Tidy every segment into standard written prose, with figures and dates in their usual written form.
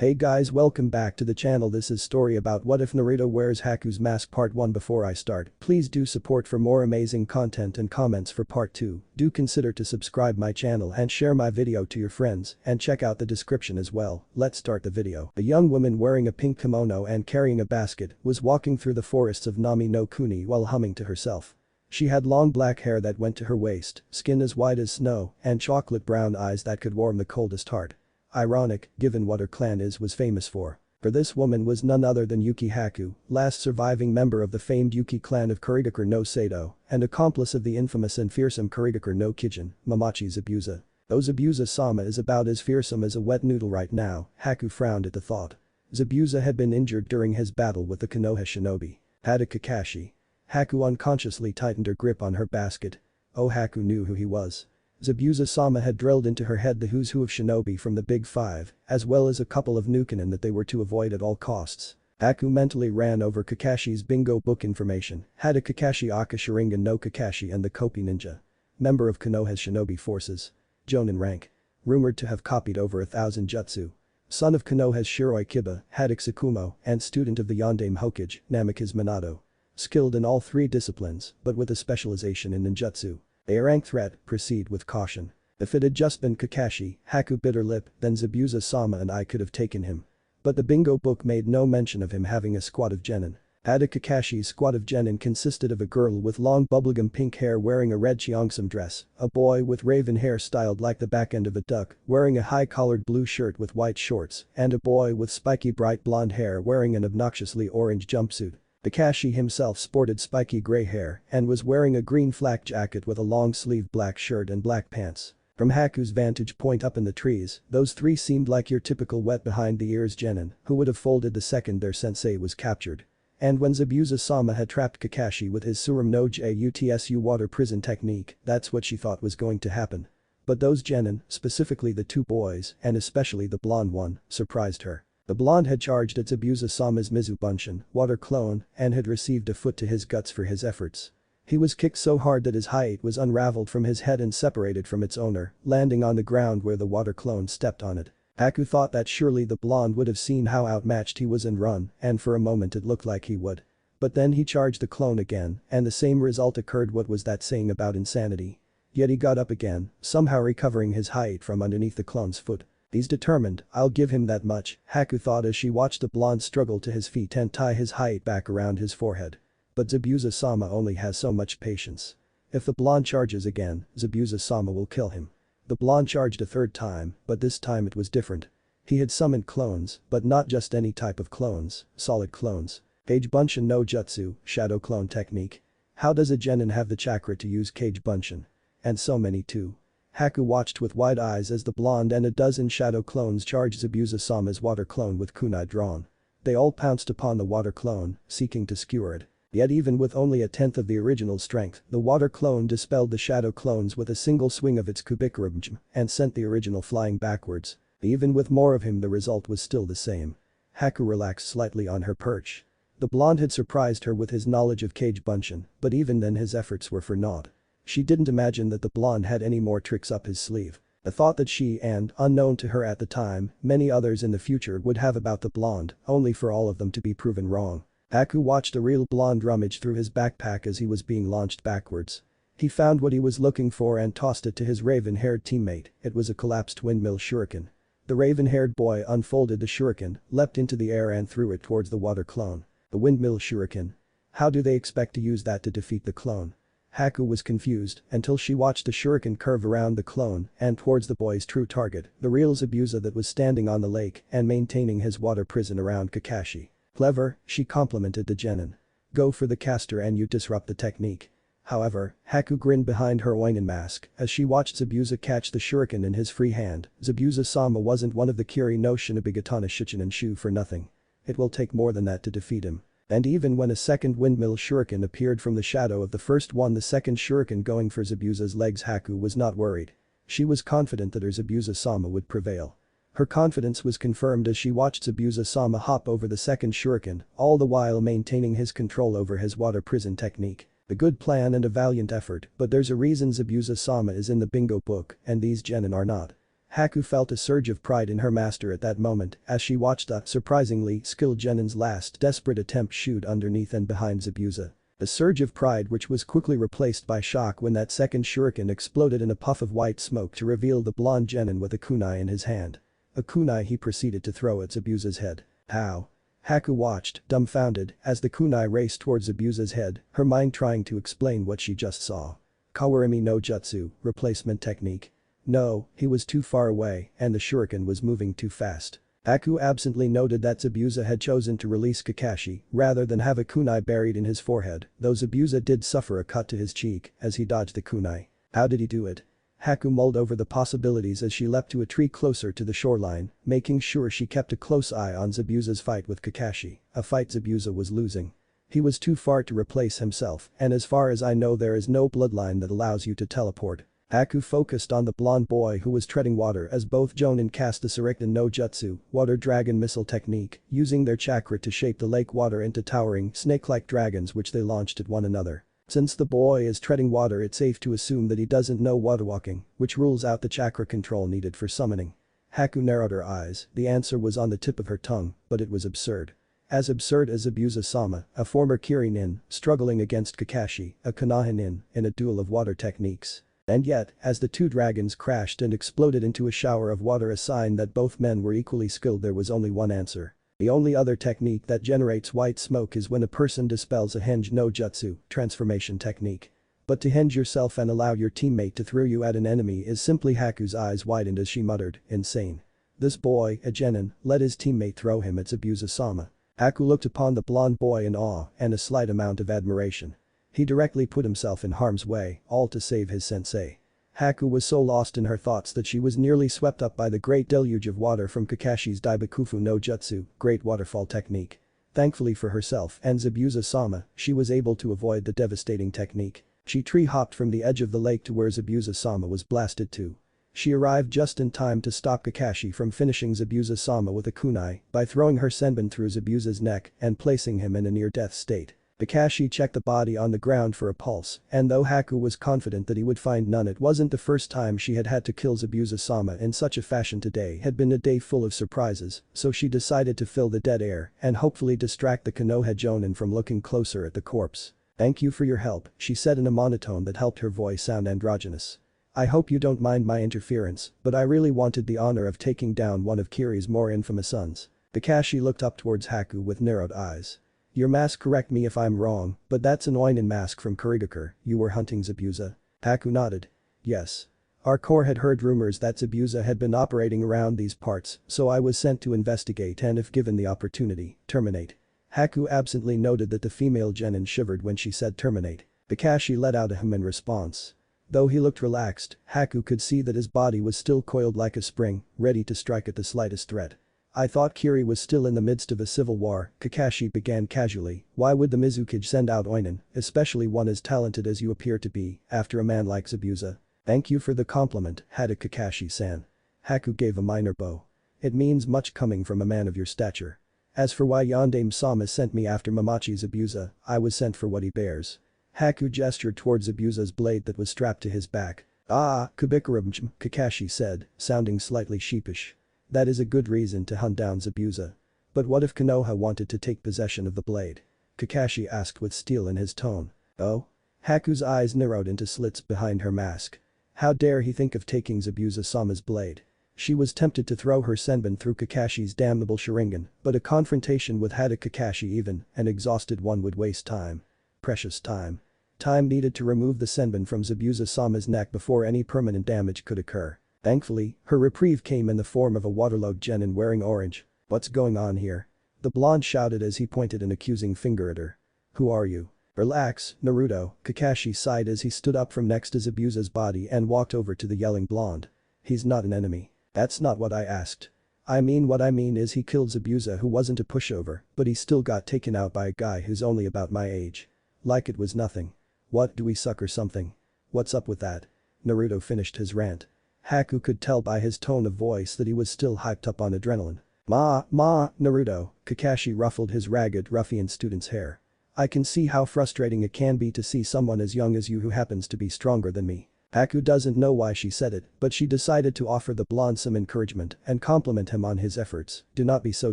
Hey guys, welcome back to the channel. This is story about what if Naruto wears Haku's mask part 1. Before I start, please do support for more amazing content and comments for part 2. Do consider to subscribe my channel and share my video to your friends and check out the description as well. Let's start the video. A young woman wearing a pink kimono and carrying a basket was walking through the forests of Nami no Kuni while humming to herself. She had long black hair that went to her waist, skin as white as snow, and chocolate brown eyes that could warm the coldest heart. Ironic, given what her clan was famous for. For this woman was none other than Yuki Haku, last surviving member of the famed Yuki clan of Kurigakure no Sato, and accomplice of the infamous and fearsome Kurigakure no Kijin, Mamachi Zabuza. Though Zabuza-sama is about as fearsome as a wet noodle right now, Haku frowned at the thought. Zabuza had been injured during his battle with the Konoha shinobi. Hada Kakashi. Haku unconsciously tightened her grip on her basket. Oh, Haku knew who he was. Zabuza-sama had drilled into her head the who's who of shinobi from the Big Five, as well as a couple of Nukenin that they were to avoid at all costs. Haku mentally ran over Kakashi's bingo book information, had a Kakashi Aka Sharingan no Kakashi and the Kopi Ninja. Member of Konoha's shinobi forces. Jonin rank. Rumored to have copied over 1,000 jutsu. Son of Konoha's Shiroi Kiba, Haddock Tsukumo, and student of the Yondaime Hokage, Namikaze Minato. Skilled in all three disciplines, but with a specialization in ninjutsu. A rank threat, proceed with caution. If it had just been Kakashi, Haku bit her lip, then Zabuza-sama and I could have taken him. But the bingo book made no mention of him having a squad of genin. Hada Kakashi's squad of genin consisted of a girl with long bubblegum pink hair wearing a red cheongsam dress, a boy with raven hair styled like the back end of a duck wearing a high-collared blue shirt with white shorts, and a boy with spiky bright blonde hair wearing an obnoxiously orange jumpsuit. Kakashi himself sported spiky gray hair and was wearing a green flak jacket with a long-sleeved black shirt and black pants. From Haku's vantage point up in the trees, those three seemed like your typical wet behind the ears genin who would have folded the second their sensei was captured. And when Zabuza-sama had trapped Kakashi with his Surum no Jutsu water prison technique, that's what she thought was going to happen. But those genin, specifically the two boys, and especially the blonde one, surprised her. The blonde had charged at Zabuza-sama's Mizubunshin, water clone, and had received a foot to his guts for his efforts. He was kicked so hard that his height was unraveled from his head and separated from its owner, landing on the ground where the water clone stepped on it. Haku thought that surely the blonde would have seen how outmatched he was and run, and for a moment it looked like he would. But then he charged the clone again, and the same result occurred. What was that saying about insanity? Yet he got up again, somehow recovering his height from underneath the clone's foot. He's determined, I'll give him that much, Haku thought as she watched the blonde struggle to his feet and tie his height back around his forehead. But Zabuza-sama only has so much patience. If the blonde charges again, Zabuza-sama will kill him. The blonde charged a third time, but this time it was different. He had summoned clones, but not just any type of clones, solid clones. Kage Bunshin no Jutsu, shadow clone technique. How does a genin have the chakra to use Kage Bunshin? And so many too. Haku watched with wide eyes as the blonde and a dozen shadow clones charged Zabuza-sama's water clone with kunai drawn. They all pounced upon the water clone, seeking to skewer it. Yet even with only a tenth of the original strength, the water clone dispelled the shadow clones with a single swing of its Kubikurubjm and sent the original flying backwards. Even with more of him, the result was still the same. Haku relaxed slightly on her perch. The blonde had surprised her with his knowledge of Kage Bunshin, but even then his efforts were for naught. She didn't imagine that the blonde had any more tricks up his sleeve. A thought that she and, unknown to her at the time, many others in the future would have about the blonde, only for all of them to be proven wrong. Haku watched a real blonde rummage through his backpack as he was being launched backwards. He found what he was looking for and tossed it to his raven-haired teammate. It was a collapsed windmill shuriken. The raven-haired boy unfolded the shuriken, leapt into the air and threw it towards the water clone. The windmill shuriken. How do they expect to use that to defeat the clone? Haku was confused until she watched the shuriken curve around the clone and towards the boy's true target, the real Zabuza that was standing on the lake and maintaining his water prison around Kakashi. Clever, she complimented the genin. Go for the caster and you disrupt the technique. However, Haku grinned behind her Oinin mask as she watched Zabuza catch the shuriken in his free hand. Zabuza-sama wasn't one of the Kiri no Shinobigatana Shichinen Shu for nothing. It will take more than that to defeat him. And even when a second windmill shuriken appeared from the shadow of the first one, the second shuriken going for Zabuza's legs, Haku was not worried. She was confident that her Zabuza-sama would prevail. Her confidence was confirmed as she watched Zabuza-sama hop over the second shuriken, all the while maintaining his control over his water prison technique. A good plan and a valiant effort, but there's a reason Zabuza-sama is in the bingo book and these genin are not. Haku felt a surge of pride in her master at that moment as she watched a surprisingly skilled genin's last desperate attempt shoot underneath and behind Zabuza. A surge of pride which was quickly replaced by shock when that second shuriken exploded in a puff of white smoke to reveal the blonde genin with a kunai in his hand. A kunai he proceeded to throw at Zabuza's head. How? Haku watched, dumbfounded, as the kunai raced towards Zabuza's head, her mind trying to explain what she just saw. Kawarimi no jutsu, replacement technique. No, he was too far away and the shuriken was moving too fast. Haku absently noted that Zabuza had chosen to release Kakashi rather than have a kunai buried in his forehead, though Zabuza did suffer a cut to his cheek as he dodged the kunai. How did he do it? Haku mulled over the possibilities as she leapt to a tree closer to the shoreline, making sure she kept a close eye on Zabuza's fight with Kakashi, a fight Zabuza was losing. He was too far to replace himself, and as far as I know there is no bloodline that allows you to teleport. Haku focused on the blonde boy who was treading water as both Jonin cast the Shuriken no Jutsu, water dragon missile technique, using their chakra to shape the lake water into towering, snake-like dragons which they launched at one another. Since the boy is treading water, it's safe to assume that he doesn't know waterwalking, which rules out the chakra control needed for summoning. Haku narrowed her eyes, the answer was on the tip of her tongue, but it was absurd. As absurd as Zabuza-sama, a former Kiri-nin, struggling against Kakashi, a Konoha-nin, in a duel of water techniques. And yet, as the two dragons crashed and exploded into a shower of water, a sign that both men were equally skilled, there was only one answer. The only other technique that generates white smoke is when a person dispels a henge no jutsu, transformation technique. But to henge yourself and allow your teammate to throw you at an enemy is simply. Haku's eyes widened as she muttered, insane. This boy, a genin, let his teammate throw him at Zabuza-sama. Haku looked upon the blonde boy in awe and a slight amount of admiration. He directly put himself in harm's way, all to save his sensei. Haku was so lost in her thoughts that she was nearly swept up by the great deluge of water from Kakashi's Daibakufu no Jutsu, great waterfall technique. Thankfully for herself and Zabuza-sama, she was able to avoid the devastating technique. She tree-hopped from the edge of the lake to where Zabuza-sama was blasted to. She arrived just in time to stop Kakashi from finishing Zabuza-sama with a kunai by throwing her senbon through Zabuza's neck and placing him in a near-death state. Kakashi checked the body on the ground for a pulse, and though Haku was confident that he would find none, it wasn't the first time she had had to kill Zabuza-sama in such a fashion. Today had been a day full of surprises, so she decided to fill the dead air and hopefully distract the Konoha Jonin from looking closer at the corpse. "Thank you for your help," she said in a monotone that helped her voice sound androgynous. "I hope you don't mind my interference, but I really wanted the honor of taking down one of Kiri's more infamous sons." Kakashi looked up towards Haku with narrowed eyes. "Your mask, correct me if I'm wrong, but that's an Oinin mask from Kurigakure. You were hunting Zabuza?" Haku nodded. "Yes. Our corps had heard rumors that Zabuza had been operating around these parts, so I was sent to investigate and, if given the opportunity, terminate." Haku absently noted that the female genin shivered when she said terminate. Kakashi let out a hum in response. Though he looked relaxed, Haku could see that his body was still coiled like a spring, ready to strike at the slightest threat. "I thought Kiri was still in the midst of a civil war," Kakashi began casually. "Why would the Mizukage send out Oinin, especially one as talented as you appear to be, after a man like Zabuza?" "Thank you for the compliment, Hada Kakashi-san." Haku gave a minor bow. "It means much coming from a man of your stature. As for why Yondaime-sama sent me after Mamachi Zabuza, I was sent for what he bears." Haku gestured towards Zabuza's blade that was strapped to his back. "Ah, Kubikarabmchm," Kakashi said, sounding slightly sheepish. "That is a good reason to hunt down Zabuza. But what if Konoha wanted to take possession of the blade?" Kakashi asked with steel in his tone. "Oh?" Haku's eyes narrowed into slits behind her mask. How dare he think of taking Zabuza-sama's blade? She was tempted to throw her senbon through Kakashi's damnable Sharingan, but a confrontation with Hada Kakashi, even an exhausted one, would waste time. Precious time. Time needed to remove the senbon from Zabuza-sama's neck before any permanent damage could occur. Thankfully, her reprieve came in the form of a waterlogged genin wearing orange. "What's going on here?" the blonde shouted as he pointed an accusing finger at her. "Who are you?" "Relax, Naruto," Kakashi sighed as he stood up from next to Zabuza's body and walked over to the yelling blonde. "He's not an enemy." "That's not what I asked. What I mean is he killed Zabuza, who wasn't a pushover, but he still got taken out by a guy who's only about my age. Like it was nothing." "What, do we suck or something? What's up with that?" Naruto finished his rant. Haku could tell by his tone of voice that he was still hyped up on adrenaline. Naruto," Kakashi ruffled his ragged ruffian student's hair. "I can see how frustrating it can be to see someone as young as you who happens to be stronger than me. Haku doesn't know why she said it, but she decided to offer the blonde some encouragement and compliment him on his efforts. Do not be so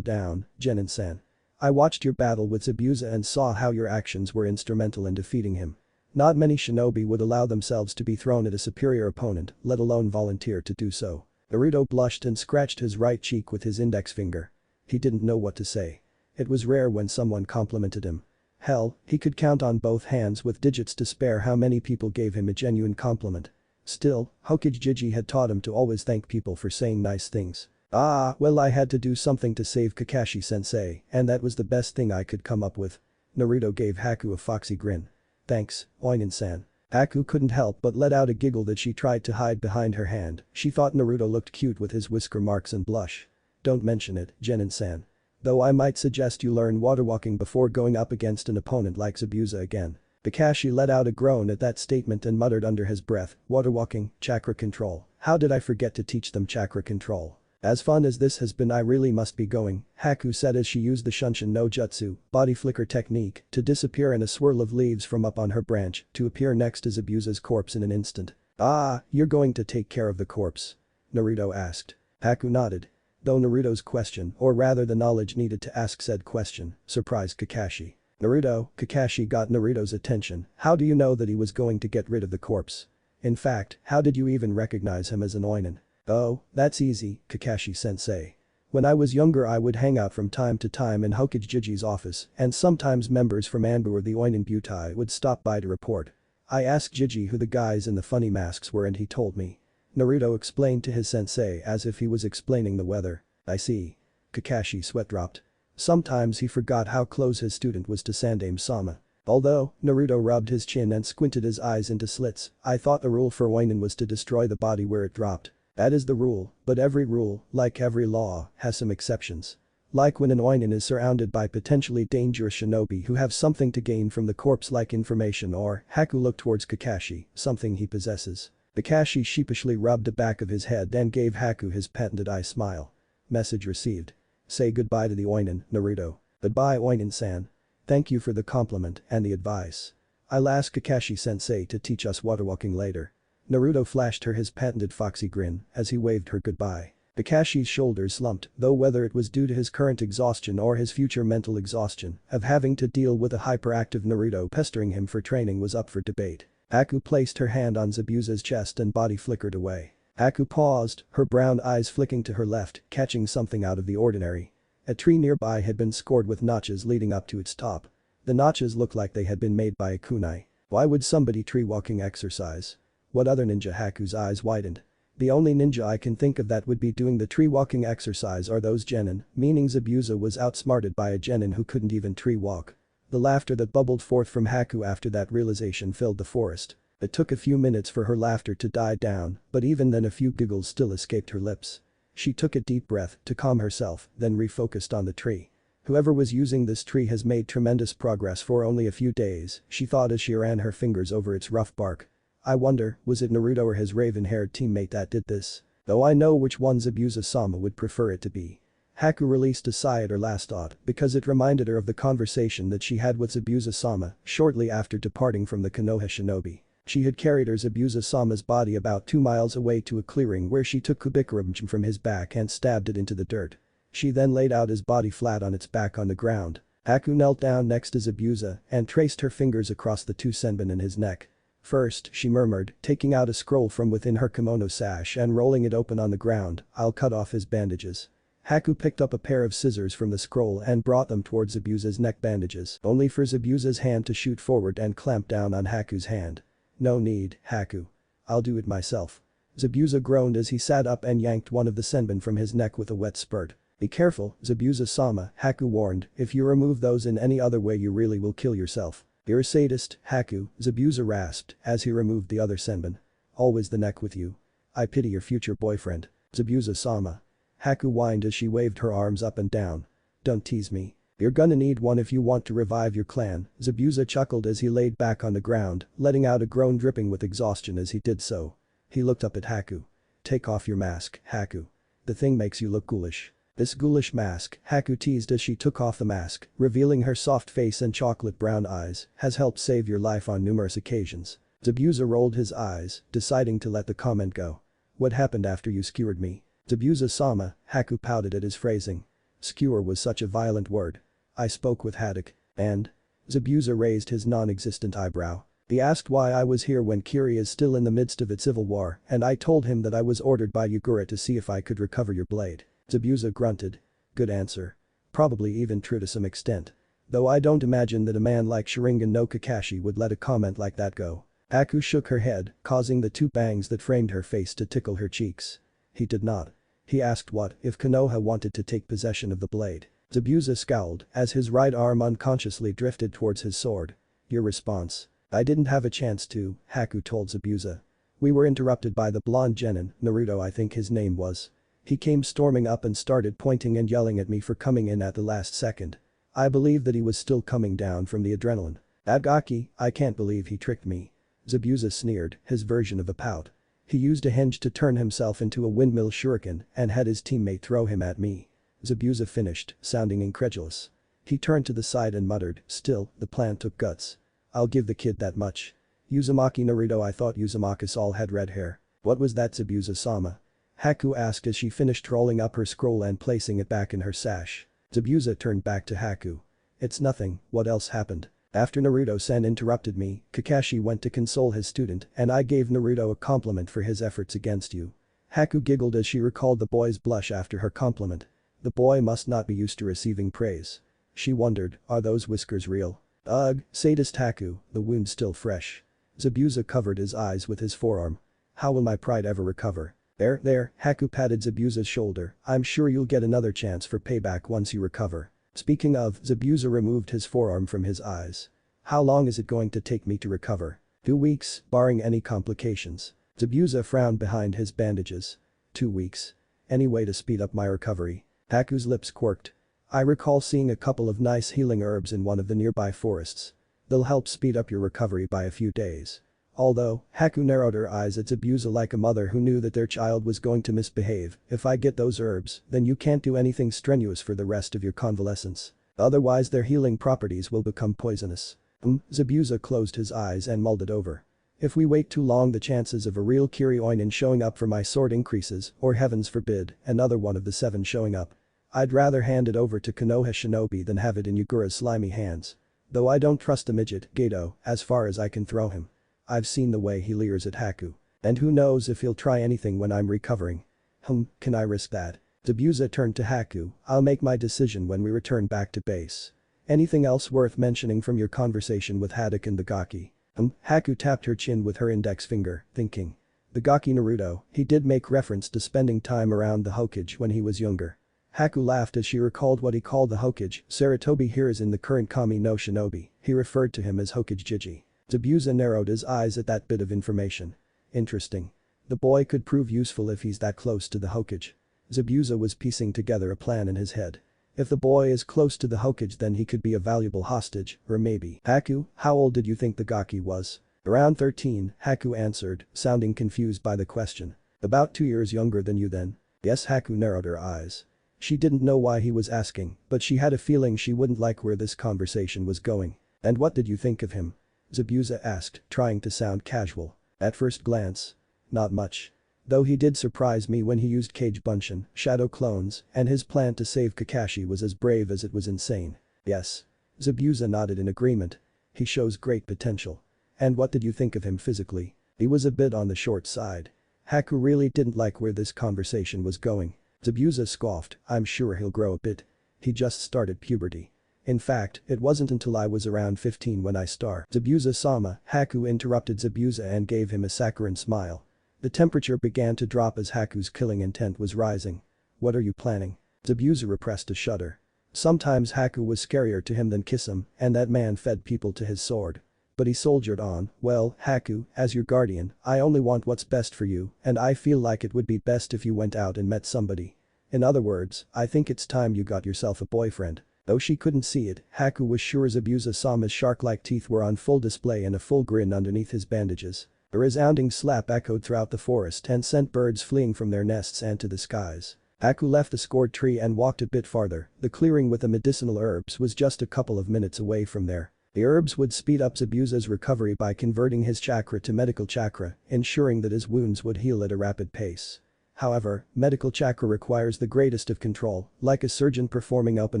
down, Genin-san. I watched your battle with Zabuza and saw how your actions were instrumental in defeating him. Not many shinobi would allow themselves to be thrown at a superior opponent, let alone volunteer to do so. Naruto blushed and scratched his right cheek with his index finger. He didn't know what to say. It was rare when someone complimented him. Hell, he could count on both hands with digits to spare how many people gave him a genuine compliment. Still, Hokage had taught him to always thank people for saying nice things. Ah, well, I had to do something to save Kakashi-sensei, and that was the best thing I could come up with. Naruto gave Haku a foxy grin. Thanks, Oinin-san. Haku couldn't help but let out a giggle that she tried to hide behind her hand. She thought Naruto looked cute with his whisker marks and blush. Don't mention it, Genin-san. Though I might suggest you learn water walking before going up against an opponent like Zabuza again. Kakashi let out a groan at that statement and muttered under his breath, water walking, chakra control. How did I forget to teach them chakra control? As fun as this has been, I really must be going, Haku said as she used the Shunshin no Jutsu, body flicker technique, to disappear in a swirl of leaves from up on her branch to appear next to Zabuza's corpse in an instant. Ah, you're going to take care of the corpse? Naruto asked. Haku nodded. Though Naruto's question, or rather the knowledge needed to ask said question, surprised Kakashi. Naruto, Kakashi got Naruto's attention. How do you know that he was going to get rid of the corpse? In fact, how did you even recognize him as an Oinin? Oh, that's easy, Kakashi-sensei. When I was younger I would hang out from time to time in Hokage's office, and sometimes members from Anbu or the Oinin Butai would stop by to report. I asked Jiji who the guys in the funny masks were and he told me. Naruto explained to his sensei as if he was explaining the weather. I see. Kakashi sweat dropped. Sometimes he forgot how close his student was to Sandaime-sama. Although, Naruto rubbed his chin and squinted his eyes into slits, I thought the rule for Oinin was to destroy the body where it dropped. That is the rule, but every rule, like every law, has some exceptions. Like when an Oinin is surrounded by potentially dangerous shinobi who have something to gain from the corpse-like information, or, Haku looked towards Kakashi, something he possesses. Kakashi sheepishly rubbed the back of his head and gave Haku his patented eye smile. Message received. Say goodbye to the Oinin, Naruto. Goodbye, Oinin-san. Thank you for the compliment and the advice. I'll ask Kakashi-sensei to teach us water walking later. Naruto flashed her his patented foxy grin as he waved her goodbye. Kakashi's shoulders slumped, though whether it was due to his current exhaustion or his future mental exhaustion of having to deal with a hyperactive Naruto pestering him for training was up for debate. Haku placed her hand on Zabuza's chest and body flickered away. Haku paused, her brown eyes flicking to her left, catching something out of the ordinary. A tree nearby had been scored with notches leading up to its top. The notches looked like they had been made by a kunai. Why would somebody tree walking exercise? What other ninja? Haku's eyes widened. The only ninja I can think of that would be doing the tree walking exercise are those genin, meaning Zabuza was outsmarted by a genin who couldn't even tree walk. The laughter that bubbled forth from Haku after that realization filled the forest. It took a few minutes for her laughter to die down, but even then a few giggles still escaped her lips. She took a deep breath to calm herself, then refocused on the tree. Whoever was using this tree has made tremendous progress for only a few days, she thought as she ran her fingers over its rough bark. I wonder, was it Naruto or his raven-haired teammate that did this? Though I know which one Zabuza-sama would prefer it to be. Haku released a sigh at her last thought because it reminded her of the conversation that she had with Zabuza-sama shortly after departing from the Konoha shinobi. She had carried her Zabuza-sama's body about 2 miles away to a clearing where she took Kubikurum from his back and stabbed it into the dirt. She then laid out his body flat on its back on the ground. Haku knelt down next to Zabuza and traced her fingers across the 2 senbon in his neck. First, she murmured, taking out a scroll from within her kimono sash and rolling it open on the ground, I'll cut off his bandages. Haku picked up a pair of scissors from the scroll and brought them towards Zabuza's neck bandages, only for Zabuza's hand to shoot forward and clamp down on Haku's hand. No need, Haku. I'll do it myself. Zabuza groaned as he sat up and yanked one of the senbon from his neck with a wet spurt. Be careful, Zabuza-sama, Haku warned, if you remove those in any other way you really will kill yourself. You're a sadist, Haku, Zabuza rasped as he removed the other senbon. Always the neck with you. I pity your future boyfriend. Zabuza-sama. Haku whined as she waved her arms up and down. Don't tease me. You're gonna need one if you want to revive your clan, Zabuza chuckled as he laid back on the ground, letting out a groan dripping with exhaustion as he did so. He looked up at Haku. Take off your mask, Haku. The thing makes you look ghoulish. This ghoulish mask, Haku teased as she took off the mask, revealing her soft face and chocolate brown eyes, has helped save your life on numerous occasions. Zabuza rolled his eyes, deciding to let the comment go. What happened after you skewered me? Zabuza-sama, Haku pouted at his phrasing. Skewer was such a violent word. I spoke with Haddock. And? Zabuza raised his non-existent eyebrow. He asked why I was here when Kiri is still in the midst of its civil war, and I told him that I was ordered by Yugura to see if I could recover your blade. Zabuza grunted. Good answer. Probably even true to some extent. Though I don't imagine that a man like Sharingan no Kakashi would let a comment like that go. Haku shook her head, causing the two bangs that framed her face to tickle her cheeks. He did not. He asked what if Konoha wanted to take possession of the blade. Zabuza scowled as his right arm unconsciously drifted towards his sword. Your response? I didn't have a chance to, Haku told Zabuza. We were interrupted by the blonde genin, Naruto I think his name was. He came storming up and started pointing and yelling at me for coming in at the last second. I believe that he was still coming down from the adrenaline. Agaki, I can't believe he tricked me. Zabuza sneered, his version of a pout. He used a hinge to turn himself into a windmill shuriken and had his teammate throw him at me. Zabuza finished, sounding incredulous. He turned to the side and muttered, still, the plan took guts. I'll give the kid that much. Uzumaki Naruto I thought Uzumaki all had red hair. What was that Zabuza-sama? Haku asked as she finished rolling up her scroll and placing it back in her sash. Zabuza turned back to Haku. It's nothing, what else happened? After Naruto-sen interrupted me, Kakashi went to console his student and I gave Naruto a compliment for his efforts against you. Haku giggled as she recalled the boy's blush after her compliment. The boy must not be used to receiving praise. She wondered, are those whiskers real? Ugh, sadist Haku, the wound still fresh. Zabuza covered his eyes with his forearm. How will my pride ever recover? There, Haku patted Zabuza's shoulder, I'm sure you'll get another chance for payback once you recover. Speaking of, Zabuza removed his forearm from his eyes. How long is it going to take me to recover? 2 weeks, barring any complications. Zabuza frowned behind his bandages. 2 weeks. Any way to speed up my recovery? Haku's lips quirked. I recall seeing a couple of nice healing herbs in one of the nearby forests. They'll help speed up your recovery by a few days. Although, Haku narrowed her eyes at Zabuza like a mother who knew that their child was going to misbehave, if I get those herbs, then you can't do anything strenuous for the rest of your convalescence. Otherwise their healing properties will become poisonous. Zabuza closed his eyes and mulled it over. If we wait too long the chances of a real Kirioinen showing up for my sword increases, or heavens forbid, another one of the 7 showing up. I'd rather hand it over to Konoha Shinobi than have it in Yugura's slimy hands. Though I don't trust the midget, Gato, as far as I can throw him. I've seen the way he leers at Haku. And who knows if he'll try anything when I'm recovering. Can I risk that? Zabuza turned to Haku, I'll make my decision when we return back to base. Anything else worth mentioning from your conversation with Haddock and the Gaki? Haku tapped her chin with her index finger, thinking. The Gaki Naruto, he did make reference to spending time around the Hokage when he was younger. Haku laughed as she recalled what he called the Hokage. Saratobi here is in the current Kami no Shinobi, he referred to him as Hokage Jiji. Zabuza narrowed his eyes at that bit of information. Interesting. The boy could prove useful if he's that close to the Hokage. Zabuza was piecing together a plan in his head. If the boy is close to the Hokage then he could be a valuable hostage, or maybe. Haku, how old did you think the Gaki was? Around 13, Haku answered, sounding confused by the question. About 2 years younger than you then. Yes, Haku narrowed her eyes. She didn't know why he was asking, but she had a feeling she wouldn't like where this conversation was going. And what did you think of him? Zabuza asked, trying to sound casual. At first glance. Not much. Though he did surprise me when he used Kage Bunshin, shadow clones, and his plan to save Kakashi was as brave as it was insane. Yes. Zabuza nodded in agreement. He shows great potential. And what did you think of him physically? He was a bit on the short side. Haku really didn't like where this conversation was going. Zabuza scoffed, I'm sure he'll grow a bit. He just started puberty. In fact, it wasn't until I was around 15 when I started. Zabuza-sama, Haku interrupted Zabuza and gave him a saccharine smile. The temperature began to drop as Haku's killing intent was rising. What are you planning? Zabuza repressed a shudder. Sometimes Haku was scarier to him than Kisame, and that man fed people to his sword. But he soldiered on, well, Haku, as your guardian, I only want what's best for you, and I feel like it would be best if you went out and met somebody. In other words, I think it's time you got yourself a boyfriend. Though she couldn't see it, Haku was sure Zabuza-sama's shark-like teeth were on full display and a full grin underneath his bandages. A resounding slap echoed throughout the forest and sent birds fleeing from their nests and to the skies. Haku left the scored tree and walked a bit farther. The clearing with the medicinal herbs was just a couple of minutes away from there. The herbs would speed up Zabuza's recovery by converting his chakra to medical chakra, ensuring that his wounds would heal at a rapid pace. However, medical chakra requires the greatest of control, like a surgeon performing open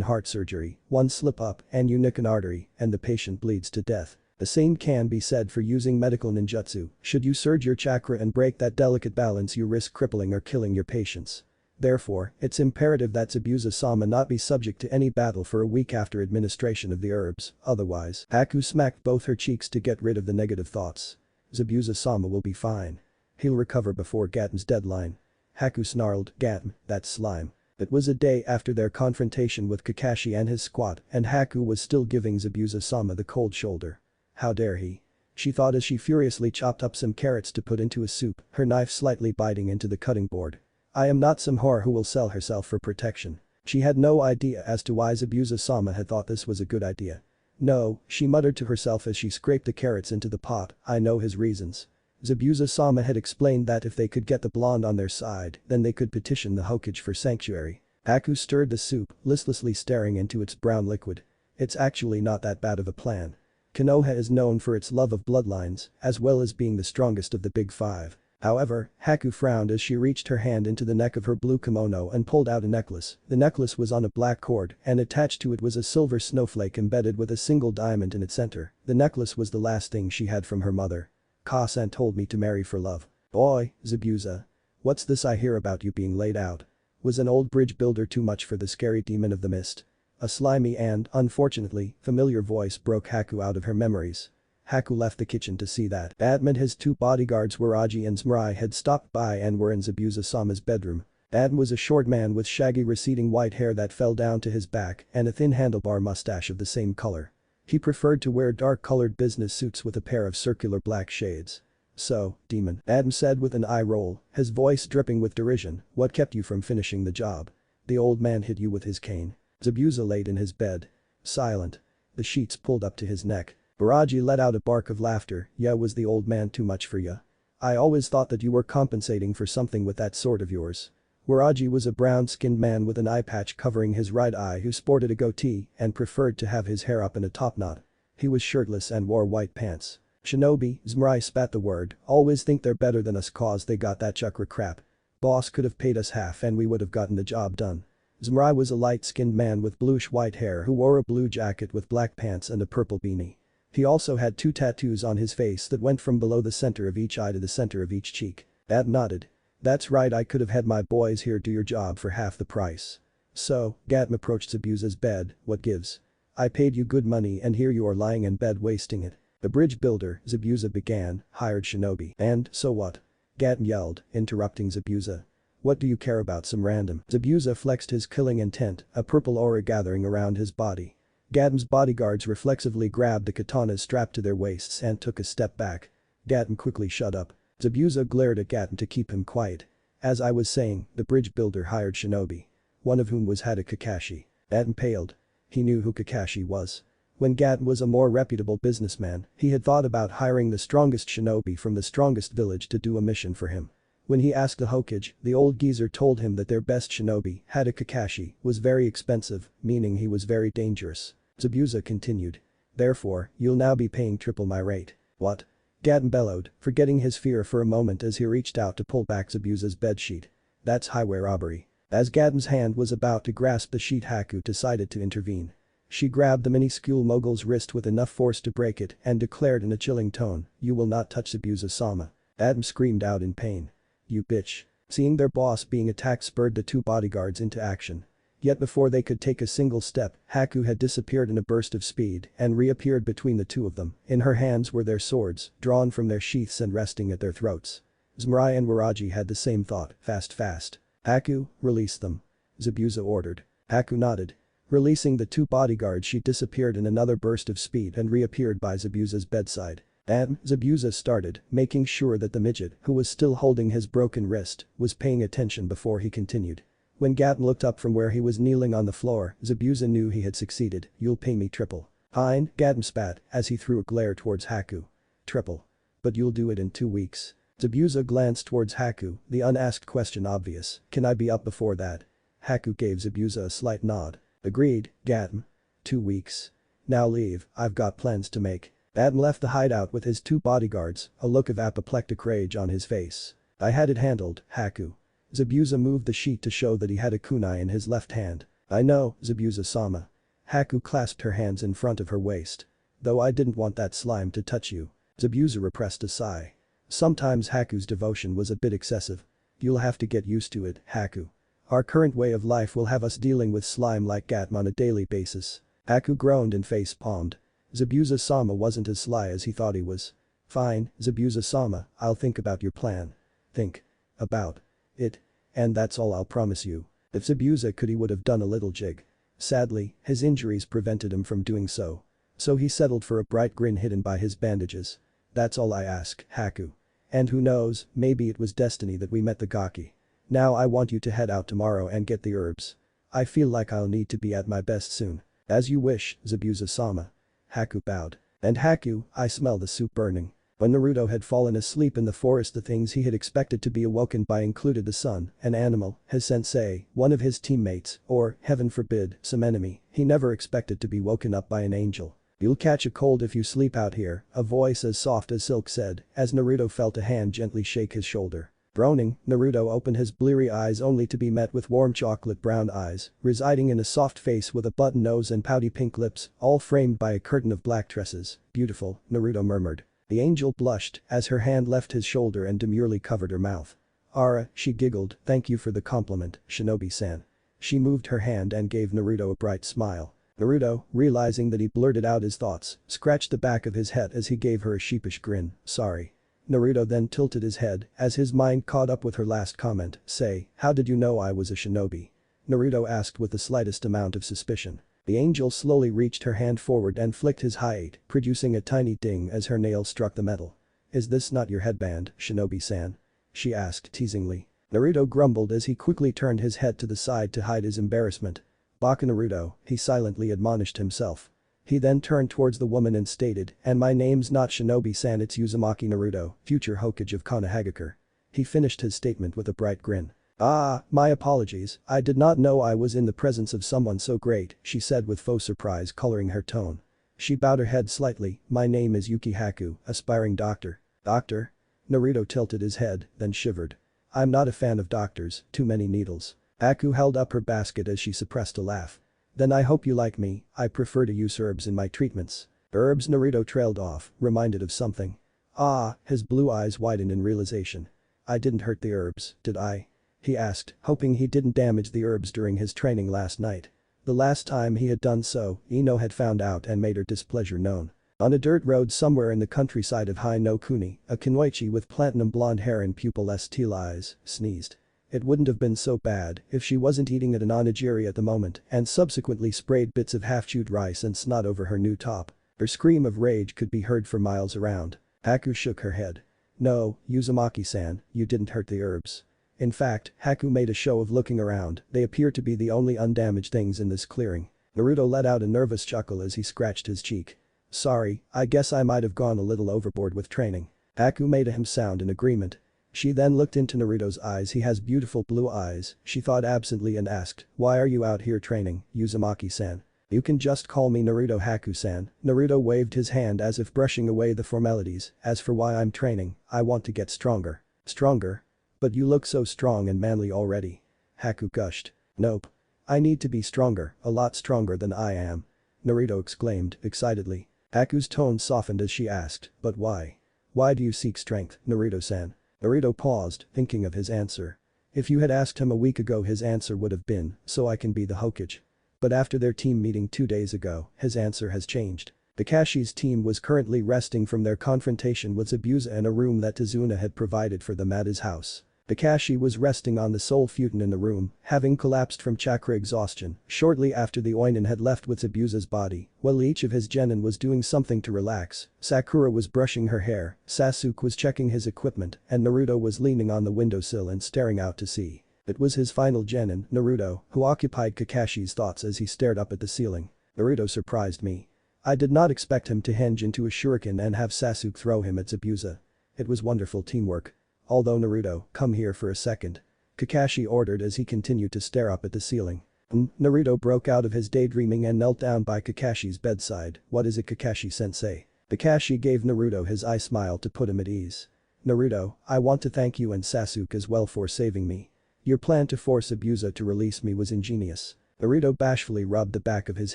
heart surgery, one slip up and you nick an artery and the patient bleeds to death. The same can be said for using medical ninjutsu. Should you surge your chakra and break that delicate balance, you risk crippling or killing your patients. Therefore, it's imperative that Zabuza-sama not be subject to any battle for a week after administration of the herbs, otherwise. Haku smacked both her cheeks to get rid of the negative thoughts. Zabuza-sama will be fine. He'll recover before Gaten's deadline. Haku snarled, Gaten, that's slime. It was a day after their confrontation with Kakashi and his squad, and Haku was still giving Zabuza-sama the cold shoulder. How dare he? She thought as she furiously chopped up some carrots to put into a soup, her knife slightly biting into the cutting board. I am not some whore who will sell herself for protection. She had no idea as to why Zabuza-sama had thought this was a good idea. No, she muttered to herself as she scraped the carrots into the pot, I know his reasons. Zabuza-sama had explained that if they could get the blonde on their side, then they could petition the Hokage for sanctuary. Haku stirred the soup, listlessly staring into its brown liquid. It's actually not that bad of a plan. Konoha is known for its love of bloodlines, as well as being the strongest of the big five. However, Haku frowned as she reached her hand into the neck of her blue kimono and pulled out a necklace. The necklace was on a black cord, and attached to it was a silver snowflake embedded with a single diamond in its center. The necklace was the last thing she had from her mother. Ka-san told me to marry for love. Boy, Zabuza. What's this I hear about you being laid out? Was an old bridge builder too much for the scary demon of the mist? A slimy and, unfortunately, familiar voice broke Haku out of her memories. Haku left the kitchen to see that Admin, his two bodyguards Waraji and Zmurai, had stopped by and were in Zabuza-sama's bedroom. Admin was a short man with shaggy receding white hair that fell down to his back and a thin handlebar mustache of the same color. He preferred to wear dark-colored business suits with a pair of circular black shades. So, demon, Admin said with an eye roll, his voice dripping with derision, what kept you from finishing the job? The old man hit you with his cane. Zabuza laid in his bed. Silent. The sheets pulled up to his neck. Waraji let out a bark of laughter. Yeah, was the old man too much for ya? I always thought that you were compensating for something with that sword of yours. Waraji was a brown-skinned man with an eye patch covering his right eye who sported a goatee and preferred to have his hair up in a top knot. He was shirtless and wore white pants. Shinobi, Zmurai spat the word, always think they're better than us cause they got that chakra crap. Boss could have paid us half and we would have gotten the job done. Zmurai was a light-skinned man with bluish-white hair who wore a blue jacket with black pants and a purple beanie. He also had two tattoos on his face that went from below the center of each eye to the center of each cheek. Ad nodded. That's right, I could have had my boys here do your job for half the price. So, Gatm approached Zabuza's bed, what gives? I paid you good money and here you are lying in bed wasting it. The bridge builder, Zabuza began, hired Shinobi. And, so what? Gatm yelled, interrupting Zabuza. What do you care about some random? Zabuza flexed his killing intent, a purple aura gathering around his body. Gatm's bodyguards reflexively grabbed the katanas strapped to their waists and took a step back. Gatm quickly shut up. Zabuza glared at Gatm to keep him quiet. As I was saying, the bridge builder hired Shinobi. One of whom was Hada Kakashi. Gatm paled. He knew who Kakashi was. When Gatm was a more reputable businessman, he had thought about hiring the strongest shinobi from the strongest village to do a mission for him. When he asked the Hokage, the old geezer told him that their best shinobi, Hada Kakashi, was very expensive, meaning he was very dangerous. Zabuza continued. Therefore, you'll now be paying triple my rate. What? Gatm bellowed, forgetting his fear for a moment as he reached out to pull back Zabuza's bedsheet. That's highway robbery. As Gatm's hand was about to grasp the sheet, Haku decided to intervene. She grabbed the minuscule mogul's wrist with enough force to break it and declared in a chilling tone, you will not touch Zabuza-sama. Gatm screamed out in pain. You bitch. Seeing their boss being attacked spurred the two bodyguards into action. Yet before they could take a single step, Haku had disappeared in a burst of speed and reappeared between the two of them. In her hands were their swords, drawn from their sheaths and resting at their throats. Zmurai and Waraji had the same thought, fast fast. Haku, release them. Zabuza ordered. Haku nodded. Releasing the two bodyguards, she disappeared in another burst of speed and reappeared by Zabuza's bedside. And, Zabuza started, making sure that the midget, who was still holding his broken wrist, was paying attention before he continued. When Gatm looked up from where he was kneeling on the floor, Zabuza knew he had succeeded. You'll pay me triple. Hein, Gatm spat as he threw a glare towards Haku. Triple. But you'll do it in 2 weeks. Zabuza glanced towards Haku, the unasked question obvious. Can I be up before that? Haku gave Zabuza a slight nod. Agreed, Gatm. 2 weeks. Now leave, I've got plans to make. Adam left the hideout with his 2 bodyguards, a look of apoplectic rage on his face. I had it handled, Haku. Zabuza moved the sheet to show that he had a kunai in his left hand. I know, Zabuza-sama. Haku clasped her hands in front of her waist. Though I didn't want that slime to touch you. Zabuza repressed a sigh. Sometimes Haku's devotion was a bit excessive. You'll have to get used to it, Haku. Our current way of life will have us dealing with slime like Gatm on a daily basis. Haku groaned and face-palmed. Zabuza-sama wasn't as sly as he thought he was. Fine, Zabuza-sama, I'll think about your plan. Think. About. It. And that's all I'll promise you. If Zabuza could he would have done a little jig. Sadly, his injuries prevented him from doing so. So he settled for a bright grin hidden by his bandages. That's all I ask, Haku. And who knows, maybe it was destiny that we met the Gaki. Now I want you to head out tomorrow and get the herbs. I feel like I'll need to be at my best soon. As you wish, Zabuza-sama. Haku bowed. And Haku, I smell the soup burning. When Naruto had fallen asleep in the forest, the things he had expected to be awoken by included the sun, an animal, his sensei, one of his teammates, or, heaven forbid, some enemy. He never expected to be woken up by an angel. You'll catch a cold if you sleep out here, a voice as soft as silk said, as Naruto felt a hand gently shake his shoulder. Groaning, Naruto opened his bleary eyes only to be met with warm chocolate brown eyes, residing in a soft face with a button nose and pouty pink lips, all framed by a curtain of black tresses. Beautiful, Naruto murmured. The angel blushed as her hand left his shoulder and demurely covered her mouth. Ara, she giggled, thank you for the compliment, Shinobi-san. She moved her hand and gave Naruto a bright smile. Naruto, realizing that he blurted out his thoughts, scratched the back of his head as he gave her a sheepish grin, sorry. Naruto then tilted his head as his mind caught up with her last comment, say, how did you know I was a shinobi? Naruto asked with the slightest amount of suspicion. The angel slowly reached her hand forward and flicked his hide, producing a tiny ding as her nail struck the metal. Is this not your headband, Shinobi-san? She asked teasingly. Naruto grumbled as he quickly turned his head to the side to hide his embarrassment. Baka Naruto, he silently admonished himself. He then turned towards the woman and stated, and my name's not Shinobi-san, it's Uzumaki Naruto, future Hokage of Konohagakure. He finished his statement with a bright grin. Ah, my apologies, I did not know I was in the presence of someone so great, she said with faux surprise coloring her tone. She bowed her head slightly, my name is Yuki Haku, aspiring doctor. Doctor? Naruto tilted his head, then shivered. I'm not a fan of doctors, too many needles. Haku held up her basket as she suppressed a laugh. Then I hope you like me, I prefer to use herbs in my treatments. Herbs? Naruto trailed off, reminded of something. Ah, his blue eyes widened in realization. I didn't hurt the herbs, did I? He asked, hoping he didn't damage the herbs during his training last night. The last time he had done so, Ino had found out and made her displeasure known. On a dirt road somewhere in the countryside of Hai no Kuni, a kunoichi with platinum blonde hair and pupil-less teal eyes, sneezed. It wouldn't have been so bad if she wasn't eating at an onigiri at the moment and subsequently sprayed bits of half-chewed rice and snot over her new top. Her scream of rage could be heard for miles around. Haku shook her head. No, Uzumaki-san, you didn't hurt the herbs. In fact, Haku made a show of looking around, they appear to be the only undamaged things in this clearing. Naruto let out a nervous chuckle as he scratched his cheek. Sorry, I guess I might have gone a little overboard with training. Haku made a sound in agreement. She then looked into Naruto's eyes. He has beautiful blue eyes, she thought absently and asked, why are you out here training, Uzumaki-san? You can just call me Naruto Haku-san. Naruto waved his hand as if brushing away the formalities. As for why I'm training, I want to get stronger. Stronger? But you look so strong and manly already. Haku gushed. Nope. I need to be stronger, a lot stronger than I am. Naruto exclaimed, excitedly. Haku's tone softened as she asked, but why? Why do you seek strength, Naruto-san? Naruto paused, thinking of his answer. If you had asked him a week ago his answer would have been, so I can be the Hokage. But after their team meeting 2 days ago, his answer has changed. Kakashi's team was currently resting from their confrontation with Zabuza in a room that Tazuna had provided for them at his house. Kakashi was resting on the sole futon in the room, having collapsed from chakra exhaustion shortly after the Oinin had left with Zabuza's body, while each of his genin was doing something to relax. Sakura was brushing her hair, Sasuke was checking his equipment, and Naruto was leaning on the windowsill and staring out to sea. It was his final genin, Naruto, who occupied Kakashi's thoughts as he stared up at the ceiling. Naruto surprised me. I did not expect him to hinge into a shuriken and have Sasuke throw him at Zabuza. It was wonderful teamwork. Although Naruto, come here for a second. Kakashi ordered as he continued to stare up at the ceiling. Naruto broke out of his daydreaming and knelt down by Kakashi's bedside. What is it, Kakashi-sensei? Kakashi gave Naruto his eye smile to put him at ease. Naruto, I want to thank you and Sasuke as well for saving me. Your plan to force Abusa to release me was ingenious. Naruto bashfully rubbed the back of his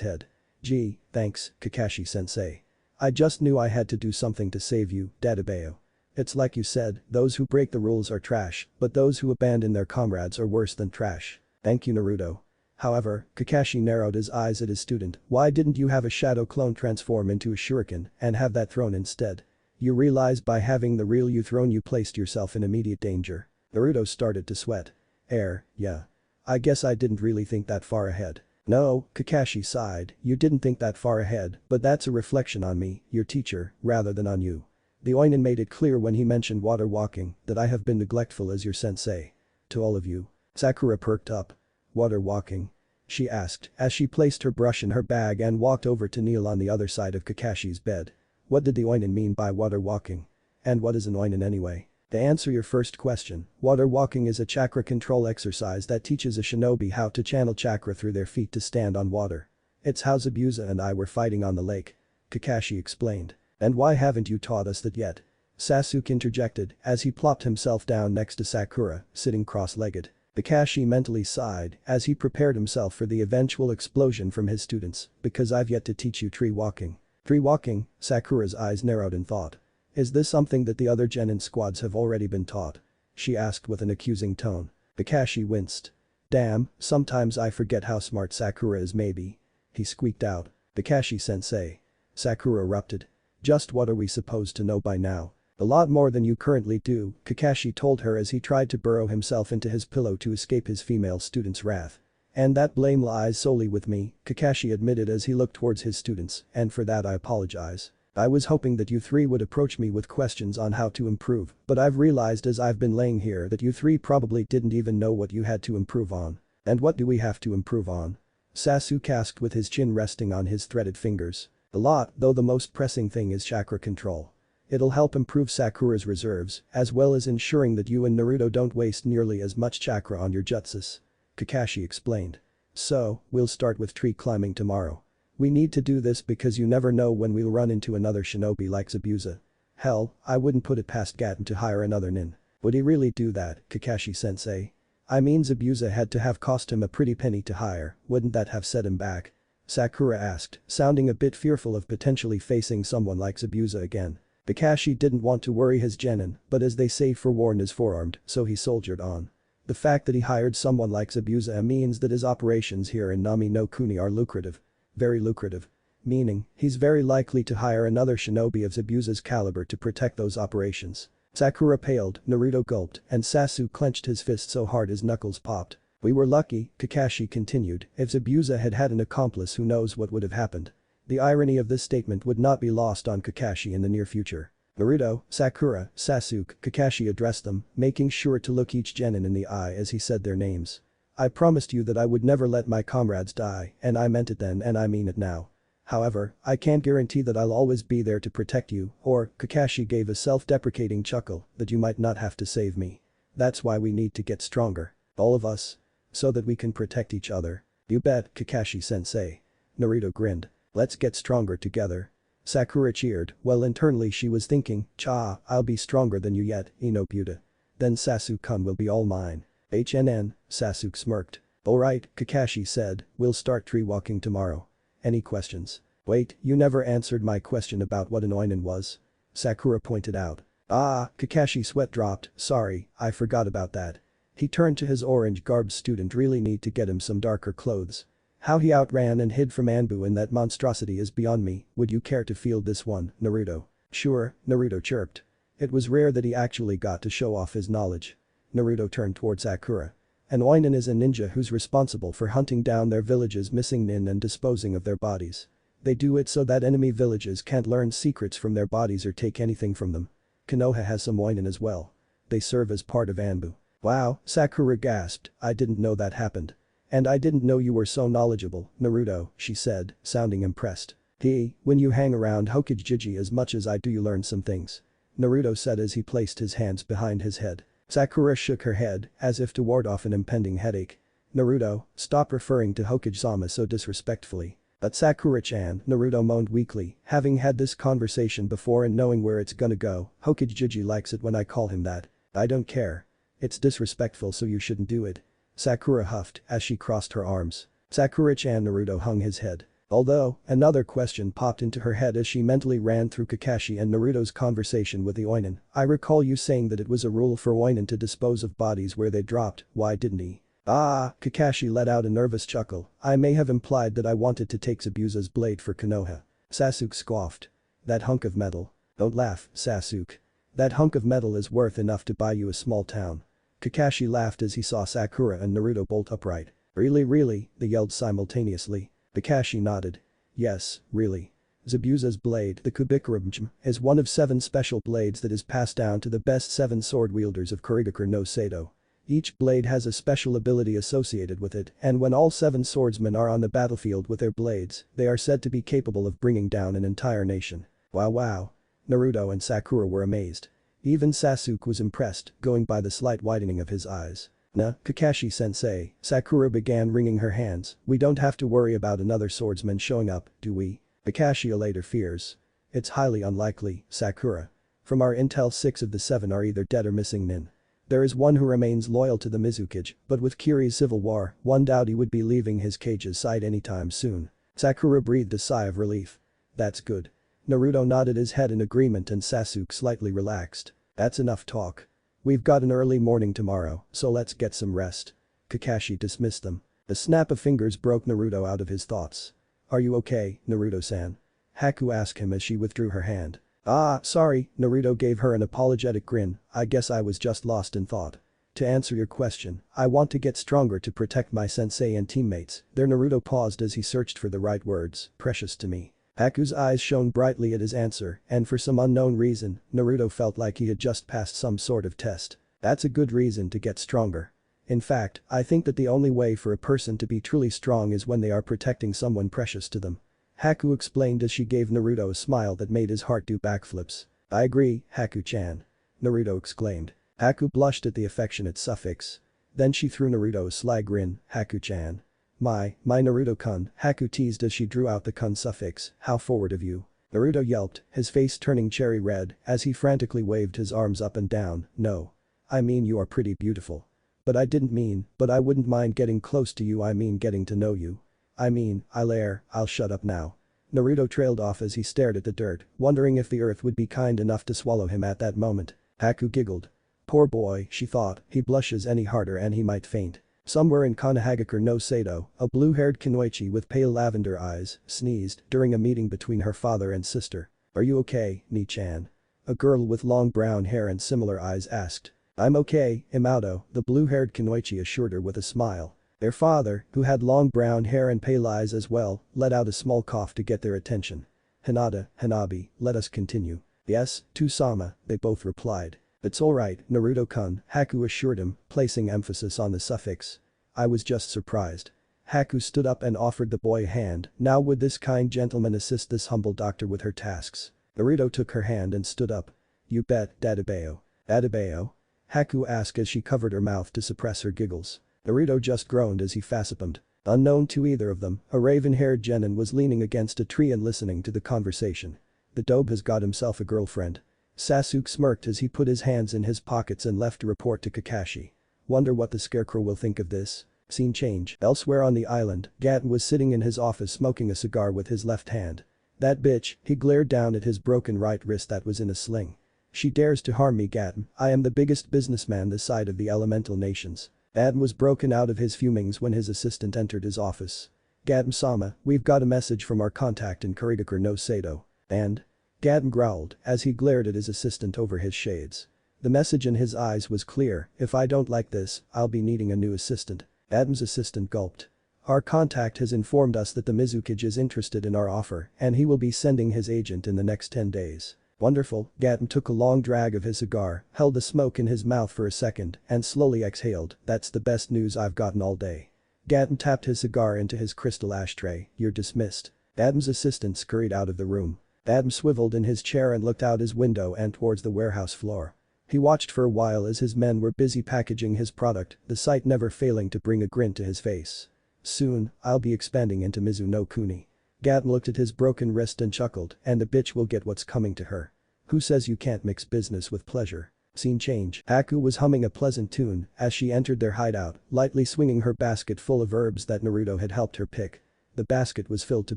head. Gee, thanks, Kakashi-sensei. I just knew I had to do something to save you, Dadabayo. It's like you said, those who break the rules are trash, but those who abandon their comrades are worse than trash. Thank you, Naruto. However, Kakashi narrowed his eyes at his student. Why didn't you have a shadow clone transform into a shuriken and have that thrown instead? You realize by having the real you thrown you placed yourself in immediate danger. Naruto started to sweat. Yeah. I guess I didn't really think that far ahead. No, Kakashi sighed, you didn't think that far ahead, but that's a reflection on me, your teacher, rather than on you. The Oinin made it clear when he mentioned water walking that I have been neglectful as your sensei. To all of you. Sakura perked up. Water walking? She asked as she placed her brush in her bag and walked over to kneel on the other side of Kakashi's bed. What did the Oinin mean by water walking? And what is an Oinin anyway? To answer your first question, water walking is a chakra control exercise that teaches a shinobi how to channel chakra through their feet to stand on water. It's how Zabuza and I were fighting on the lake. Kakashi explained. And why haven't you taught us that yet? Sasuke interjected as he plopped himself down next to Sakura, sitting cross-legged. Kakashi mentally sighed as he prepared himself for the eventual explosion from his students, because I've yet to teach you tree walking. Tree walking? Sakura's eyes narrowed in thought. Is this something that the other genin squads have already been taught? She asked with an accusing tone. Kakashi winced. Damn, sometimes I forget how smart Sakura is maybe. He squeaked out. Kakashi-sensei. Sakura erupted. Just what are we supposed to know by now? A lot more than you currently do, Kakashi told her as he tried to burrow himself into his pillow to escape his female student's wrath. And that blame lies solely with me, Kakashi admitted as he looked towards his students, and for that I apologize. I was hoping that you three would approach me with questions on how to improve, but I've realized as I've been laying here that you three probably didn't even know what you had to improve on. And what do we have to improve on? Sasuke asked with his chin resting on his threaded fingers. A lot, though the most pressing thing is chakra control. It'll help improve Sakura's reserves, as well as ensuring that you and Naruto don't waste nearly as much chakra on your jutsus. Kakashi explained. So, we'll start with tree climbing tomorrow. We need to do this because you never know when we'll run into another shinobi like Zabuza. Hell, I wouldn't put it past Gaten to hire another nin. Would he really do that, Kakashi-sensei? I mean Zabuza had to have cost him a pretty penny to hire, wouldn't that have set him back? Sakura asked, sounding a bit fearful of potentially facing someone like Zabuza again. Kakashi didn't want to worry his genin, but as they say forewarned is forearmed, so he soldiered on. The fact that he hired someone like Zabuza means that his operations here in Nami no Kuni are lucrative. Very lucrative. Meaning, he's very likely to hire another shinobi of Zabuza's caliber to protect those operations. Sakura paled, Naruto gulped, and Sasuke clenched his fist so hard his knuckles popped. We were lucky, Kakashi continued, if Zabuza had had an accomplice who knows what would have happened. The irony of this statement would not be lost on Kakashi in the near future. Naruto, Sakura, Sasuke, Kakashi addressed them, making sure to look each genin in the eye as he said their names. I promised you that I would never let my comrades die, and I meant it then and I mean it now. However, I can't guarantee that I'll always be there to protect you, or, Kakashi gave a self-deprecating chuckle, that you might not have to save me. That's why we need to get stronger. All of us. So that we can protect each other. You bet, Kakashi-sensei. Naruto grinned. Let's get stronger together. Sakura cheered, while internally she was thinking, cha, I'll be stronger than you yet, Inobuta. Then Sasuke-kun will be all mine. Sasuke smirked. Alright, Kakashi said, we'll start tree walking tomorrow. Any questions? Wait, you never answered my question about what an oinin was. Sakura pointed out. Ah, Kakashi's sweat dropped, sorry, I forgot about that. He turned to his orange-garbed student really need to get him some darker clothes. How he outran and hid from Anbu in that monstrosity is beyond me, would you care to field this one, Naruto? Sure, Naruto chirped. It was rare that he actually got to show off his knowledge. Naruto turned towards Sakura. An oinin is a ninja who's responsible for hunting down their village's missing nin and disposing of their bodies. They do it so that enemy villages can't learn secrets from their bodies or take anything from them. Konoha has some oinin as well. They serve as part of Anbu. Wow, Sakura gasped, I didn't know that happened. And I didn't know you were so knowledgeable, Naruto, she said, sounding impressed. When you hang around Hokage as much as I do you learn some things. Naruto said as he placed his hands behind his head. Sakura shook her head, as if to ward off an impending headache. Naruto, stop referring to Hokage-sama so disrespectfully. But Sakura-chan, Naruto moaned weakly, having had this conversation before and knowing where it's gonna go, Hokage Jiji likes it when I call him that. I don't care. It's disrespectful so you shouldn't do it. Sakura huffed as she crossed her arms. Sakura-chan, Naruto hung his head. Although, another question popped into her head as she mentally ran through Kakashi and Naruto's conversation with the Oinin. I recall you saying that it was a rule for Oinin to dispose of bodies where they dropped, why didn't he? Ah, Kakashi let out a nervous chuckle. I may have implied that I wanted to take Zabuza's blade for Konoha. Sasuke scoffed. That hunk of metal. Don't laugh, Sasuke. That hunk of metal is worth enough to buy you a small town. Kakashi laughed as he saw Sakura and Naruto bolt upright. Really, they yelled simultaneously. Kakashi nodded. Yes, really. Zabuza's blade, the Kubikurabmchim, is one of 7 special blades that is passed down to the best 7 sword wielders of Kurigakure no Seido. Each blade has a special ability associated with it, and when all 7 swordsmen are on the battlefield with their blades, they are said to be capable of bringing down an entire nation. Wow. Naruto and Sakura were amazed. Even Sasuke was impressed, going by the slight widening of his eyes. Kakashi-sensei, Sakura began wringing her hands, we don't have to worry about another swordsman showing up, do we? Kakashi allayed her fears. It's highly unlikely, Sakura. From our intel 6 of the 7 are either dead or missing nin. There is one who remains loyal to the Mizukage, but with Kiri's civil war, one doubt he would be leaving his cage's side anytime soon. Sakura breathed a sigh of relief. That's good. Naruto nodded his head in agreement and Sasuke slightly relaxed. That's enough talk. We've got an early morning tomorrow, so let's get some rest. Kakashi dismissed them. A snap of fingers broke Naruto out of his thoughts. Are you okay, Naruto-san? Haku asked him as she withdrew her hand. Ah, sorry, Naruto gave her an apologetic grin, I guess I was just lost in thought. To answer your question, I want to get stronger to protect my sensei and teammates. There Naruto paused as he searched for the right words, precious to me. Haku's eyes shone brightly at his answer, and for some unknown reason, Naruto felt like he had just passed some sort of test. That's a good reason to get stronger. In fact, I think that the only way for a person to be truly strong is when they are protecting someone precious to them. Haku explained as she gave Naruto a smile that made his heart do backflips. I agree, Haku-chan. Naruto exclaimed. Haku blushed at the affectionate suffix. Then she threw Naruto a sly grin, Haku-chan. My Naruto-kun, Haku teased as she drew out the kun suffix, how forward of you. Naruto yelped, his face turning cherry red as he frantically waved his arms up and down, no. I mean you are pretty beautiful. But I didn't mean, but I wouldn't mind getting close to you I mean getting to know you. I'll shut up now. Naruto trailed off as he stared at the dirt, wondering if the earth would be kind enough to swallow him at that moment. Haku giggled. Poor boy, she thought, he blushes any harder and he might faint. Somewhere in Konohagakure no Seido, a blue-haired kunoichi with pale lavender eyes, sneezed during a meeting between her father and sister. Are you okay, Ni-chan? A girl with long brown hair and similar eyes asked. I'm okay, Imauto, the blue-haired kunoichi assured her with a smile. Their father, who had long brown hair and pale eyes as well, let out a small cough to get their attention. Hinata, Hanabi, let us continue. Yes, to-sama, they both replied. It's alright, Naruto-kun, Haku assured him, placing emphasis on the suffix. I was just surprised. Haku stood up and offered the boy a hand, now would this kind gentleman assist this humble doctor with her tasks. Naruto took her hand and stood up. You bet, Dadabeo. Dadabeo? Haku asked as she covered her mouth to suppress her giggles. Naruto just groaned as he facepalmed. Unknown to either of them, a raven-haired genin was leaning against a tree and listening to the conversation. The dope has got himself a girlfriend. Sasuke smirked as he put his hands in his pockets and left a report to Kakashi. Wonder what the scarecrow will think of this. Scene change. Elsewhere on the island, Gaten was sitting in his office smoking a cigar with his left hand. That bitch, he glared down at his broken right wrist that was in a sling. She dares to harm me, Gaten. I am the biggest businessman this side of the elemental nations. Gaten was broken out of his fumings when his assistant entered his office. Gaten-sama, we've got a message from our contact in Kurigakure no Seido. And? Gaten growled as he glared at his assistant over his shades. The message in his eyes was clear, if I don't like this, I'll be needing a new assistant. Gaten's assistant gulped. Our contact has informed us that the Mizukage is interested in our offer and he will be sending his agent in the next 10 days. Wonderful, Gaten took a long drag of his cigar, held the smoke in his mouth for a second and slowly exhaled, that's the best news I've gotten all day. Gaten tapped his cigar into his crystal ashtray, you're dismissed. Gaten's assistant scurried out of the room. Gaten swiveled in his chair and looked out his window and towards the warehouse floor. He watched for a while as his men were busy packaging his product, the sight never failing to bring a grin to his face. Soon, I'll be expanding into Mizu no Kuni. Gat looked at his broken wrist and chuckled, and the bitch will get what's coming to her. Who says you can't mix business with pleasure? Scene change. Haku was humming a pleasant tune as she entered their hideout, lightly swinging her basket full of herbs that Naruto had helped her pick. The basket was filled to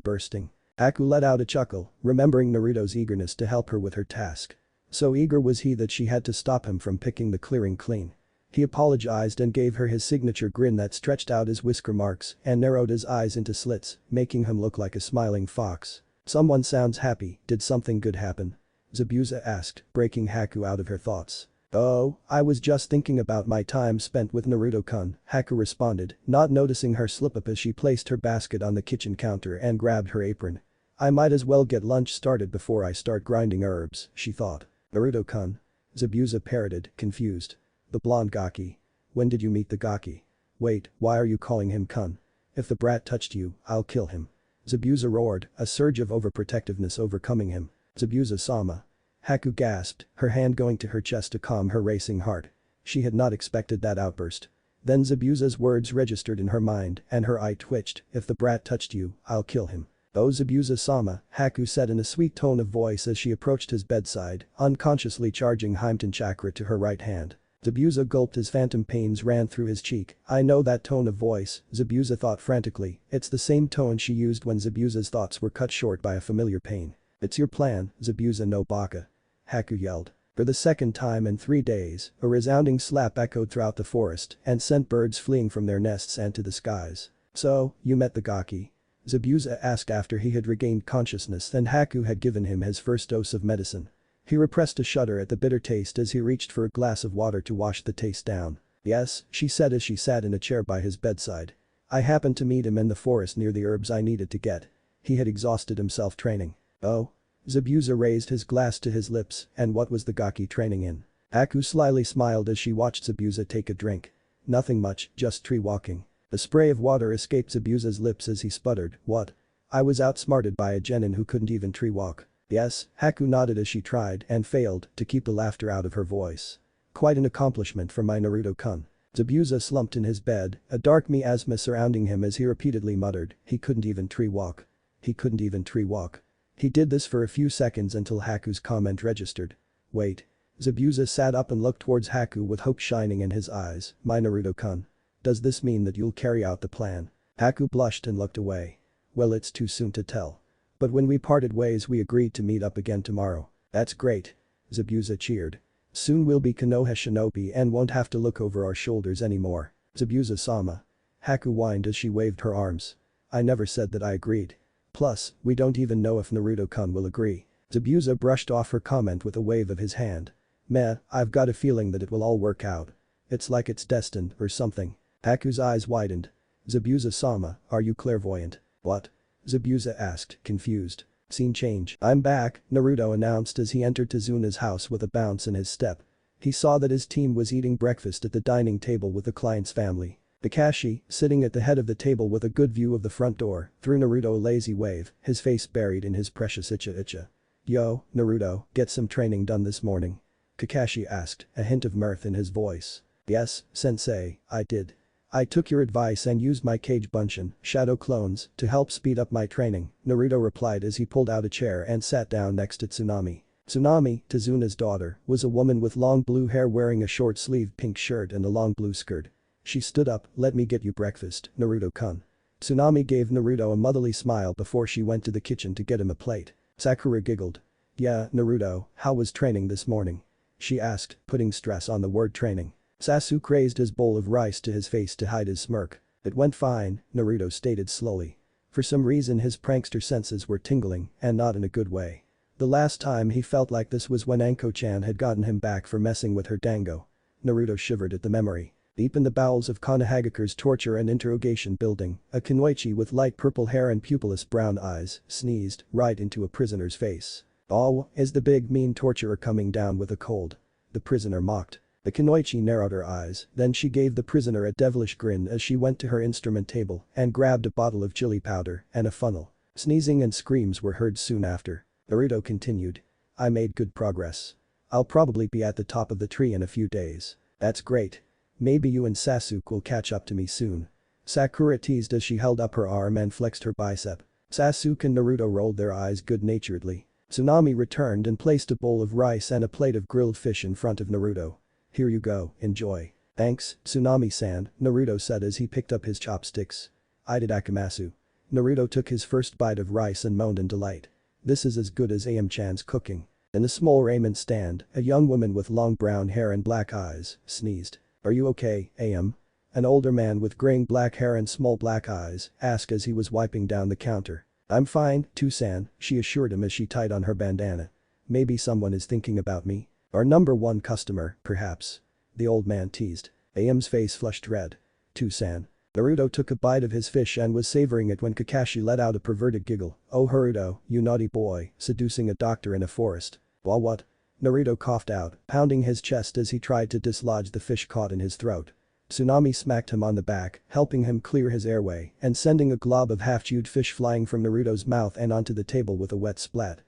bursting. Haku let out a chuckle, remembering Naruto's eagerness to help her with her task. So eager was he that she had to stop him from picking the clearing clean. He apologized and gave her his signature grin that stretched out his whisker marks and narrowed his eyes into slits, making him look like a smiling fox. Someone sounds happy, did something good happen? Zabuza asked, breaking Haku out of her thoughts. Oh, I was just thinking about my time spent with Naruto-kun, Haku responded, not noticing her slip up as she placed her basket on the kitchen counter and grabbed her apron. I might as well get lunch started before I start grinding herbs, she thought. Naruto-kun? Zabuza parroted, confused. The blonde gaki. When did you meet the gaki? Wait, why are you calling him kun? If the brat touched you, I'll kill him. Zabuza roared, a surge of overprotectiveness overcoming him. Zabuza-sama. Haku gasped, her hand going to her chest to calm her racing heart. She had not expected that outburst. Then Zabuza's words registered in her mind and her eye twitched, if the brat touched you, I'll kill him. Oh Zabuza-sama, Haku said in a sweet tone of voice as she approached his bedside, unconsciously charging Himten chakra to her right hand. Zabuza gulped as phantom pains ran through his cheek. I know that tone of voice, Zabuza thought frantically, it's the same tone she used when Zabuza's thoughts were cut short by a familiar pain. It's your plan, Zabuza no baka. Haku yelled. For the second time in 3 days, a resounding slap echoed throughout the forest and sent birds fleeing from their nests and to the skies. So, you met the gaki? Zabuza asked after he had regained consciousness and Haku had given him his first dose of medicine. He repressed a shudder at the bitter taste as he reached for a glass of water to wash the taste down. Yes, she said as she sat in a chair by his bedside. I happened to meet him in the forest near the herbs I needed to get. He had exhausted himself training. Oh? Zabuza raised his glass to his lips, and what was the gaki training in? Haku slyly smiled as she watched Zabuza take a drink. Nothing much, just tree walking. A spray of water escaped Zabuza's lips as he sputtered, what? I was outsmarted by a genin who couldn't even tree walk. Yes, Haku nodded as she tried and failed to keep the laughter out of her voice. Quite an accomplishment for my Naruto-kun. Zabuza slumped in his bed, a dark miasma surrounding him as he repeatedly muttered, he couldn't even tree walk. He couldn't even tree walk. He did this for a few seconds until Haku's comment registered. Wait. Zabuza sat up and looked towards Haku with hope shining in his eyes, my Naruto-kun. Does this mean that you'll carry out the plan? Haku blushed and looked away. Well, it's too soon to tell. But when we parted ways we agreed to meet up again tomorrow. That's great. Zabuza cheered. Soon we'll be Konoha shinobi and won't have to look over our shoulders anymore. Zabuza-sama. Haku whined as she waved her arms. I never said that I agreed. Plus, we don't even know if Naruto-kun will agree. Zabuza brushed off her comment with a wave of his hand. Meh, I've got a feeling that it will all work out. It's like it's destined or something. Haku's eyes widened. Zabuza-sama, are you clairvoyant? What? Zabuza asked, confused. Scene change. I'm back, Naruto announced as he entered Tezuna's house with a bounce in his step. He saw that his team was eating breakfast at the dining table with the client's family. Kakashi, sitting at the head of the table with a good view of the front door, threw Naruto a lazy wave, his face buried in his precious icha. Yo, Naruto, get some training done this morning? Kakashi asked, a hint of mirth in his voice. Yes, sensei, I did. I took your advice and used my Kage Bunshin, shadow clones, to help speed up my training, Naruto replied as he pulled out a chair and sat down next to Tsunami. Tsunami, Tezuna's daughter, was a woman with long blue hair wearing a short-sleeved pink shirt and a long blue skirt. She stood up, let me get you breakfast, Naruto-kun. Tsunami gave Naruto a motherly smile before she went to the kitchen to get him a plate. Sakura giggled. Yeah, Naruto, how was training this morning? She asked, putting stress on the word training. Sasuke raised his bowl of rice to his face to hide his smirk. It went fine, Naruto stated slowly. For some reason his prankster senses were tingling, and not in a good way. The last time he felt like this was when Anko-chan had gotten him back for messing with her dango. Naruto shivered at the memory. Deep in the bowels of Konohagakure's torture and interrogation building, a kunoichi with light purple hair and pupilless brown eyes sneezed right into a prisoner's face. Oh, is the big mean torturer coming down with a cold? The prisoner mocked. The kunoichi narrowed her eyes, then she gave the prisoner a devilish grin as she went to her instrument table and grabbed a bottle of chili powder and a funnel. Sneezing and screams were heard soon after. Naruto continued. I made good progress. I'll probably be at the top of the tree in a few days. That's great. Maybe you and Sasuke will catch up to me soon. Sakura teased as she held up her arm and flexed her bicep. Sasuke and Naruto rolled their eyes good-naturedly. Tsunami returned and placed a bowl of rice and a plate of grilled fish in front of Naruto. Here you go, enjoy. Thanks, Tsunami-san, Naruto said as he picked up his chopsticks. I did Akamasu. Naruto took his first bite of rice and moaned in delight. This is as good as Am-chan's cooking. In a small raiment stand, a young woman with long brown hair and black eyes sneezed. Are you okay, Am? An older man with graying black hair and small black eyes asked as he was wiping down the counter. I'm fine, Tusan, she assured him as she tied on her bandana. Maybe someone is thinking about me. Our number one customer, perhaps. The old man teased. Am's face flushed red. Tusan. Naruto took a bite of his fish and was savoring it when Kakashi let out a perverted giggle. Oh Naruto, you naughty boy, seducing a doctor in a forest. Well what? Naruto coughed out, pounding his chest as he tried to dislodge the fish caught in his throat. Tsunami smacked him on the back, helping him clear his airway and sending a glob of half-chewed fish flying from Naruto's mouth and onto the table with a wet splat.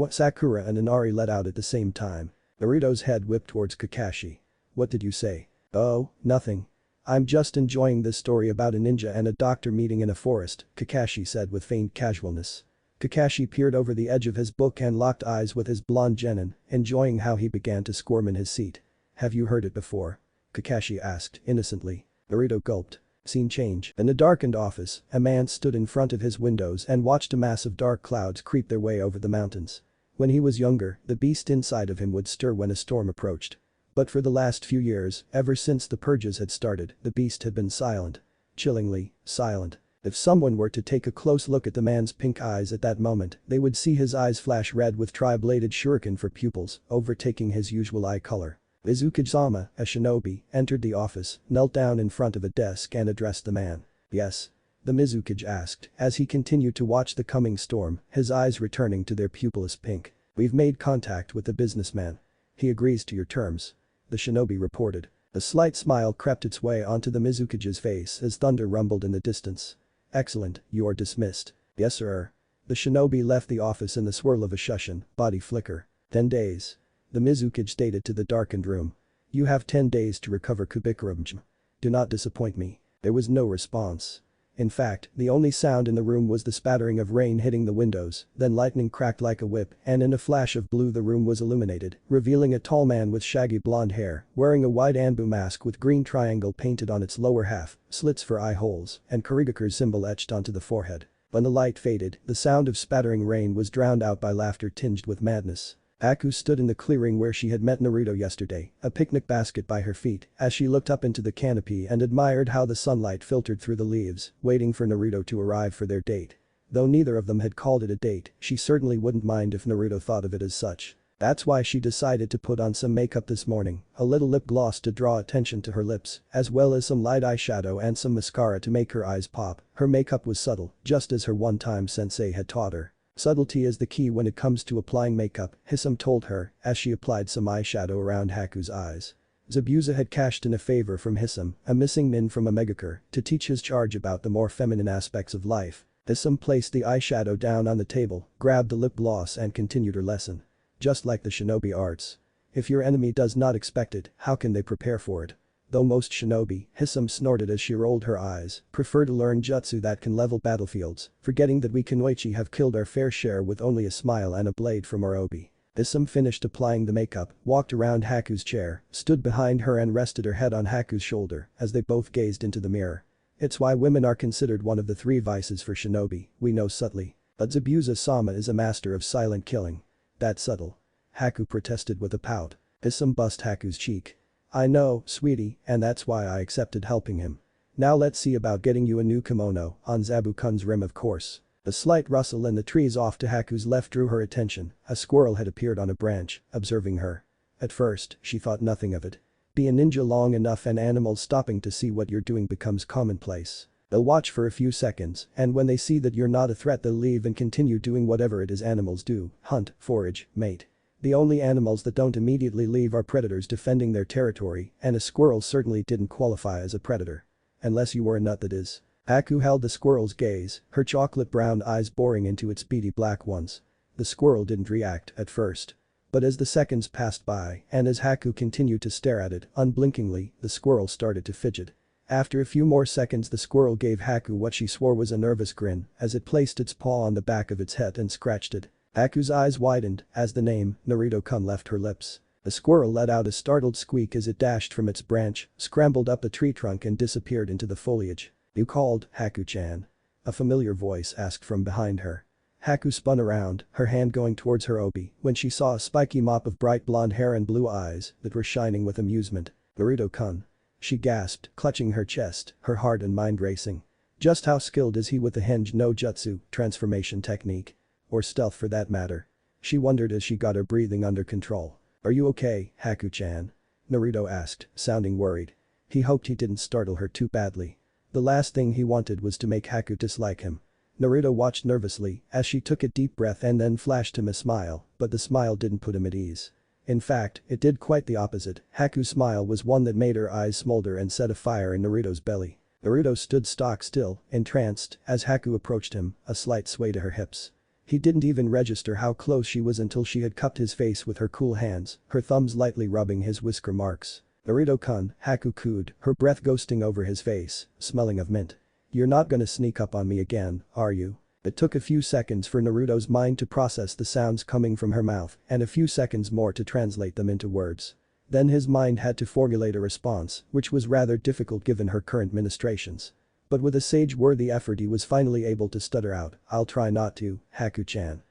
Sakura and Inari let out at the same time. Naruto's head whipped towards Kakashi. What did you say? Oh, nothing. I'm just enjoying this story about a ninja and a doctor meeting in a forest, Kakashi said with faint casualness. Kakashi peered over the edge of his book and locked eyes with his blonde genin, enjoying how he began to squirm in his seat. Have you heard it before? Kakashi asked, innocently. Naruto gulped. Scene change. In a darkened office, a man stood in front of his windows and watched a mass of dark clouds creep their way over the mountains. When he was younger, the beast inside of him would stir when a storm approached. But for the last few years, ever since the purges had started, the beast had been silent. Chillingly silent. If someone were to take a close look at the man's pink eyes at that moment, they would see his eyes flash red with tri-bladed shuriken for pupils, overtaking his usual eye color. Izukage-sama, a shinobi, entered the office, knelt down in front of a desk and addressed the man. Yes? The Mizukage asked, as he continued to watch the coming storm, his eyes returning to their pupilless pink. We've made contact with the businessman. He agrees to your terms. The shinobi reported. A slight smile crept its way onto the Mizukage's face as thunder rumbled in the distance. Excellent, you are dismissed. Yes sir. The shinobi left the office in the swirl of a shushin, body flicker. 10 days. The Mizukage stated to the darkened room. You have 10 days to recover Kubikurumj. Do not disappoint me. There was no response. In fact, the only sound in the room was the spattering of rain hitting the windows, then lightning cracked like a whip and in a flash of blue the room was illuminated, revealing a tall man with shaggy blonde hair, wearing a wide Anbu mask with green triangle painted on its lower half, slits for eye holes, and Kurigaku's symbol etched onto the forehead. When the light faded, the sound of spattering rain was drowned out by laughter tinged with madness. Haku stood in the clearing where she had met Naruto yesterday, a picnic basket by her feet, as she looked up into the canopy and admired how the sunlight filtered through the leaves, waiting for Naruto to arrive for their date. Though neither of them had called it a date, she certainly wouldn't mind if Naruto thought of it as such. That's why she decided to put on some makeup this morning, a little lip gloss to draw attention to her lips, as well as some light eyeshadow and some mascara to make her eyes pop. Her makeup was subtle, just as her one-time sensei had taught her. Subtlety is the key when it comes to applying makeup, Hisam told her, as she applied some eyeshadow around Haku's eyes. Zabuza had cashed in a favor from Hisam, a missing nin from a megacure, to teach his charge about the more feminine aspects of life. Hisam placed the eyeshadow down on the table, grabbed the lip gloss and continued her lesson. Just like the shinobi arts. If your enemy does not expect it, how can they prepare for it? Though most shinobi, Hisam snorted as she rolled her eyes, prefer to learn jutsu that can level battlefields, forgetting that we kunoichi have killed our fair share with only a smile and a blade from our obi. Hisam finished applying the makeup, walked around Haku's chair, stood behind her and rested her head on Haku's shoulder as they both gazed into the mirror. It's why women are considered one of the 3 vices for shinobi, we know subtly. But Zabuza-sama is a master of silent killing. That's subtle. Haku protested with a pout. Hisam bussed Haku's cheek. I know, sweetie, and that's why I accepted helping him. Now let's see about getting you a new kimono, on Zabu-kun's rim of course. A slight rustle in the trees off to Haku's left drew her attention. A squirrel had appeared on a branch, observing her. At first, she thought nothing of it. Be a ninja long enough and animals stopping to see what you're doing becomes commonplace. They'll watch for a few seconds, and when they see that you're not a threat they'll leave and continue doing whatever it is animals do, hunt, forage, mate. The only animals that don't immediately leave are predators defending their territory, and a squirrel certainly didn't qualify as a predator. Unless you were a nut that is. Haku held the squirrel's gaze, her chocolate brown eyes boring into its beady black ones. The squirrel didn't react at first. But as the seconds passed by and as Haku continued to stare at it unblinkingly, the squirrel started to fidget. After a few more seconds the squirrel gave Haku what she swore was a nervous grin as it placed its paw on the back of its head and scratched it. Haku's eyes widened as the name Naruto-kun left her lips. The squirrel let out a startled squeak as it dashed from its branch, scrambled up the tree trunk and disappeared into the foliage. "You called, Haku-chan?" A familiar voice asked from behind her. Haku spun around, her hand going towards her obi, when she saw a spiky mop of bright blonde hair and blue eyes that were shining with amusement. "Naruto-kun." She gasped, clutching her chest, her heart and mind racing. Just how skilled is he with the henge no jutsu, transformation technique? Or stealth for that matter? She wondered as she got her breathing under control. "Are you okay, Haku-chan?" Naruto asked, sounding worried. He hoped he didn't startle her too badly. The last thing he wanted was to make Haku dislike him. Naruto watched nervously as she took a deep breath and then flashed him a smile, but the smile didn't put him at ease. In fact, it did quite the opposite. Haku's smile was one that made her eyes smolder and set a fire in Naruto's belly. Naruto stood stock still, entranced, as Haku approached him, a slight sway to her hips. He didn't even register how close she was until she had cupped his face with her cool hands, her thumbs lightly rubbing his whisker marks. "Naruto-kun," Haku cooed, her breath ghosting over his face, smelling of mint. "You're not gonna sneak up on me again, are you?" It took a few seconds for Naruto's mind to process the sounds coming from her mouth and a few seconds more to translate them into words. Then his mind had to formulate a response, which was rather difficult given her current ministrations. But with a sage-worthy effort he was finally able to stutter out, "I'll try not to, Haku-chan."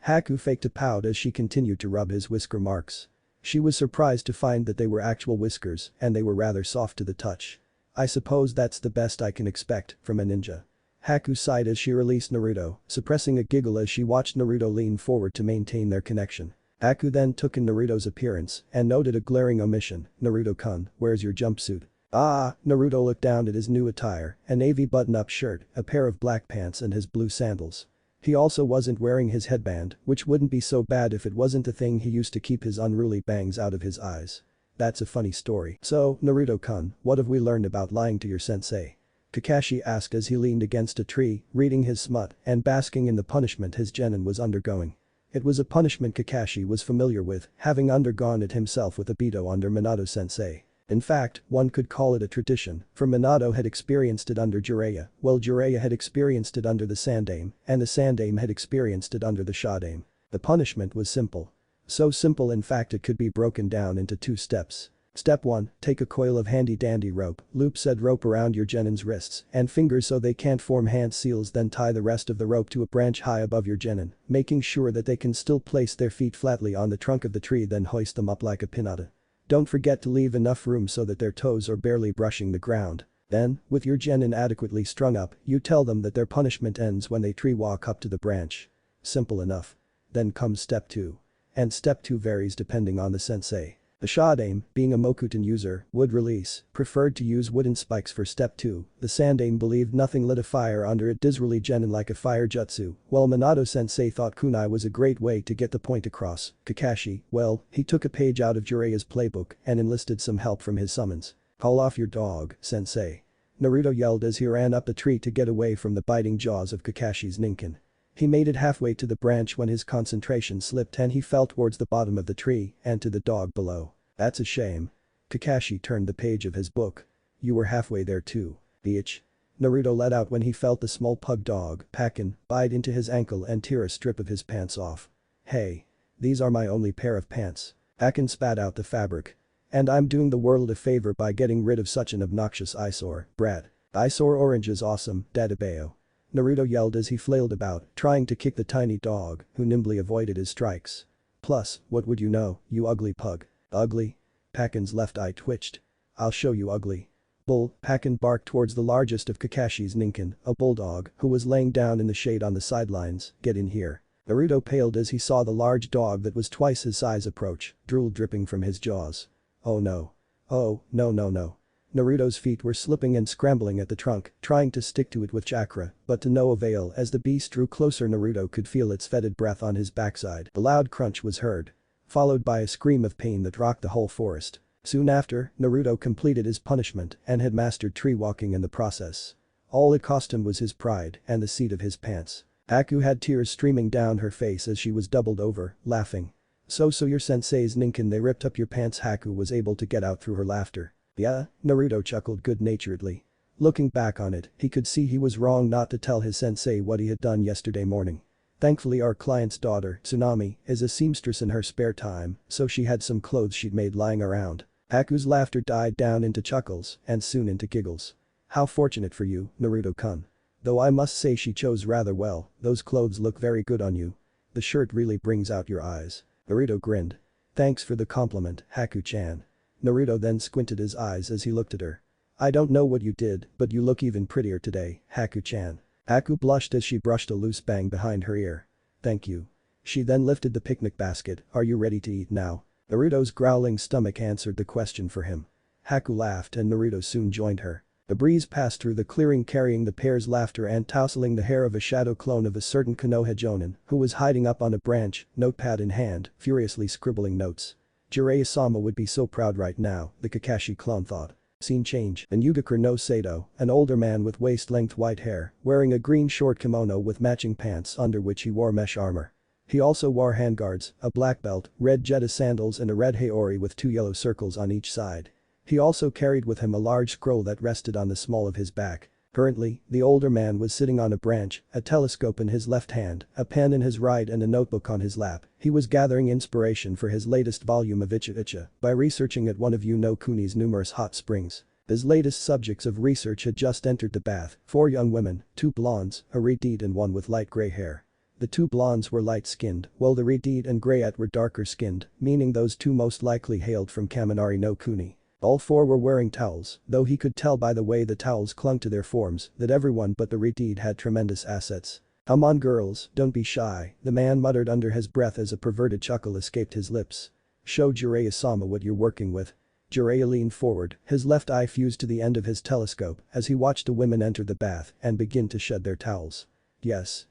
Haku faked a pout as she continued to rub his whisker marks. She was surprised to find that they were actual whiskers and they were rather soft to the touch. "I suppose that's the best I can expect from a ninja." Haku sighed as she released Naruto, suppressing a giggle as she watched Naruto lean forward to maintain their connection. Haku then took in Naruto's appearance and noted a glaring omission. "Naruto-kun, where's your jumpsuit?" "Ah," Naruto looked down at his new attire, a navy button-up shirt, a pair of black pants and his blue sandals. He also wasn't wearing his headband, which wouldn't be so bad if it wasn't the thing he used to keep his unruly bangs out of his eyes. "That's a funny story. So, Naruto-kun, what have we learned about lying to your sensei?" Kakashi asked as he leaned against a tree, reading his smut and basking in the punishment his genin was undergoing. It was a punishment Kakashi was familiar with, having undergone it himself with Obito under Minato-sensei. In fact, one could call it a tradition, for Minato had experienced it under Jiraiya, while Jiraiya had experienced it under the Sandaime, and the Sandaime had experienced it under the Shodaime. The punishment was simple. So simple in fact it could be broken down into 2 steps. Step 1, take a coil of handy-dandy rope, loop said rope around your genin's wrists and fingers so they can't form hand seals, then tie the rest of the rope to a branch high above your genin, making sure that they can still place their feet flatly on the trunk of the tree, then hoist them up like a pinata. Don't forget to leave enough room so that their toes are barely brushing the ground. Then, with your genin adequately strung up, you tell them that their punishment ends when they tree walk up to the branch. Simple enough. Then comes step 2. And step 2 varies depending on the sensei. The Shodaime, being a Mokuton user, would release, preferred to use wooden spikes for step 2. The Sandaime believed nothing lit a fire under it Disraeli genin like a fire jutsu, while Minato-sensei thought kunai was a great way to get the point across. Kakashi, well, he took a page out of Jiraiya's playbook and enlisted some help from his summons. "Call off your dog, sensei." Naruto yelled as he ran up the tree to get away from the biting jaws of Kakashi's ninkin. He made it halfway to the branch when his concentration slipped and he fell towards the bottom of the tree and to the dog below. "That's a shame." Kakashi turned the page of his book. "You were halfway there too, bitch." Naruto let out when he felt the small pug dog, Pakin, bite into his ankle and tear a strip of his pants off. "Hey. These are my only pair of pants." Pakin spat out the fabric. "And I'm doing the world a favor by getting rid of such an obnoxious eyesore, brat." "Eyesore orange is awesome, Dadabeo." Naruto yelled as he flailed about, trying to kick the tiny dog, who nimbly avoided his strikes. "Plus, what would you know, you ugly pug." "Ugly?" Pakin's left eye twitched. "I'll show you ugly." "Bull," Pakin barked towards the largest of Kakashi's ninkin, a bulldog, who was laying down in the shade on the sidelines, "Get in here." Naruto paled as he saw the large dog that was twice his size approach, drool dripping from his jaws. "Oh no. Oh, no no no." Naruto's feet were slipping and scrambling at the trunk, trying to stick to it with chakra, but to no avail as the beast drew closer. Naruto could feel its fetid breath on his backside. A loud crunch was heard, followed by a scream of pain that rocked the whole forest. Soon after, Naruto completed his punishment and had mastered tree walking in the process. All it cost him was his pride and the seat of his pants. Haku had tears streaming down her face as she was doubled over, laughing. So your sensei's ninkin they ripped up your pants." Haku was able to get out through her laughter. "Yeah?" Naruto chuckled good-naturedly. Looking back on it, he could see he was wrong not to tell his sensei what he had done yesterday morning. Thankfully our client's daughter, Tsunami, is a seamstress in her spare time, so she had some clothes she'd made lying around. Haku's laughter died down into chuckles and soon into giggles. "How fortunate for you, Naruto-kun. Though I must say she chose rather well, those clothes look very good on you. The shirt really brings out your eyes." Naruto grinned. "Thanks for the compliment, Haku-chan." Naruto then squinted his eyes as he looked at her. "I don't know what you did, but you look even prettier today, Haku-chan." Haku blushed as she brushed a loose bang behind her ear. "Thank you." She then lifted the picnic basket. "Are you ready to eat now?" Naruto's growling stomach answered the question for him. Haku laughed and Naruto soon joined her. The breeze passed through the clearing carrying the pair's laughter and tousling the hair of a shadow clone of a certain Konoha Jonin who was hiding up on a branch, notepad in hand, furiously scribbling notes. Jiraiya-sama would be so proud right now, the Kakashi clone thought. Scene change, and Yugakure no Sato, an older man with waist-length white hair, wearing a green short kimono with matching pants under which he wore mesh armor. He also wore handguards, a black belt, red Jetta sandals and a red haori with 2 yellow circles on each side. He also carried with him a large scroll that rested on the small of his back. Currently, the older man was sitting on a branch, a telescope in his left hand, a pen in his right and a notebook on his lap. He was gathering inspiration for his latest volume of Icha Icha by researching at one of Yuno Kuni's numerous hot springs. His latest subjects of research had just entered the bath, 4 young women, 2 blondes, a redhead and one with light gray hair. The 2 blondes were light-skinned, while the redhead and grayette were darker-skinned, meaning those 2 most likely hailed from Kaminari no Kuni. All 4 were wearing towels, though he could tell by the way the towels clung to their forms that everyone but the redhead had tremendous assets. "Come on girls, don't be shy," the man muttered under his breath as a perverted chuckle escaped his lips. "Show Jiraiya-sama what you're working with." Jiraiya leaned forward, his left eye fused to the end of his telescope as he watched the women enter the bath and begin to shed their towels. Yes.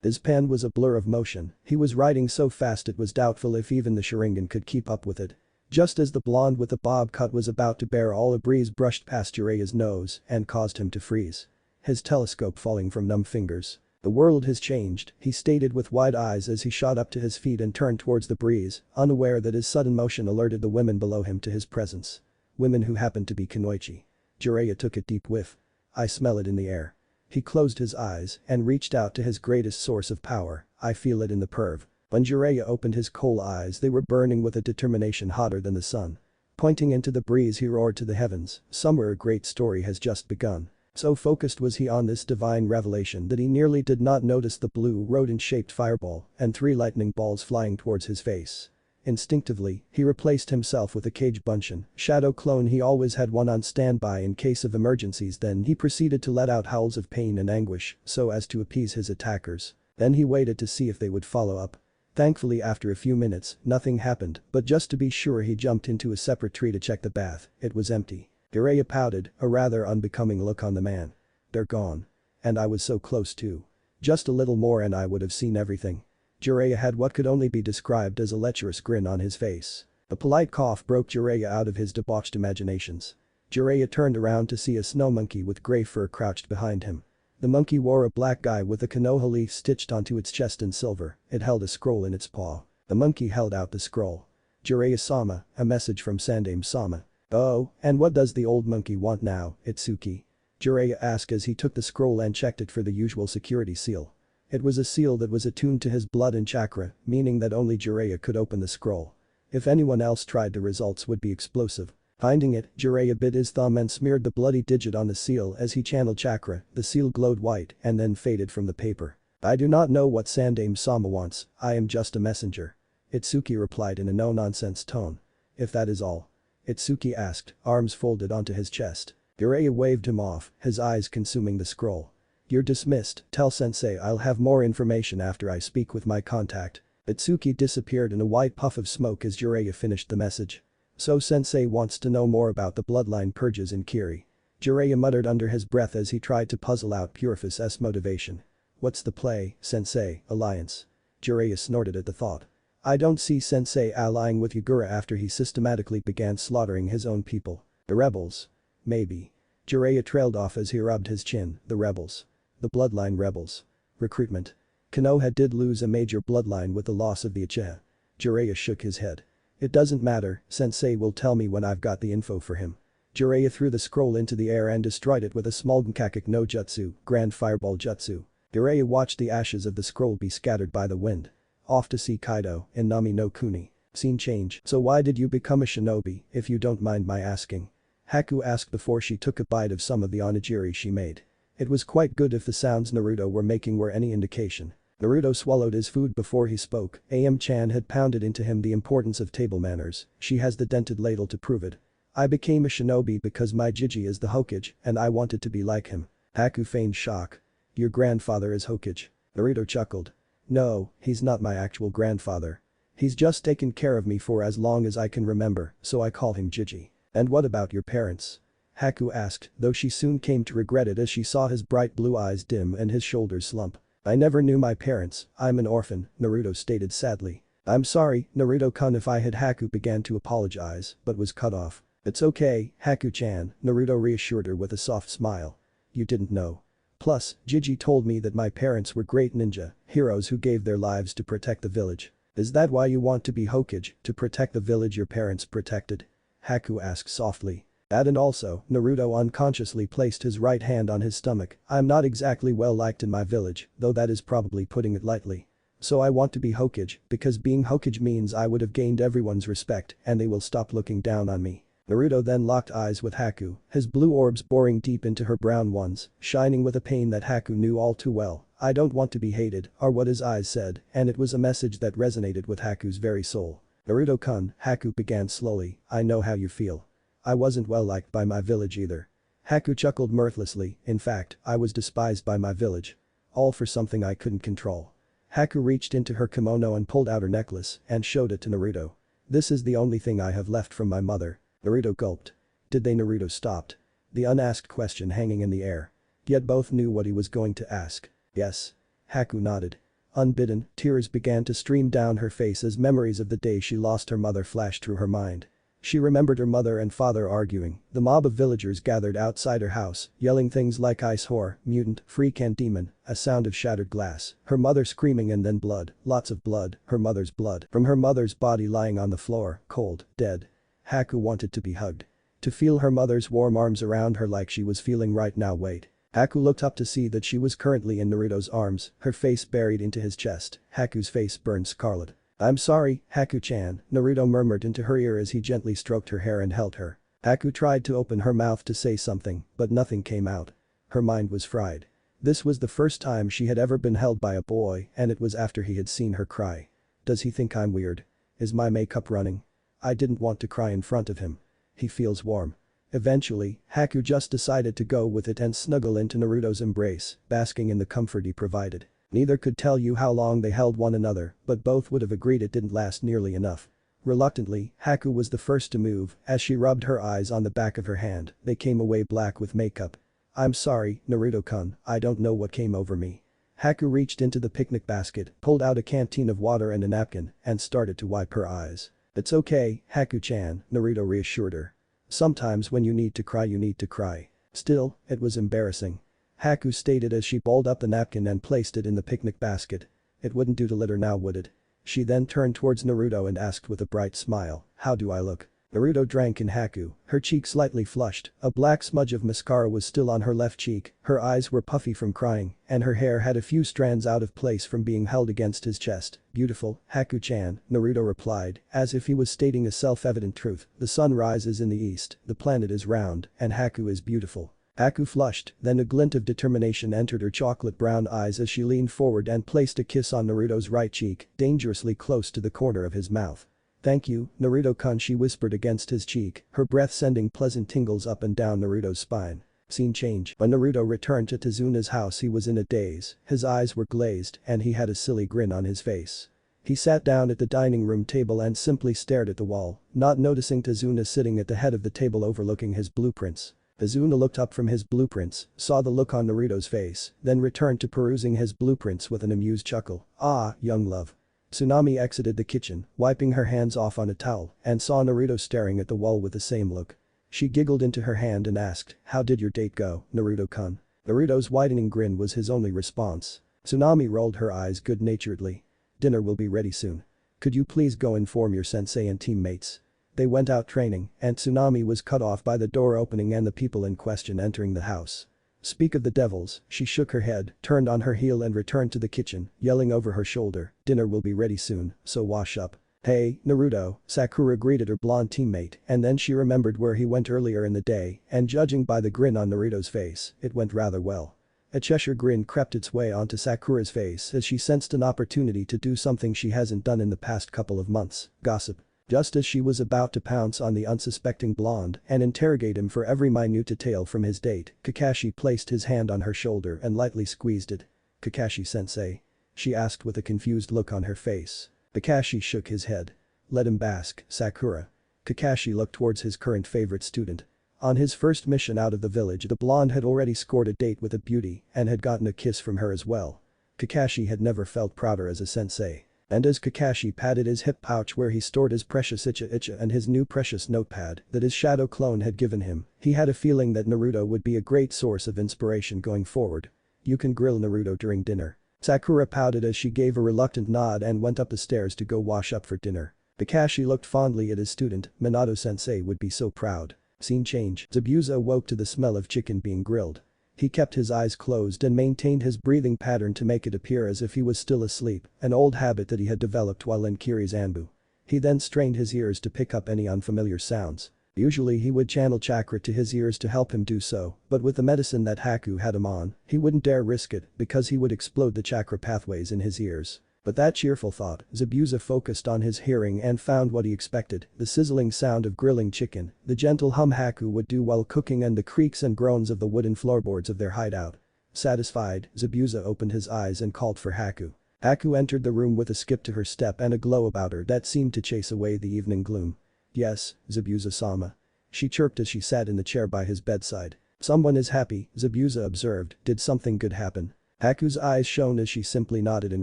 His pen was a blur of motion, he was writing so fast it was doubtful if even the Sharingan could keep up with it. Just as the blonde with the bob cut was about to bear all, a breeze brushed past Jiraiya's nose and caused him to freeze. His telescope falling from numb fingers. "The world has changed," he stated with wide eyes as he shot up to his feet and turned towards the breeze, unaware that his sudden motion alerted the women below him to his presence. Women who happened to be Kunoichi. Jiraiya took a deep whiff. "I smell it in the air." He closed his eyes and reached out to his greatest source of power. "I feel it in the perv." When Jiraiya opened his coal eyes they were burning with a determination hotter than the sun. Pointing into the breeze he roared to the heavens, "Somewhere a great story has just begun." So focused was he on this divine revelation that he nearly did not notice the blue rodent-shaped fireball and 3 lightning balls flying towards his face. Instinctively, he replaced himself with a cage bunshin, shadow clone. He always had one on standby in case of emergencies. Then he proceeded to let out howls of pain and anguish so as to appease his attackers. Then he waited to see if they would follow up. Thankfully after a few minutes, nothing happened, but just to be sure he jumped into a separate tree to check the bath. It was empty. Jiraiya pouted, a rather unbecoming look on the man. "They're gone. And I was so close too. Just a little more and I would have seen everything." Jiraiya had what could only be described as a lecherous grin on his face. A polite cough broke Jiraiya out of his debauched imaginations. Jiraiya turned around to see a snow monkey with gray fur crouched behind him. The monkey wore a black guy with a Konoha leaf stitched onto its chest in silver. It held a scroll in its paw. The monkey held out the scroll. "Jiraiya-sama, a message from Sandaime-sama." "Oh, and what does the old monkey want now, Itsuki?" Jiraiya asked as he took the scroll and checked it for the usual security seal. It was a seal that was attuned to his blood and chakra, meaning that only Jiraiya could open the scroll. If anyone else tried, the results would be explosive. Finding it, Jiraiya bit his thumb and smeared the bloody digit on the seal as he channeled chakra. The seal glowed white and then faded from the paper. "I do not know what Sandaime-sama wants, I am just a messenger." Itsuki replied in a no-nonsense tone. "If that is all?" Itsuki asked, arms folded onto his chest. Jiraiya waved him off, his eyes consuming the scroll. "You're dismissed, tell sensei I'll have more information after I speak with my contact." Itsuki disappeared in a white puff of smoke as Jiraiya finished the message. "So sensei wants to know more about the bloodline purges in Kiri." Jiraiya muttered under his breath as he tried to puzzle out Purifus' motivation. "What's the play, sensei, alliance?" Jiraiya snorted at the thought. "I don't see sensei allying with Yagura after he systematically began slaughtering his own people. The rebels? Maybe." Jiraiya trailed off as he rubbed his chin. "The rebels. The bloodline rebels. Recruitment. Konoha did lose a major bloodline with the loss of the Uchiha. Jiraiya shook his head. It doesn't matter, sensei will tell me when I've got the info for him. Jiraiya threw the scroll into the air and destroyed it with a small Genkakik no Jutsu, Grand Fireball Jutsu. Jiraiya watched the ashes of the scroll be scattered by the wind. Off to see Kaido in Nami no Kuni. Scene change. So why did you become a shinobi, if you don't mind my asking? Haku asked before she took a bite of some of the onigiri she made. It was quite good if the sounds Naruto were making were any indication. Naruto swallowed his food before he spoke. Chan had pounded into him the importance of table manners. She has the dented ladle to prove it. I became a shinobi because my Jiji is the Hokage and I wanted to be like him. Haku feigned shock. Your grandfather is Hokage. Naruto chuckled. No, he's not my actual grandfather. He's just taken care of me for as long as I can remember, so I call him Jiji. And what about your parents? Haku asked, though she soon came to regret it as she saw his bright blue eyes dim and his shoulders slump. I never knew my parents, I'm an orphan, Naruto stated sadly. I'm sorry, Naruto-kun if I had Haku began to apologize, but was cut off. It's okay, Haku-chan, Naruto reassured her with a soft smile. You didn't know. Plus, Jiji told me that my parents were great ninja, heroes who gave their lives to protect the village. Is that why you want to be Hokage, to protect the village your parents protected? Haku asked softly. And also, Naruto unconsciously placed his right hand on his stomach. I'm not exactly well liked in my village, though that is probably putting it lightly. So I want to be Hokage, because being Hokage means I would have gained everyone's respect and they will stop looking down on me. Naruto then locked eyes with Haku, his blue orbs boring deep into her brown ones, shining with a pain that Haku knew all too well. I don't want to be hated, are what his eyes said, and it was a message that resonated with Haku's very soul. Naruto-kun, Haku began slowly, I know how you feel. I wasn't well liked by my village either. Haku chuckled mirthlessly, in fact, I was despised by my village. All for something I couldn't control. Haku reached into her kimono and pulled out her necklace and showed it to Naruto. This is the only thing I have left from my mother. Naruto gulped. Did they? Naruto stopped. The unasked question hanging in the air. Yet both knew what he was going to ask. Yes. Haku nodded. Unbidden, tears began to stream down her face as memories of the day she lost her mother flashed through her mind. She remembered her mother and father arguing, the mob of villagers gathered outside her house, yelling things like ice whore, mutant, freak and demon, a sound of shattered glass, her mother screaming and then blood, lots of blood, her mother's blood from her mother's body lying on the floor, cold, dead. Haku wanted to be hugged. To feel her mother's warm arms around her like she was feeling right now. Wait. Haku looked up to see that she was currently in Naruto's arms, her face buried into his chest. Haku's face burned scarlet. I'm sorry, Haku-chan, Naruto murmured into her ear as he gently stroked her hair and held her. Haku tried to open her mouth to say something, but nothing came out. Her mind was fried. This was the first time she had ever been held by a boy and it was after he had seen her cry. Does he think I'm weird? Is my makeup running? I didn't want to cry in front of him. He feels warm. Eventually, Haku just decided to go with it and snuggle into Naruto's embrace, basking in the comfort he provided. Neither could tell you how long they held one another, but both would have agreed it didn't last nearly enough. Reluctantly, Haku was the first to move as she rubbed her eyes on the back of her hand, they came away black with makeup. I'm sorry, Naruto-kun, I don't know what came over me. Haku reached into the picnic basket, pulled out a canteen of water and a napkin, and started to wipe her eyes. It's okay, Haku-chan, Naruto reassured her. Sometimes when you need to cry you need to cry. Still, it was embarrassing. Haku stated as she balled up the napkin and placed it in the picnic basket. It wouldn't do to litter now would it? She then turned towards Naruto and asked with a bright smile, how do I look? Naruto drank in Haku, her cheek slightly flushed, a black smudge of mascara was still on her left cheek, her eyes were puffy from crying, and her hair had a few strands out of place from being held against his chest. Beautiful, Haku-chan, Naruto replied, as if he was stating a self-evident truth, the sun rises in the east, the planet is round, and Haku is beautiful. Haku flushed, then a glint of determination entered her chocolate brown eyes as she leaned forward and placed a kiss on Naruto's right cheek, dangerously close to the corner of his mouth. Thank you, Naruto-kun, she whispered against his cheek, her breath sending pleasant tingles up and down Naruto's spine. Scene change. When Naruto returned to Tazuna's house he was in a daze, his eyes were glazed and he had a silly grin on his face. He sat down at the dining room table and simply stared at the wall, not noticing Tazuna sitting at the head of the table overlooking his blueprints. Tazuna looked up from his blueprints, saw the look on Naruto's face, then returned to perusing his blueprints with an amused chuckle. Ah, young love. Tsunami exited the kitchen, wiping her hands off on a towel, and saw Naruto staring at the wall with the same look. She giggled into her hand and asked, how did your date go, Naruto-kun? Naruto's widening grin was his only response. Tsunami rolled her eyes good-naturedly. Dinner will be ready soon. Could you please go inform your sensei and teammates? They went out training, and Tsunami was cut off by the door opening and the people in question entering the house. Speak of the devils, she shook her head, turned on her heel and returned to the kitchen, yelling over her shoulder, dinner will be ready soon, so wash up. Hey, Naruto, Sakura greeted her blonde teammate, and then she remembered where he went earlier in the day, and judging by the grin on Naruto's face, it went rather well. A Cheshire grin crept its way onto Sakura's face as she sensed an opportunity to do something she hasn't done in the past couple of months, gossip. Just as she was about to pounce on the unsuspecting blonde and interrogate him for every minute detail from his date, Kakashi placed his hand on her shoulder and lightly squeezed it. Kakashi-sensei? She asked with a confused look on her face. Kakashi shook his head. Let him bask, Sakura. Kakashi looked towards his current favorite student. On his first mission out of the village, the blonde had already scored a date with a beauty and had gotten a kiss from her as well. Kakashi had never felt prouder as a sensei. And as Kakashi patted his hip pouch where he stored his precious Icha and his new precious notepad that his shadow clone had given him, he had a feeling that Naruto would be a great source of inspiration going forward. You can grill Naruto during dinner. Sakura pouted as she gave a reluctant nod and went up the stairs to go wash up for dinner. Kakashi looked fondly at his student, Minato-sensei would be so proud. Scene change. Zabuza awoke to the smell of chicken being grilled. He kept his eyes closed and maintained his breathing pattern to make it appear as if he was still asleep, an old habit that he had developed while in Kiri's Anbu. He then strained his ears to pick up any unfamiliar sounds. Usually he would channel chakra to his ears to help him do so, but with the medicine that Haku had him on, he wouldn't dare risk it because he would explode the chakra pathways in his ears. But that cheerful thought, Zabuza focused on his hearing and found what he expected, the sizzling sound of grilling chicken, the gentle hum Haku would do while cooking and the creaks and groans of the wooden floorboards of their hideout. Satisfied, Zabuza opened his eyes and called for Haku. Haku entered the room with a skip to her step and a glow about her that seemed to chase away the evening gloom. Yes, Zabuza-sama. She chirped as she sat in the chair by his bedside. Someone is happy, Zabuza observed, did something good happen? Haku's eyes shone as she simply nodded in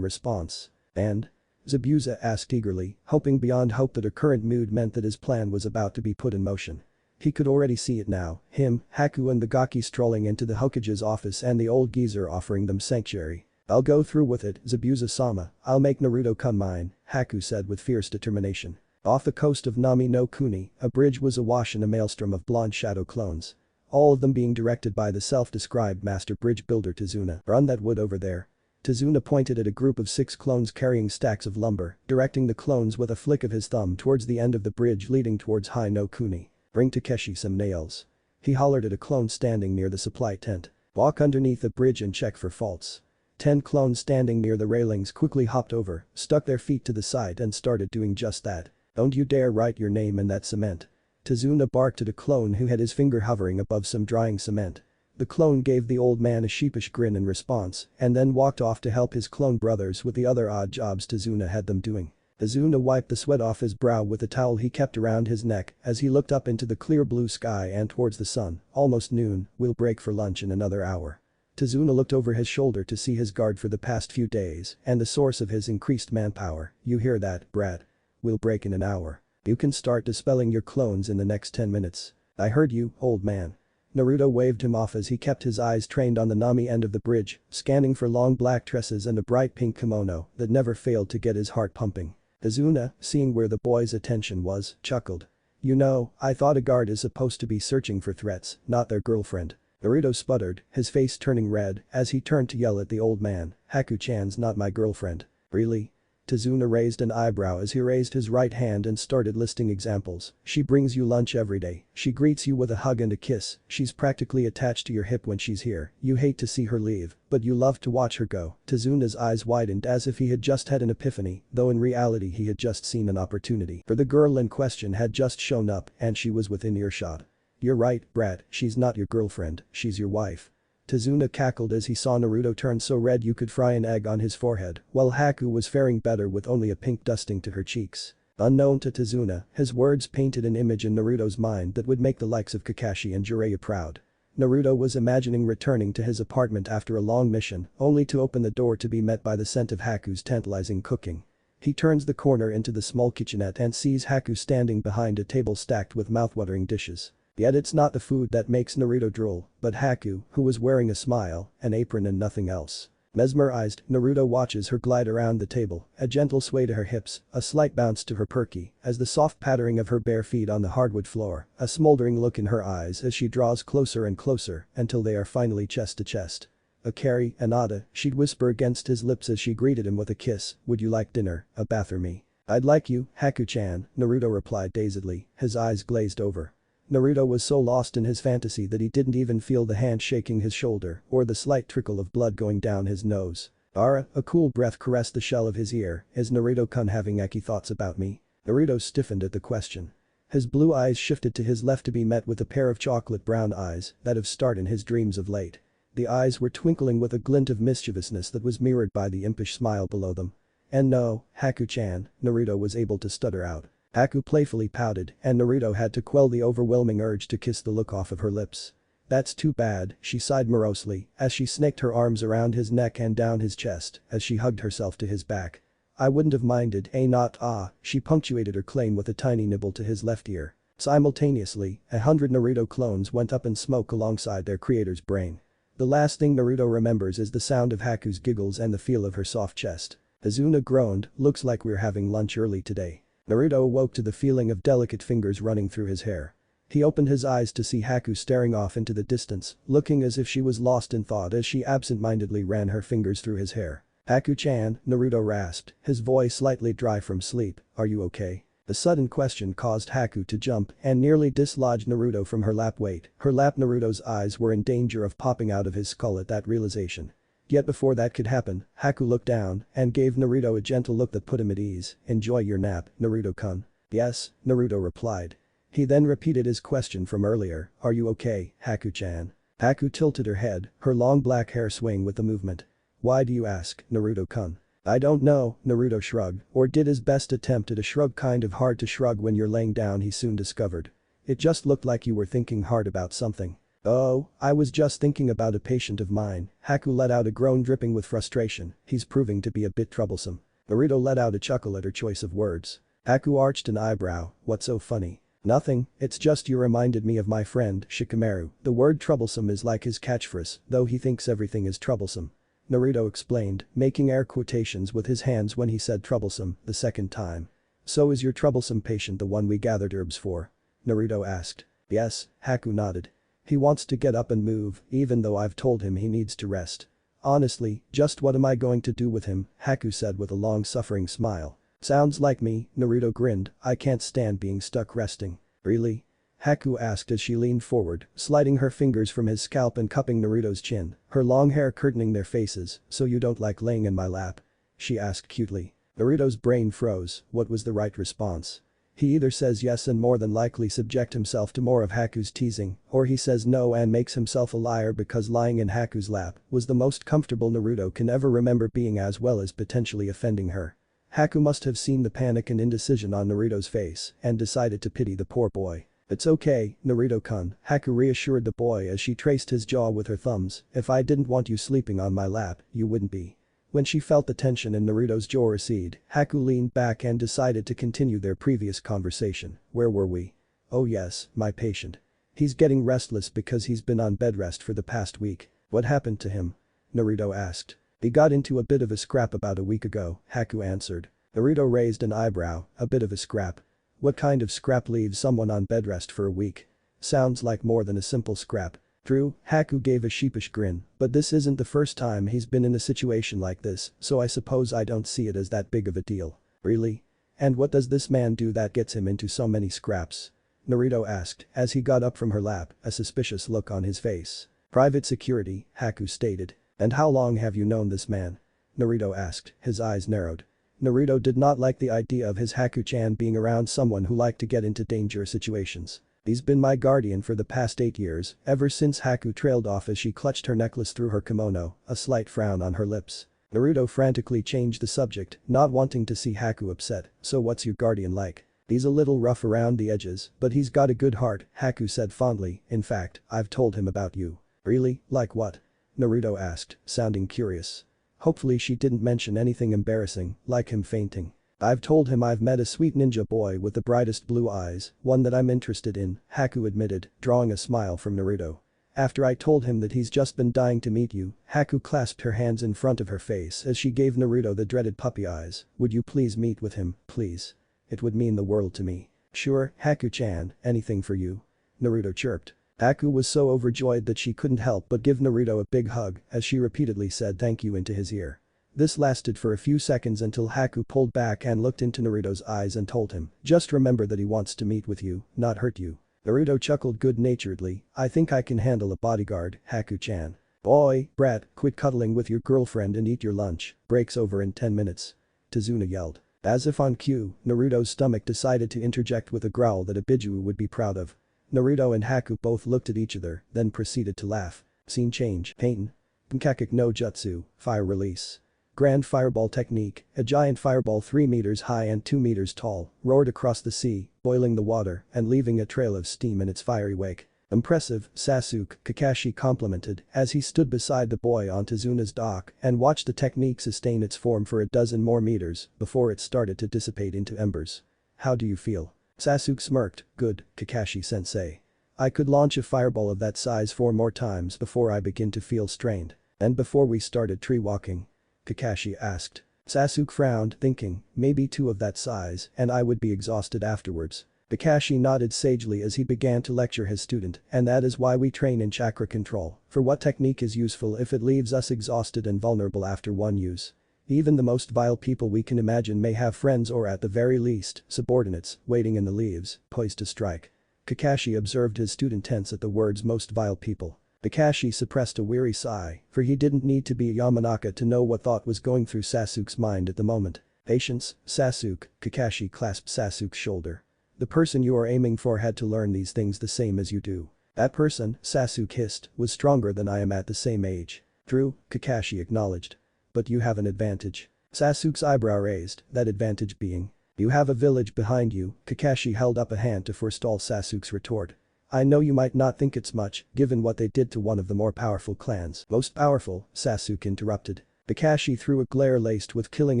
response. And? Zabuza asked eagerly, hoping beyond hope that her current mood meant that his plan was about to be put in motion. He could already see it now, him, Haku and the Gaki strolling into the Hokage's office and the old geezer offering them sanctuary. I'll go through with it, Zabuza-sama, I'll make Naruto come mine, Haku said with fierce determination. Off the coast of Nami no Kuni, a bridge was awash in a maelstrom of blonde shadow clones. All of them being directed by the self-described master bridge builder Tazuna. Run that wood over there. Tazuna pointed at a group of 6 clones carrying stacks of lumber, directing the clones with a flick of his thumb towards the end of the bridge leading towards Hai no Kuni. Bring Takeshi some nails. He hollered at a clone standing near the supply tent. Walk underneath the bridge and check for faults. 10 clones standing near the railings quickly hopped over, stuck their feet to the side and started doing just that. Don't you dare write your name in that cement. Tazuna barked at a clone who had his finger hovering above some drying cement. The clone gave the old man a sheepish grin in response and then walked off to help his clone brothers with the other odd jobs Tazuna had them doing. Tazuna wiped the sweat off his brow with a towel he kept around his neck as he looked up into the clear blue sky and towards the sun. Almost noon, we'll break for lunch in another hour. Tazuna looked over his shoulder to see his guard for the past few days and the source of his increased manpower. You hear that, brat? We'll break in an hour. You can start dispelling your clones in the next 10 minutes. I heard you, old man. Naruto waved him off as he kept his eyes trained on the Nami end of the bridge, scanning for long black tresses and a bright pink kimono that never failed to get his heart pumping. Tazuna, seeing where the boy's attention was, chuckled. You know, I thought a guard is supposed to be searching for threats, not their girlfriend. Naruto sputtered, his face turning red as he turned to yell at the old man, Haku-chan's not my girlfriend. Really? Tazuna raised an eyebrow as he raised his right hand and started listing examples. She brings you lunch every day. She greets you with a hug and a kiss. She's practically attached to your hip when she's here. You hate to see her leave, but you love to watch her go. Tazuna's eyes widened as if he had just had an epiphany, though in reality he had just seen an opportunity. For the girl in question had just shown up and she was within earshot. You're right, brat, she's not your girlfriend, she's your wife. Tazuna cackled as he saw Naruto turn so red you could fry an egg on his forehead, while Haku was faring better with only a pink dusting to her cheeks. Unknown to Tazuna, his words painted an image in Naruto's mind that would make the likes of Kakashi and Jiraiya proud. Naruto was imagining returning to his apartment after a long mission, only to open the door to be met by the scent of Haku's tantalizing cooking. He turns the corner into the small kitchenette and sees Haku standing behind a table stacked with mouthwatering dishes. Yet it's not the food that makes Naruto drool, but Haku, who was wearing a smile, an apron and nothing else. Mesmerized, Naruto watches her glide around the table, a gentle sway to her hips, a slight bounce to her perky, as the soft pattering of her bare feet on the hardwood floor, a smoldering look in her eyes as she draws closer and closer until they are finally chest to chest. Akari, Anata, she'd whisper against his lips as she greeted him with a kiss, would you like dinner, a bath or me? I'd like you, Haku-chan, Naruto replied dazedly, his eyes glazed over. Naruto was so lost in his fantasy that he didn't even feel the hand shaking his shoulder or the slight trickle of blood going down his nose. Ara, a cool breath caressed the shell of his ear, is Naruto-kun having icky thoughts about me? Naruto stiffened at the question. His blue eyes shifted to his left to be met with a pair of chocolate brown eyes that have starred in his dreams of late. The eyes were twinkling with a glint of mischievousness that was mirrored by the impish smile below them. And no, Haku-chan, Naruto was able to stutter out. Haku playfully pouted and Naruto had to quell the overwhelming urge to kiss the look off of her lips. That's too bad, she sighed morosely as she snaked her arms around his neck and down his chest as she hugged herself to his back. I wouldn't have minded, not she punctuated her claim with a tiny nibble to his left ear. Simultaneously, 100 Naruto clones went up in smoke alongside their creator's brain. The last thing Naruto remembers is the sound of Haku's giggles and the feel of her soft chest. Azuna groaned, looks like we're having lunch early today. Naruto awoke to the feeling of delicate fingers running through his hair. He opened his eyes to see Haku staring off into the distance, looking as if she was lost in thought as she absent-mindedly ran her fingers through his hair. Haku-chan, Naruto rasped, his voice slightly dry from sleep, are you okay? The sudden question caused Haku to jump and nearly dislodge Naruto from her lap. Wait, her lap. Naruto's eyes were in danger of popping out of his skull at that realization. Yet before that could happen, Haku looked down and gave Naruto a gentle look that put him at ease. Enjoy your nap, Naruto-kun. Yes, Naruto replied. He then repeated his question from earlier, are you okay, Haku-chan? Haku tilted her head, her long black hair swaying with the movement. Why do you ask, Naruto-kun? I don't know, Naruto shrugged, or did his best attempt at a shrug, kind of hard to shrug when you're laying down, he soon discovered. It just looked like you were thinking hard about something. Oh, I was just thinking about a patient of mine, Haku let out a groan dripping with frustration, he's proving to be a bit troublesome. Naruto let out a chuckle at her choice of words. Haku arched an eyebrow, what's so funny? Nothing, it's just you reminded me of my friend, Shikamaru. The word troublesome is like his catchphrase, though he thinks everything is troublesome. Naruto explained, making air quotations with his hands when he said troublesome the second time. So is your troublesome patient the one we gathered herbs for? Naruto asked. Yes, Haku nodded. He wants to get up and move, even though I've told him he needs to rest. Honestly, just what am I going to do with him, Haku said with a long-suffering smile. Sounds like me, Naruto grinned, I can't stand being stuck resting. Really? Haku asked as she leaned forward, sliding her fingers from his scalp and cupping Naruto's chin, her long hair curtaining their faces, so you don't like laying in my lap? She asked cutely. Naruto's brain froze, what was the right response? He either says yes and more than likely subject himself to more of Haku's teasing, or he says no and makes himself a liar because lying in Haku's lap was the most comfortable Naruto can ever remember being, as well as potentially offending her. Haku must have seen the panic and indecision on Naruto's face and decided to pity the poor boy. It's okay, Naruto-kun, Haku reassured the boy as she traced his jaw with her thumbs, if I didn't want you sleeping on my lap, you wouldn't be. When she felt the tension in Naruto's jaw recede, Haku leaned back and decided to continue their previous conversation. Where were we? Oh yes, my patient. He's getting restless because he's been on bed rest for the past week. What happened to him? Naruto asked. He got into a bit of a scrap about a week ago, Haku answered. Naruto raised an eyebrow, a bit of a scrap. What kind of scrap leaves someone on bed rest for a week? Sounds like more than a simple scrap. True, Haku gave a sheepish grin, but this isn't the first time he's been in a situation like this, so I suppose I don't see it as that big of a deal. Really? And what does this man do that gets him into so many scraps? Naruto asked as he got up from her lap, a suspicious look on his face. Private security, Haku stated. And how long have you known this man? Naruto asked, his eyes narrowed. Naruto did not like the idea of his Haku-chan being around someone who liked to get into dangerous situations. He's been my guardian for the past 8 years, ever since. Haku trailed off as she clutched her necklace through her kimono, a slight frown on her lips. Naruto frantically changed the subject, not wanting to see Haku upset, so what's your guardian like? He's a little rough around the edges, but he's got a good heart, Haku said fondly, in fact, I've told him about you. Really, like what? Naruto asked, sounding curious. Hopefully she didn't mention anything embarrassing, like him fainting. I've told him I've met a sweet ninja boy with the brightest blue eyes, one that I'm interested in, Haku admitted, drawing a smile from Naruto. After I told him that he's just been dying to meet you, Haku clasped her hands in front of her face as she gave Naruto the dreaded puppy eyes. Would you please meet with him, please? It would mean the world to me. Sure, Haku-chan, anything for you. Naruto chirped. Haku was so overjoyed that she couldn't help but give Naruto a big hug as she repeatedly said thank you into his ear. This lasted for a few seconds until Haku pulled back and looked into Naruto's eyes and told him, just remember that he wants to meet with you, not hurt you. Naruto chuckled good-naturedly, I think I can handle a bodyguard, Haku-chan. Boy, brat, quit cuddling with your girlfriend and eat your lunch, break's over in 10 minutes. Tazuna yelled. As if on cue, Naruto's stomach decided to interject with a growl that a Biju would be proud of. Naruto and Haku both looked at each other, then proceeded to laugh. Scene change, Pain. Bunkakek no Jutsu, fire release. Grand fireball technique, a giant fireball 3 meters high and 2 meters tall, roared across the sea, boiling the water and leaving a trail of steam in its fiery wake. Impressive, Sasuke, Kakashi complimented as he stood beside the boy on Tazuna's dock and watched the technique sustain its form for a dozen more meters before it started to dissipate into embers. How do you feel? Sasuke smirked, good, Kakashi-sensei. I could launch a fireball of that size 4 more times before I begin to feel strained. And before we started tree walking? Kakashi asked. Sasuke frowned, thinking, maybe 2 of that size and I would be exhausted afterwards. Kakashi nodded sagely as he began to lecture his student, and that is why we train in chakra control, for what technique is useful if it leaves us exhausted and vulnerable after one use. Even the most vile people we can imagine may have friends or at the very least, subordinates, waiting in the leaves, poised to strike. Kakashi observed his student tense at the words most vile people. Kakashi suppressed a weary sigh, for he didn't need to be a Yamanaka to know what thought was going through Sasuke's mind at the moment. Patience, Sasuke, Kakashi clasped Sasuke's shoulder. The person you are aiming for had to learn these things the same as you do. That person, Sasuke hissed, was stronger than I am at the same age. True, Kakashi acknowledged. But you have an advantage. Sasuke's eyebrow raised, that advantage being. You have a village behind you, Kakashi held up a hand to forestall Sasuke's retort. I know you might not think it's much, given what they did to one of the more powerful clans. Most powerful, Sasuke interrupted. Kakashi threw a glare laced with killing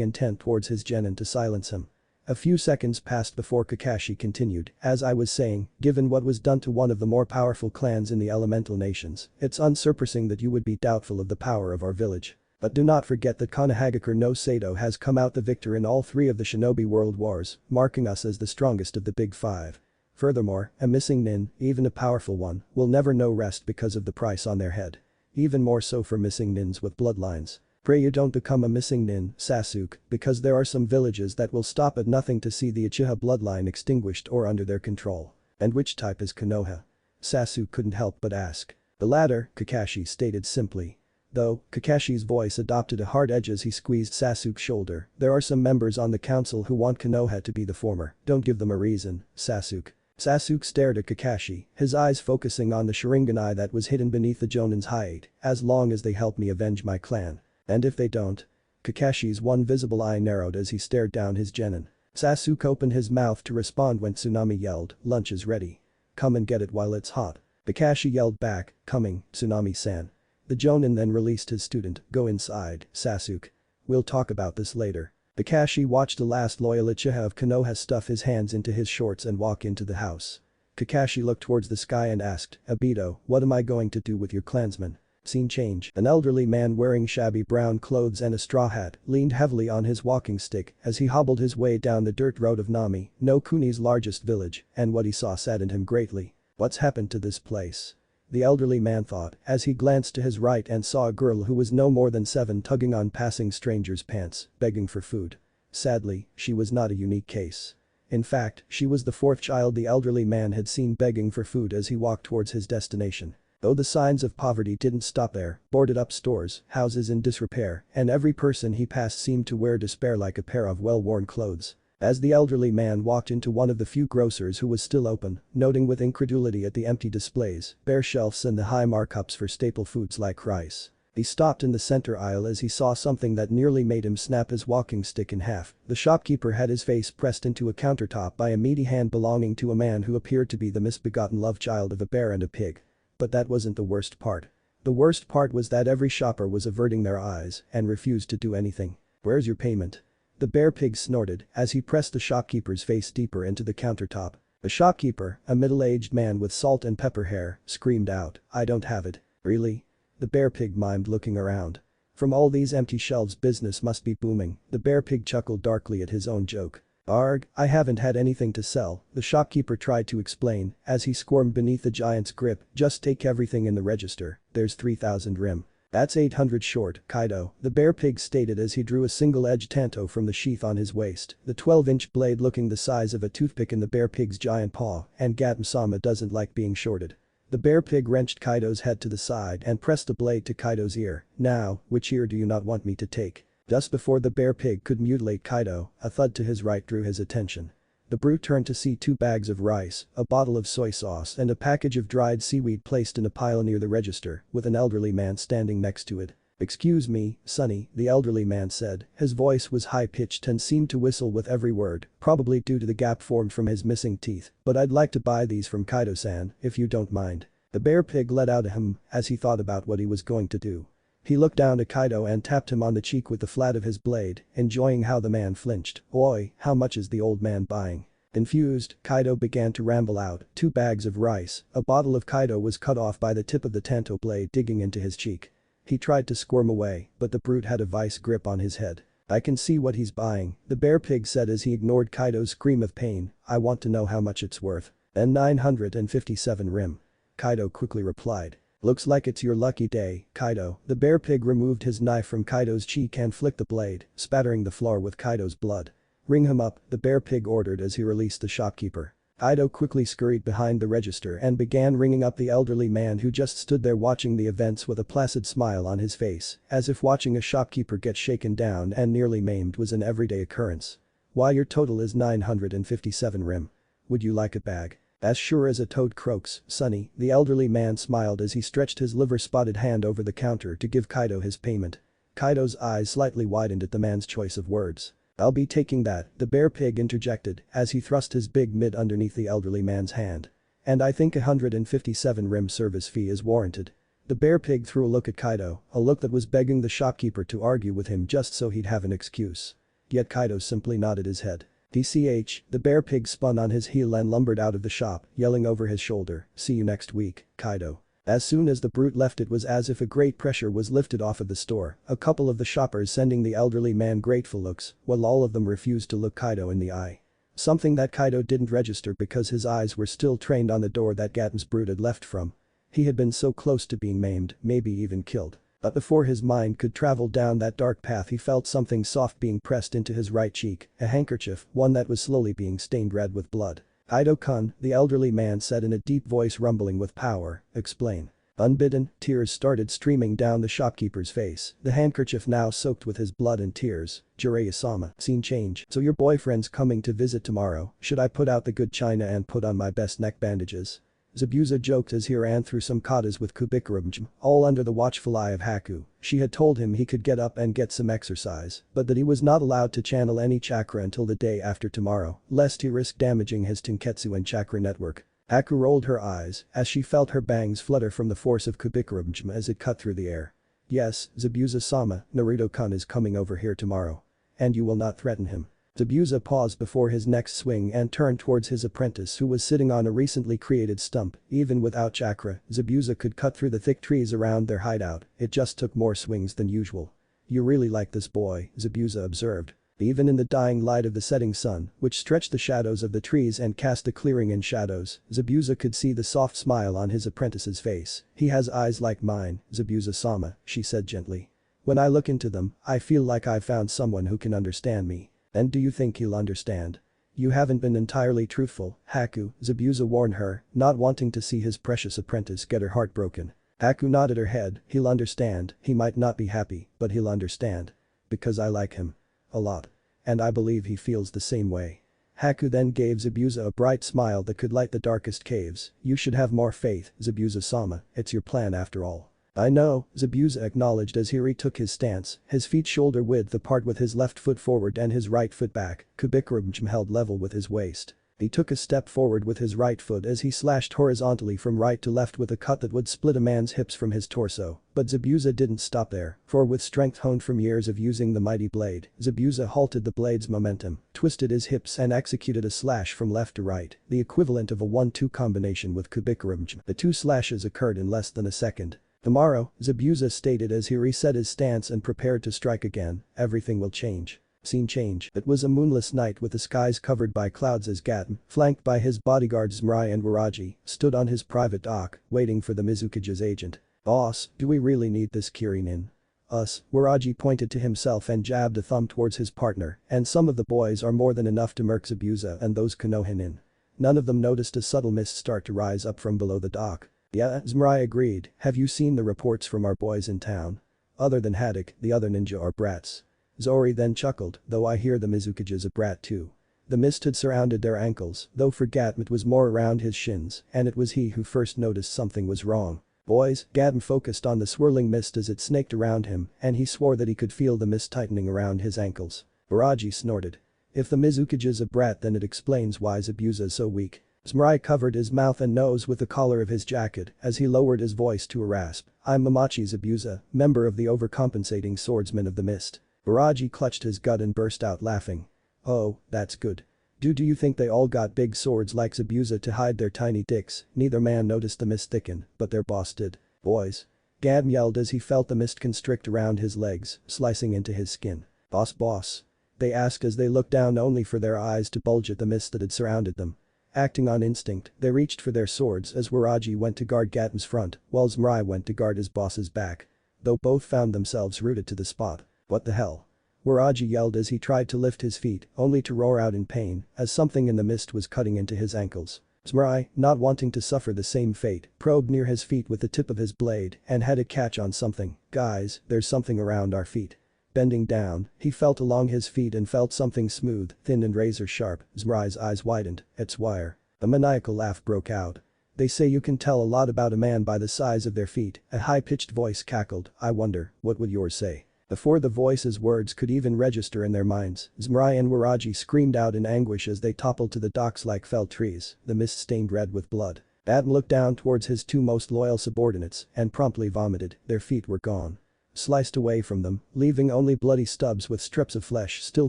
intent towards his genin to silence him. A few seconds passed before Kakashi continued, as I was saying, given what was done to one of the more powerful clans in the elemental nations, it's unsurprising that you would be doubtful of the power of our village. But do not forget that Konohagakure no Sato has come out the victor in all 3 of the Shinobi World Wars, marking us as the strongest of the Big 5. Furthermore, a missing nin, even a powerful one, will never know rest because of the price on their head. Even more so for missing nins with bloodlines. Pray you don't become a missing nin, Sasuke, because there are some villages that will stop at nothing to see the Uchiha bloodline extinguished or under their control. And which type is Konoha? Sasuke couldn't help but ask. The latter, Kakashi stated simply. Though, Kakashi's voice adopted a hard edge as he squeezed Sasuke's shoulder, there are some members on the council who want Konoha to be the former. Don't give them a reason, Sasuke. Sasuke stared at Kakashi, his eyes focusing on the Sharingan eye that was hidden beneath the Jonin's hide, as long as they help me avenge my clan. And if they don't? Kakashi's one visible eye narrowed as he stared down his genin. Sasuke opened his mouth to respond when Tsunami yelled, lunch is ready. Come and get it while it's hot. Kakashi yelled back, coming, Tsunami-san. The Jonin then released his student, go inside, Sasuke. We'll talk about this later. Kakashi watched the last loyal Uchiha of Konoha stuff his hands into his shorts and walk into the house. Kakashi looked towards the sky and asked, Obito, what am I going to do with your clansmen? Scene change. An elderly man wearing shabby brown clothes and a straw hat leaned heavily on his walking stick as he hobbled his way down the dirt road of Nami, no Kuni's largest village, and what he saw saddened him greatly. What's happened to this place? The elderly man thought as he glanced to his right and saw a girl who was no more than 7 tugging on passing strangers' pants, begging for food. Sadly, she was not a unique case. In fact, she was the 4th child the elderly man had seen begging for food as he walked towards his destination. Though the signs of poverty didn't stop there, boarded up stores, houses in disrepair, and every person he passed seemed to wear despair like a pair of well-worn clothes. As the elderly man walked into one of the few grocers who was still open, noting with incredulity at the empty displays, bare shelves and the high markups for staple foods like rice. He stopped in the center aisle as he saw something that nearly made him snap his walking stick in half. The shopkeeper had his face pressed into a countertop by a meaty hand belonging to a man who appeared to be the misbegotten love child of a bear and a pig. But that wasn't the worst part. The worst part was that every shopper was averting their eyes and refused to do anything. Where's your payment? The bear pig snorted as he pressed the shopkeeper's face deeper into the countertop. The shopkeeper, a middle-aged man with salt and pepper hair, screamed out, "I don't have it." "Really?" The bear pig mimed, looking around. From all these empty shelves business must be booming. The bear pig chuckled darkly at his own joke. "Arg, I haven't had anything to sell," the shopkeeper tried to explain as he squirmed beneath the giant's grip. "Just take everything in the register, there's 3,000 rim." "That's 800 short, Kaido," the bear pig stated as he drew a single-edged tanto from the sheath on his waist, the 12-inch blade looking the size of a toothpick in the bear pig's giant paw, and Gatom-sama doesn't like being shorted. The bear pig wrenched Kaido's head to the side and pressed the blade to Kaido's ear. "Now, which ear do you not want me to take?" Just before the bear pig could mutilate Kaido, a thud to his right drew his attention. The brute turned to see 2 bags of rice, a bottle of soy sauce and a package of dried seaweed placed in a pile near the register, with an elderly man standing next to it. "Excuse me, Sonny," the elderly man said. His voice was high-pitched and seemed to whistle with every word, probably due to the gap formed from his missing teeth, "but I'd like to buy these from Kaido-san, if you don't mind." The bear pig let out a as he thought about what he was going to do. He looked down at Kaido and tapped him on the cheek with the flat of his blade, enjoying how the man flinched. "Oi, how much is the old man buying?" Confused, Kaido began to ramble out, 2 bags of rice, a bottle of Kaido was cut off by the tip of the tanto blade digging into his cheek. He tried to squirm away, but the brute had a vice grip on his head. "I can see what he's buying," the bear pig said as he ignored Kaido's scream of pain. "I want to know how much it's worth." "And 957 rim." Kaido quickly replied. "Looks like it's your lucky day, Kaido." The bear pig removed his knife from Kaido's cheek and flicked the blade, spattering the floor with Kaido's blood. "Ring him up," the bear pig ordered as he released the shopkeeper. Kaido quickly scurried behind the register and began ringing up the elderly man who just stood there watching the events with a placid smile on his face, as if watching a shopkeeper get shaken down and nearly maimed was an everyday occurrence. "Why, your total is 957 rim. Would you like a bag?" "As sure as a toad croaks, Sonny," the elderly man smiled as he stretched his liver-spotted hand over the counter to give Kaido his payment. Kaido's eyes slightly widened at the man's choice of words. "I'll be taking that," the bear pig interjected as he thrust his big mitt underneath the elderly man's hand. "And I think 157 rim service fee is warranted." The bear pig threw a look at Kaido, a look that was begging the shopkeeper to argue with him just so he'd have an excuse. Yet Kaido simply nodded his head. "DCH," the bear pig spun on his heel and lumbered out of the shop, yelling over his shoulder, "See you next week, Kaido." As soon as the brute left, it was as if a great pressure was lifted off of the store, a couple of the shoppers sending the elderly man grateful looks, while all of them refused to look Kaido in the eye. Something that Kaido didn't register because his eyes were still trained on the door that Gatom's brute had left from. He had been so close to being maimed, maybe even killed. But before his mind could travel down that dark path, he felt something soft being pressed into his right cheek, a handkerchief, one that was slowly being stained red with blood. "Kaido-kun," the elderly man said in a deep voice rumbling with power, "explain." Unbidden, tears started streaming down the shopkeeper's face, the handkerchief now soaked with his blood and tears. "Jiraiya-sama, scene change. So your boyfriend's coming to visit tomorrow, should I put out the good china and put on my best neck bandages?" Zabuza joked as he ran through some katas with Kubikurum, all under the watchful eye of Haku. She had told him he could get up and get some exercise, but that he was not allowed to channel any chakra until the day after tomorrow, lest he risk damaging his Tenketsu and chakra network. Haku rolled her eyes as she felt her bangs flutter from the force of Kubikurum as it cut through the air. "Yes, Zabuza-sama, Naruto-kun is coming over here tomorrow. And you will not threaten him." Zabuza paused before his next swing and turned towards his apprentice who was sitting on a recently created stump. Even without chakra, Zabuza could cut through the thick trees around their hideout, it just took more swings than usual. "You really like this boy," Zabuza observed. Even in the dying light of the setting sun, which stretched the shadows of the trees and cast a clearing in shadows, Zabuza could see the soft smile on his apprentice's face. "He has eyes like mine, Zabuza-sama," she said gently. "When I look into them, I feel like I've found someone who can understand me." "And do you think he'll understand?" "You haven't been entirely truthful, Haku," Zabuza warned her, not wanting to see his precious apprentice get her heart broken. Haku nodded her head. "He'll understand, he might not be happy, but he'll understand. Because I like him. A lot. And I believe he feels the same way." Haku then gave Zabuza a bright smile that could light the darkest caves. "You should have more faith, Zabuza-sama, it's your plan after all." "I know," Zabuza acknowledged as he retook his stance, his feet shoulder width apart with his left foot forward and his right foot back, Kubikurum held level with his waist. He took a step forward with his right foot as he slashed horizontally from right to left with a cut that would split a man's hips from his torso. But Zabuza didn't stop there, for with strength honed from years of using the mighty blade, Zabuza halted the blade's momentum, twisted his hips and executed a slash from left to right, the equivalent of a 1-2 combination with Kubikurimj. The two slashes occurred in less than a second. "Tomorrow," Zabuza stated as he reset his stance and prepared to strike again, "everything will change." Scene change. It was a moonless night with the skies covered by clouds as Gaten, flanked by his bodyguards Zmrai and Waraji, stood on his private dock, waiting for the Mizukage's agent. "Boss, do we really need this Kirinin?" "Us," Waraji pointed to himself and jabbed a thumb towards his partner, "and some of the boys are more than enough to murk Zabuza and those Konohinin." None of them noticed a subtle mist start to rise up from below the dock. "Yeah," Zmrai agreed, "have you seen the reports from our boys in town? Other than Haddock, the other ninja are brats." Zori then chuckled, "Though I hear the Mizukage's a brat too." The mist had surrounded their ankles, though for Gatm it was more around his shins, and it was he who first noticed something was wrong. "Boys," Gatm focused on the swirling mist as it snaked around him, and he swore that he could feel the mist tightening around his ankles. Baraji snorted. "If the Mizukage's a brat then it explains why Zabuza is so weak." Zmrai covered his mouth and nose with the collar of his jacket as he lowered his voice to a rasp. "I'm Mamachi Zabuza, member of the overcompensating swordsmen of the mist." Baraji clutched his gut and burst out laughing. "Oh, that's good. Do you think they all got big swords like Zabuza to hide their tiny dicks?" Neither man noticed the mist thicken, but their boss did. "Boys." Gadm yelled as he felt the mist constrict around his legs, slicing into his skin. Boss. They asked as they looked down only for their eyes to bulge at the mist that had surrounded them. Acting on instinct, they reached for their swords as Waraji went to guard Gatm's front, while Zmrai went to guard his boss's back. Though both found themselves rooted to the spot. "What the hell?" Waraji yelled as he tried to lift his feet, only to roar out in pain, as something in the mist was cutting into his ankles. Zmrai, not wanting to suffer the same fate, probed near his feet with the tip of his blade and had a catch on something. "Guys, there's something around our feet." Bending down, he felt along his feet and felt something smooth, thin and razor sharp. Zmrai's eyes widened. "It's wire." A maniacal laugh broke out. "They say you can tell a lot about a man by the size of their feet," a high-pitched voice cackled. "I wonder, what would yours say?" Before the voice's words could even register in their minds, Zmrai and Waraji screamed out in anguish as they toppled to the docks like felled trees, the mist stained red with blood. Adam looked down towards his two most loyal subordinates and promptly vomited. Their feet were gone. Sliced away from them, leaving only bloody stubs with strips of flesh still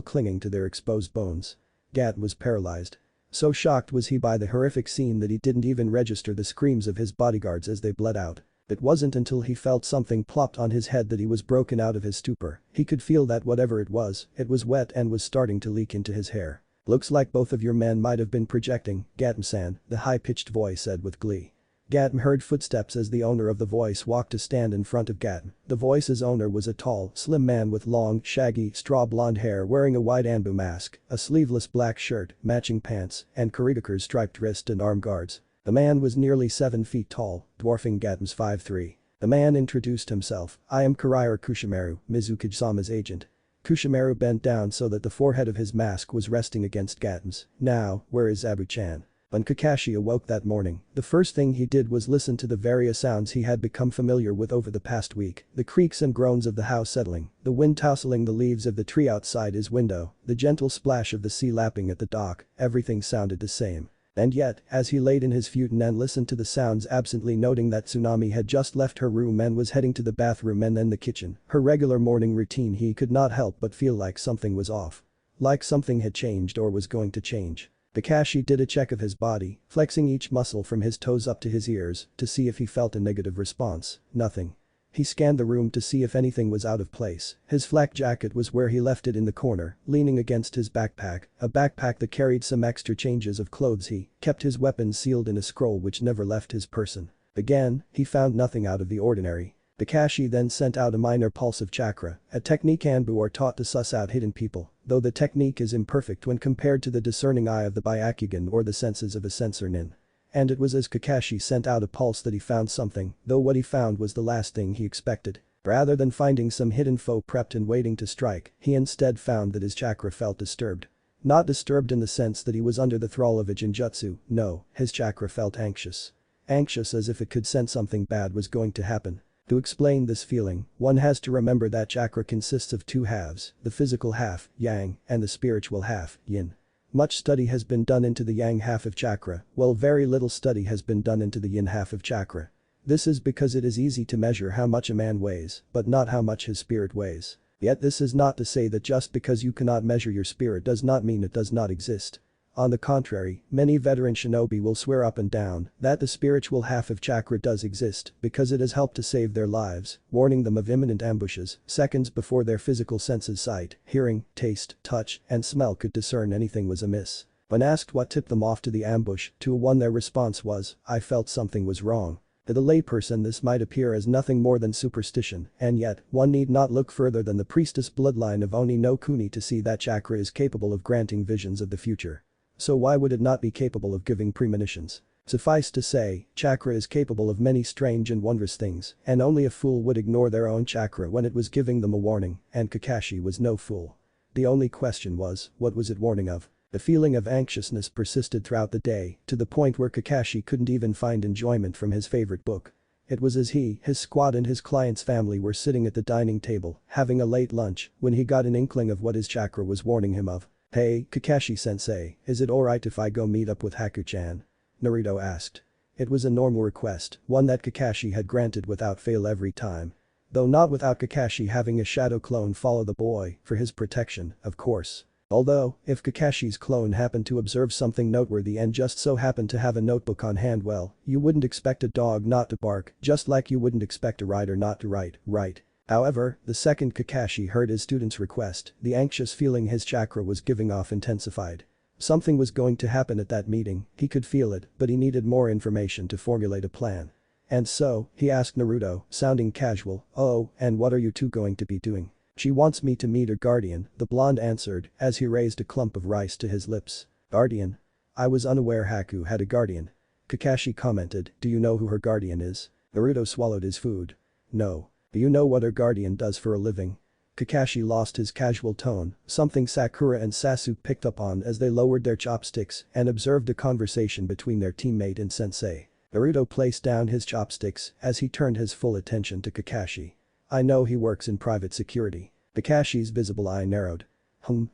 clinging to their exposed bones. Gat was paralyzed. So shocked was he by the horrific scene that he didn't even register the screams of his bodyguards as they bled out. It wasn't until he felt something plopped on his head that he was broken out of his stupor. He could feel that whatever it was wet and was starting to leak into his hair. "Looks like both of your men might have been projecting, Gatm-san," the high-pitched voice said with glee. Gatm heard footsteps as the owner of the voice walked to stand in front of Gatm. The voice's owner was a tall, slim man with long, shaggy, straw blonde hair wearing a wide Anbu mask, a sleeveless black shirt, matching pants, and Kuritaker's striped wrist and arm guards. The man was nearly 7 feet tall, dwarfing Gatm's 5'3". The man introduced himself. "I am Kuraira Kushimaru, Mizukage-sama's agent." Kushimaru bent down so that the forehead of his mask was resting against Gatm's. "Now, where is Abu-chan?" When Kakashi awoke that morning, the first thing he did was listen to the various sounds he had become familiar with over the past week, the creaks and groans of the house settling, the wind tousling the leaves of the tree outside his window, the gentle splash of the sea lapping at the dock, everything sounded the same. And yet, as he laid in his futon and listened to the sounds absently noting that Tsunami had just left her room and was heading to the bathroom and then the kitchen, her regular morning routine, he could not help but feel like something was off. Like something had changed or was going to change. Kakashi did a check of his body, flexing each muscle from his toes up to his ears to see if he felt a negative response. Nothing. He scanned the room to see if anything was out of place. His flak jacket was where he left it in the corner, leaning against his backpack, a backpack that carried some extra changes of clothes. He kept his weapons sealed in a scroll which never left his person. Again, he found nothing out of the ordinary. Kakashi then sent out a minor pulse of chakra, a technique Anbu are taught to suss out hidden people, though the technique is imperfect when compared to the discerning eye of the Byakugan or the senses of a sensor nin. And it was as Kakashi sent out a pulse that he found something, though what he found was the last thing he expected. Rather than finding some hidden foe prepped and waiting to strike, he instead found that his chakra felt disturbed. Not disturbed in the sense that he was under the thrall of a genjutsu, no, his chakra felt anxious. Anxious as if it could sense something bad was going to happen. To explain this feeling, one has to remember that chakra consists of two halves, the physical half, yang, and the spiritual half, yin. Much study has been done into the yang half of chakra, while very little study has been done into the yin half of chakra. This is because it is easy to measure how much a man weighs, but not how much his spirit weighs. Yet this is not to say that just because you cannot measure your spirit does not mean it does not exist. On the contrary, many veteran shinobi will swear up and down that the spiritual half of chakra does exist because it has helped to save their lives, warning them of imminent ambushes seconds before their physical senses sight, hearing, taste, touch, and smell could discern anything was amiss. When asked what tipped them off to the ambush, to a one their response was, "I felt something was wrong." To the layperson this might appear as nothing more than superstition, and yet, one need not look further than the priestess bloodline of Oni no Kuni to see that chakra is capable of granting visions of the future. So why would it not be capable of giving premonitions? Suffice to say, chakra is capable of many strange and wondrous things, and only a fool would ignore their own chakra when it was giving them a warning, and Kakashi was no fool. The only question was, what was it warning of? The feeling of anxiousness persisted throughout the day, to the point where Kakashi couldn't even find enjoyment from his favorite book. It was as he, his squad and his client's family were sitting at the dining table, having a late lunch, when he got an inkling of what his chakra was warning him of. "Hey, Kakashi-sensei, is it alright if I go meet up with Haku-chan?" Naruto asked. It was a normal request, one that Kakashi had granted without fail every time. Though not without Kakashi having a shadow clone follow the boy, for his protection, of course. Although, if Kakashi's clone happened to observe something noteworthy and just so happened to have a notebook on hand, well, you wouldn't expect a dog not to bark, just like you wouldn't expect a writer not to write, right? However, the second Kakashi heard his student's request, the anxious feeling his chakra was giving off intensified. Something was going to happen at that meeting, he could feel it, but he needed more information to formulate a plan. And so, he asked Naruto, sounding casual, "Oh, and what are you two going to be doing?" "She wants me to meet her guardian," the blonde answered, as he raised a clump of rice to his lips. "Guardian? I was unaware Haku had a guardian." Kakashi commented, "Do you know who her guardian is?" Naruto swallowed his food. "No. Do you know what her guardian does for a living?" Kakashi lost his casual tone, something Sakura and Sasuke picked up on as they lowered their chopsticks and observed a conversation between their teammate and sensei. Naruto placed down his chopsticks as he turned his full attention to Kakashi. "I know he works in private security." Kakashi's visible eye narrowed.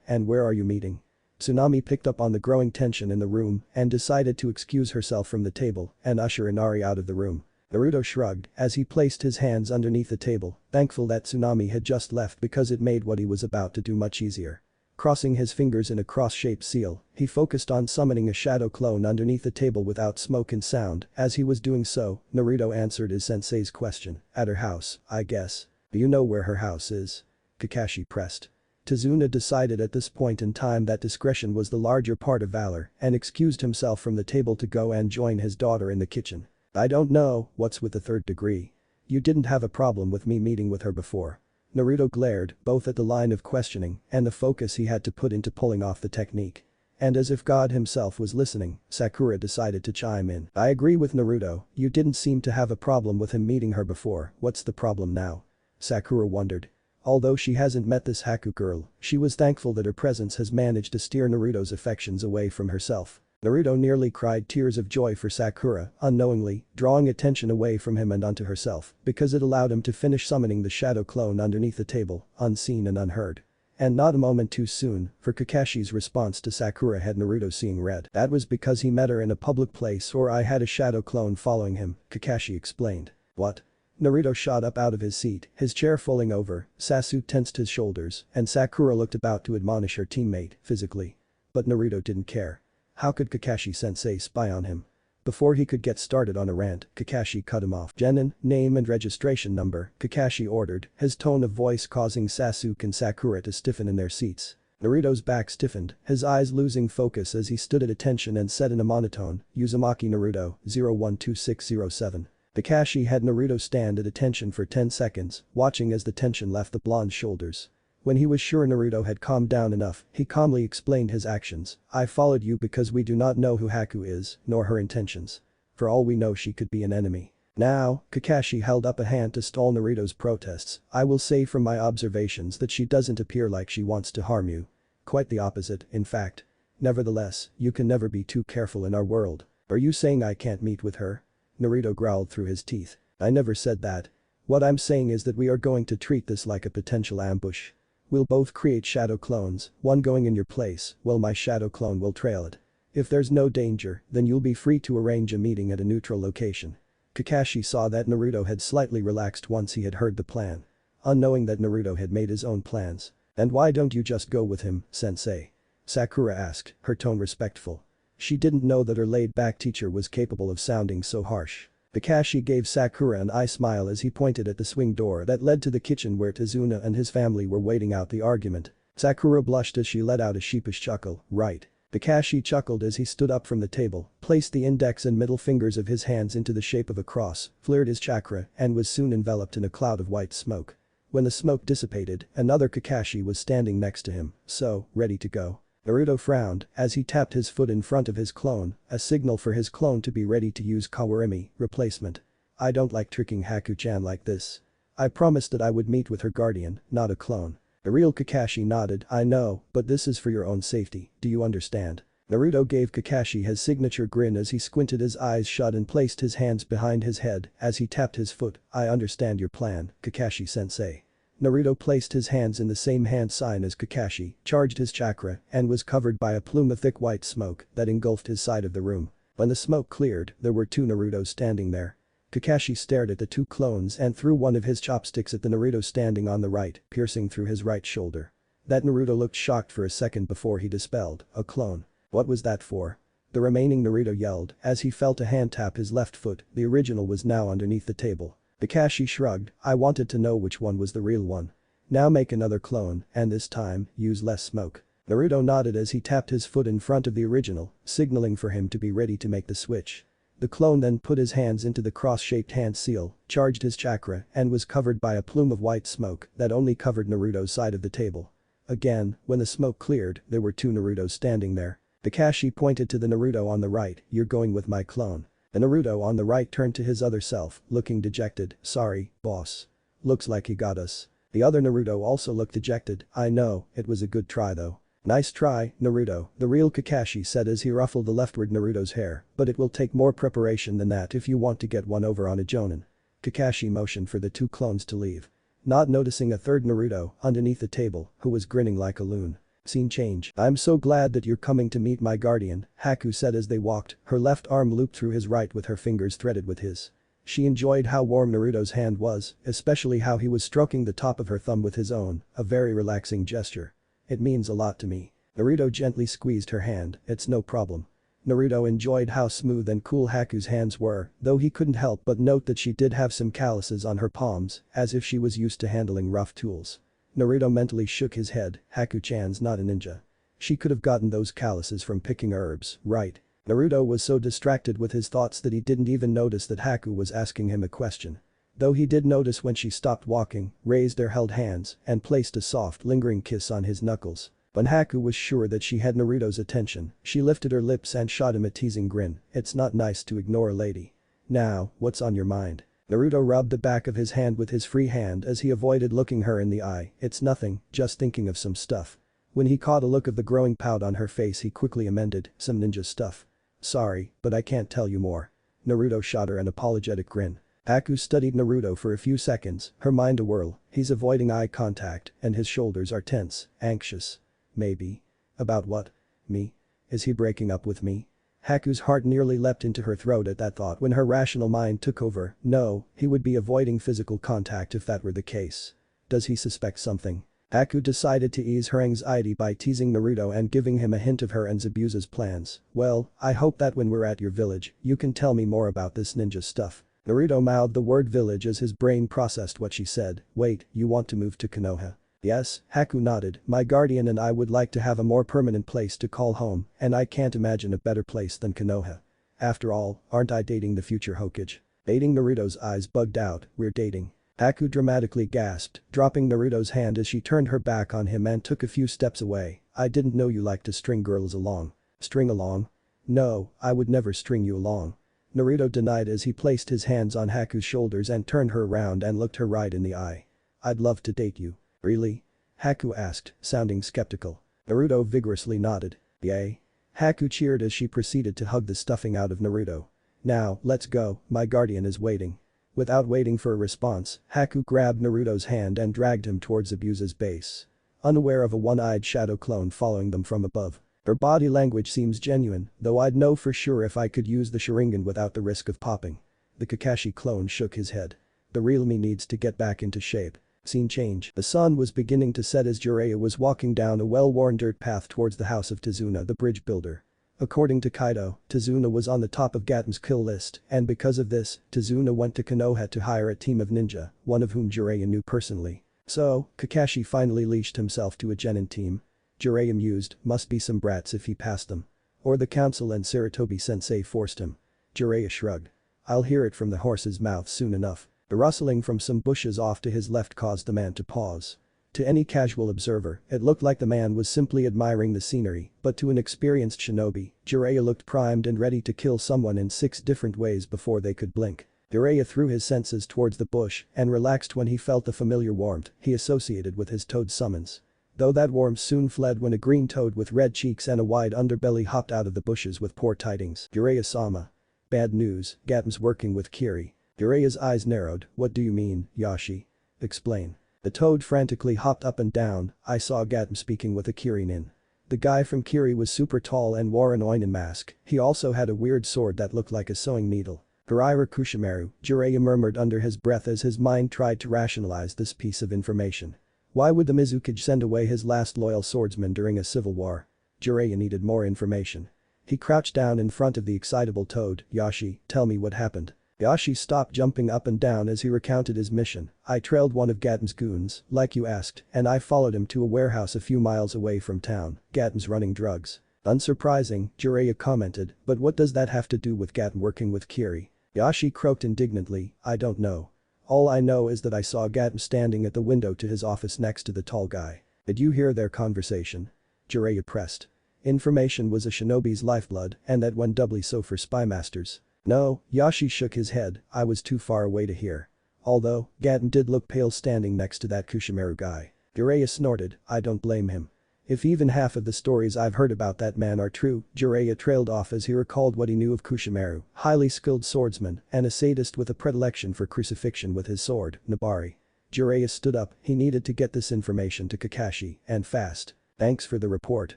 And where are you meeting?" Tsunami picked up on the growing tension in the room and decided to excuse herself from the table and usher Inari out of the room. Naruto shrugged as he placed his hands underneath the table, thankful that Tsunami had just left because it made what he was about to do much easier. Crossing his fingers in a cross-shaped seal, he focused on summoning a shadow clone underneath the table without smoke and sound. As he was doing so, Naruto answered his sensei's question. "At her house, I guess. Do you know where her house is?" Kakashi pressed. Tazuna decided at this point in time that discretion was the larger part of valor and excused himself from the table to go and join his daughter in the kitchen. "I don't know, what's with the third degree? You didn't have a problem with me meeting with her before." Naruto glared, both at the line of questioning and the focus he had to put into pulling off the technique. And as if God himself was listening, Sakura decided to chime in. "I agree with Naruto, you didn't seem to have a problem with him meeting her before, what's the problem now?" Sakura wondered. Although she hasn't met this Haku girl, she was thankful that her presence has managed to steer Naruto's affections away from herself. Naruto nearly cried tears of joy for Sakura, unknowingly, drawing attention away from him and onto herself, because it allowed him to finish summoning the shadow clone underneath the table, unseen and unheard. And not a moment too soon, for Kakashi's response to Sakura had Naruto seeing red. "That was because he met her in a public place or I had a shadow clone following him," Kakashi explained. "What?" Naruto shot up out of his seat, his chair falling over, Sasuke tensed his shoulders, and Sakura looked about to admonish her teammate, physically. But Naruto didn't care. How could Kakashi-sensei spy on him? Before he could get started on a rant, Kakashi cut him off. "Genin, name and registration number," Kakashi ordered, his tone of voice causing Sasuke and Sakura to stiffen in their seats. Naruto's back stiffened, his eyes losing focus as he stood at attention and said in a monotone, "Uzumaki Naruto, 012607. Kakashi had Naruto stand at attention for 10 seconds, watching as the tension left the blonde's shoulders. When he was sure Naruto had calmed down enough, he calmly explained his actions. "I followed you because we do not know who Haku is, nor her intentions. For all we know she could be an enemy." Now, Kakashi held up a hand to stall Naruto's protests. "I will say from my observations that she doesn't appear like she wants to harm you. Quite the opposite, in fact. Nevertheless, you can never be too careful in our world. Are you saying I can't meet with her?" Naruto growled through his teeth. "I never said that. What I'm saying is that we are going to treat this like a potential ambush." We'll both create shadow clones, one going in your place, while my shadow clone will trail it. If there's no danger, then you'll be free to arrange a meeting at a neutral location." Kakashi saw that Naruto had slightly relaxed once he had heard the plan. Unknowing that Naruto had made his own plans. "And why don't you just go with him, sensei?" Sakura asked, her tone respectful. She didn't know that her laid-back teacher was capable of sounding so harsh. Kakashi gave Sakura an eye smile as he pointed at the swing door that led to the kitchen where Tazuna and his family were waiting out the argument. Sakura blushed as she let out a sheepish chuckle, "Right." Kakashi chuckled as he stood up from the table, placed the index and middle fingers of his hands into the shape of a cross, flared his chakra, and was soon enveloped in a cloud of white smoke. When the smoke dissipated, another Kakashi was standing next to him, so, ready to go. Naruto frowned as he tapped his foot in front of his clone, a signal for his clone to be ready to use Kawarimi, replacement. "I don't like tricking Haku-chan like this. I promised that I would meet with her guardian, not a clone." The real Kakashi nodded, "I know, but this is for your own safety, do you understand?" Naruto gave Kakashi his signature grin as he squinted his eyes shut and placed his hands behind his head as he tapped his foot. "I understand your plan, Kakashi-sensei." Naruto placed his hands in the same hand sign as Kakashi, charged his chakra, and was covered by a plume of thick white smoke that engulfed his side of the room. When the smoke cleared, there were two Narutos standing there. Kakashi stared at the two clones and threw one of his chopsticks at the Naruto standing on the right, piercing through his right shoulder. That Naruto looked shocked for a second before he dispelled, "A clone? What was that for?" The remaining Naruto yelled as he felt a hand tap his left foot, the original was now underneath the table. Kakashi shrugged, "I wanted to know which one was the real one. Now make another clone, and this time, use less smoke." Naruto nodded as he tapped his foot in front of the original, signaling for him to be ready to make the switch. The clone then put his hands into the cross-shaped hand seal, charged his chakra, and was covered by a plume of white smoke that only covered Naruto's side of the table. Again, when the smoke cleared, there were two Narutos standing there. Kakashi pointed to the Naruto on the right, "You're going with my clone." The Naruto on the right turned to his other self, looking dejected, "Sorry, boss. Looks like he got us." The other Naruto also looked dejected, "I know, it was a good try though." "Nice try, Naruto," the real Kakashi said as he ruffled the leftward Naruto's hair, "but it will take more preparation than that if you want to get one over on a Jonin." Kakashi motioned for the two clones to leave. Not noticing a third Naruto underneath the table, who was grinning like a loon. Scene change. "I'm so glad that you're coming to meet my guardian," Haku said as they walked, her left arm looped through his right with her fingers threaded with his. She enjoyed how warm Naruto's hand was, especially how he was stroking the top of her thumb with his own, a very relaxing gesture. "It means a lot to me." Naruto gently squeezed her hand, "It's no problem." Naruto enjoyed how smooth and cool Haku's hands were, though he couldn't help but note that she did have some calluses on her palms, as if she was used to handling rough tools. Naruto mentally shook his head, "Haku-chan's not a ninja. She could have gotten those calluses from picking herbs, right?" Naruto was so distracted with his thoughts that he didn't even notice that Haku was asking him a question. Though he did notice when she stopped walking, raised their held hands, and placed a soft, lingering kiss on his knuckles. When Haku was sure that she had Naruto's attention, she lifted her lips and shot him a teasing grin. "It's not nice to ignore a lady. Now, what's on your mind?" Naruto rubbed the back of his hand with his free hand as he avoided looking her in the eye. "It's nothing, just thinking of some stuff." When he caught a look of the growing pout on her face he quickly amended, "Some ninja stuff." "Sorry, but I can't tell you more." Naruto shot her an apologetic grin. Haku studied Naruto for a few seconds, her mind a whirl. He's avoiding eye contact and his shoulders are tense, anxious. Maybe. About what? Me? Is he breaking up with me? Haku's heart nearly leapt into her throat at that thought when her rational mind took over. No, he would be avoiding physical contact if that were the case. Does he suspect something? Haku decided to ease her anxiety by teasing Naruto and giving him a hint of her and Zabuza's plans. "Well, I hope that when we're at your village, you can tell me more about this ninja stuff." Naruto mouthed the word village as his brain processed what she said. "Wait, you want to move to Konoha?" "Yes," Haku nodded, "my guardian and I would like to have a more permanent place to call home, and I can't imagine a better place than Konoha. After all, aren't I dating the future Hokage?" Dating? Naruto's eyes bugged out, "We're dating?" Haku dramatically gasped, dropping Naruto's hand as she turned her back on him and took a few steps away. "I didn't know you liked to string girls along." "String along? No, I would never string you along." Naruto denied as he placed his hands on Haku's shoulders and turned her around and looked her right in the eye. "I'd love to date you." "Really?" Haku asked, sounding skeptical. Naruto vigorously nodded. "Yay." Haku cheered as she proceeded to hug the stuffing out of Naruto. "Now, let's go, my guardian is waiting." Without waiting for a response, Haku grabbed Naruto's hand and dragged him towards Zabuza's base. unaware of a one-eyed shadow clone following them from above. Her body language seems genuine, though I'd know for sure if I could use the Sharingan without the risk of popping. The Kakashi clone shook his head. The real me needs to get back into shape. Scene change. The sun was beginning to set as Jiraiya was walking down a well-worn dirt path towards the house of Tazuna the bridge builder. According to Kaido, Tazuna was on the top of Gatom's kill list, and because of this, Tazuna went to Konoha to hire a team of ninja, one of whom Jiraiya knew personally. So, Kakashi finally leashed himself to a genin team. Jiraiya mused, must be some brats if he passed them. Or the council and Sarutobi-sensei forced him. Jiraiya shrugged. I'll hear it from the horse's mouth soon enough. The rustling from some bushes off to his left caused the man to pause. To any casual observer, it looked like the man was simply admiring the scenery, but to an experienced shinobi, Jiraiya looked primed and ready to kill someone in 6 different ways before they could blink. Jiraiya threw his senses towards the bush and relaxed when he felt the familiar warmth he associated with his toad summons. Though that warmth soon fled when a green toad with red cheeks and a wide underbelly hopped out of the bushes with poor tidings. Jiraiya-sama. Bad news, Gatom's working with Kiri. Jiraiya's eyes narrowed, what do you mean, Yashi? Explain. The toad frantically hopped up and down, I saw Gatom speaking with a Kirinin. The guy from Kiri was super tall and wore an Oinin mask, he also had a weird sword that looked like a sewing needle. Hiraira Kushimaru, Jiraiya murmured under his breath as his mind tried to rationalize this piece of information. Why would the Mizukage send away his last loyal swordsman during a civil war? Jiraiya needed more information. He crouched down in front of the excitable toad, Yashi, tell me what happened. Yashi stopped jumping up and down as he recounted his mission. I trailed one of Gatom's goons, like you asked, and I followed him to a warehouse a few miles away from town. Gatom's running drugs. Unsurprising, Jiraiya commented, but what does that have to do with Gatom working with Kiri? Yashi croaked indignantly, I don't know. All I know is that I saw Gatom standing at the window to his office next to the tall guy. Did you hear their conversation? Jiraiya pressed. Information was a shinobi's lifeblood, and that went doubly so for spy masters. No, Yashi shook his head, I was too far away to hear. Although, Gatom did look pale standing next to that Kushimaru guy. Jiraiya snorted, I don't blame him. If even half of the stories I've heard about that man are true, Jiraiya trailed off as he recalled what he knew of Kushimaru, highly skilled swordsman and a sadist with a predilection for crucifixion with his sword, Nabari. Jiraiya stood up, he needed to get this information to Kakashi, and fast. Thanks for the report.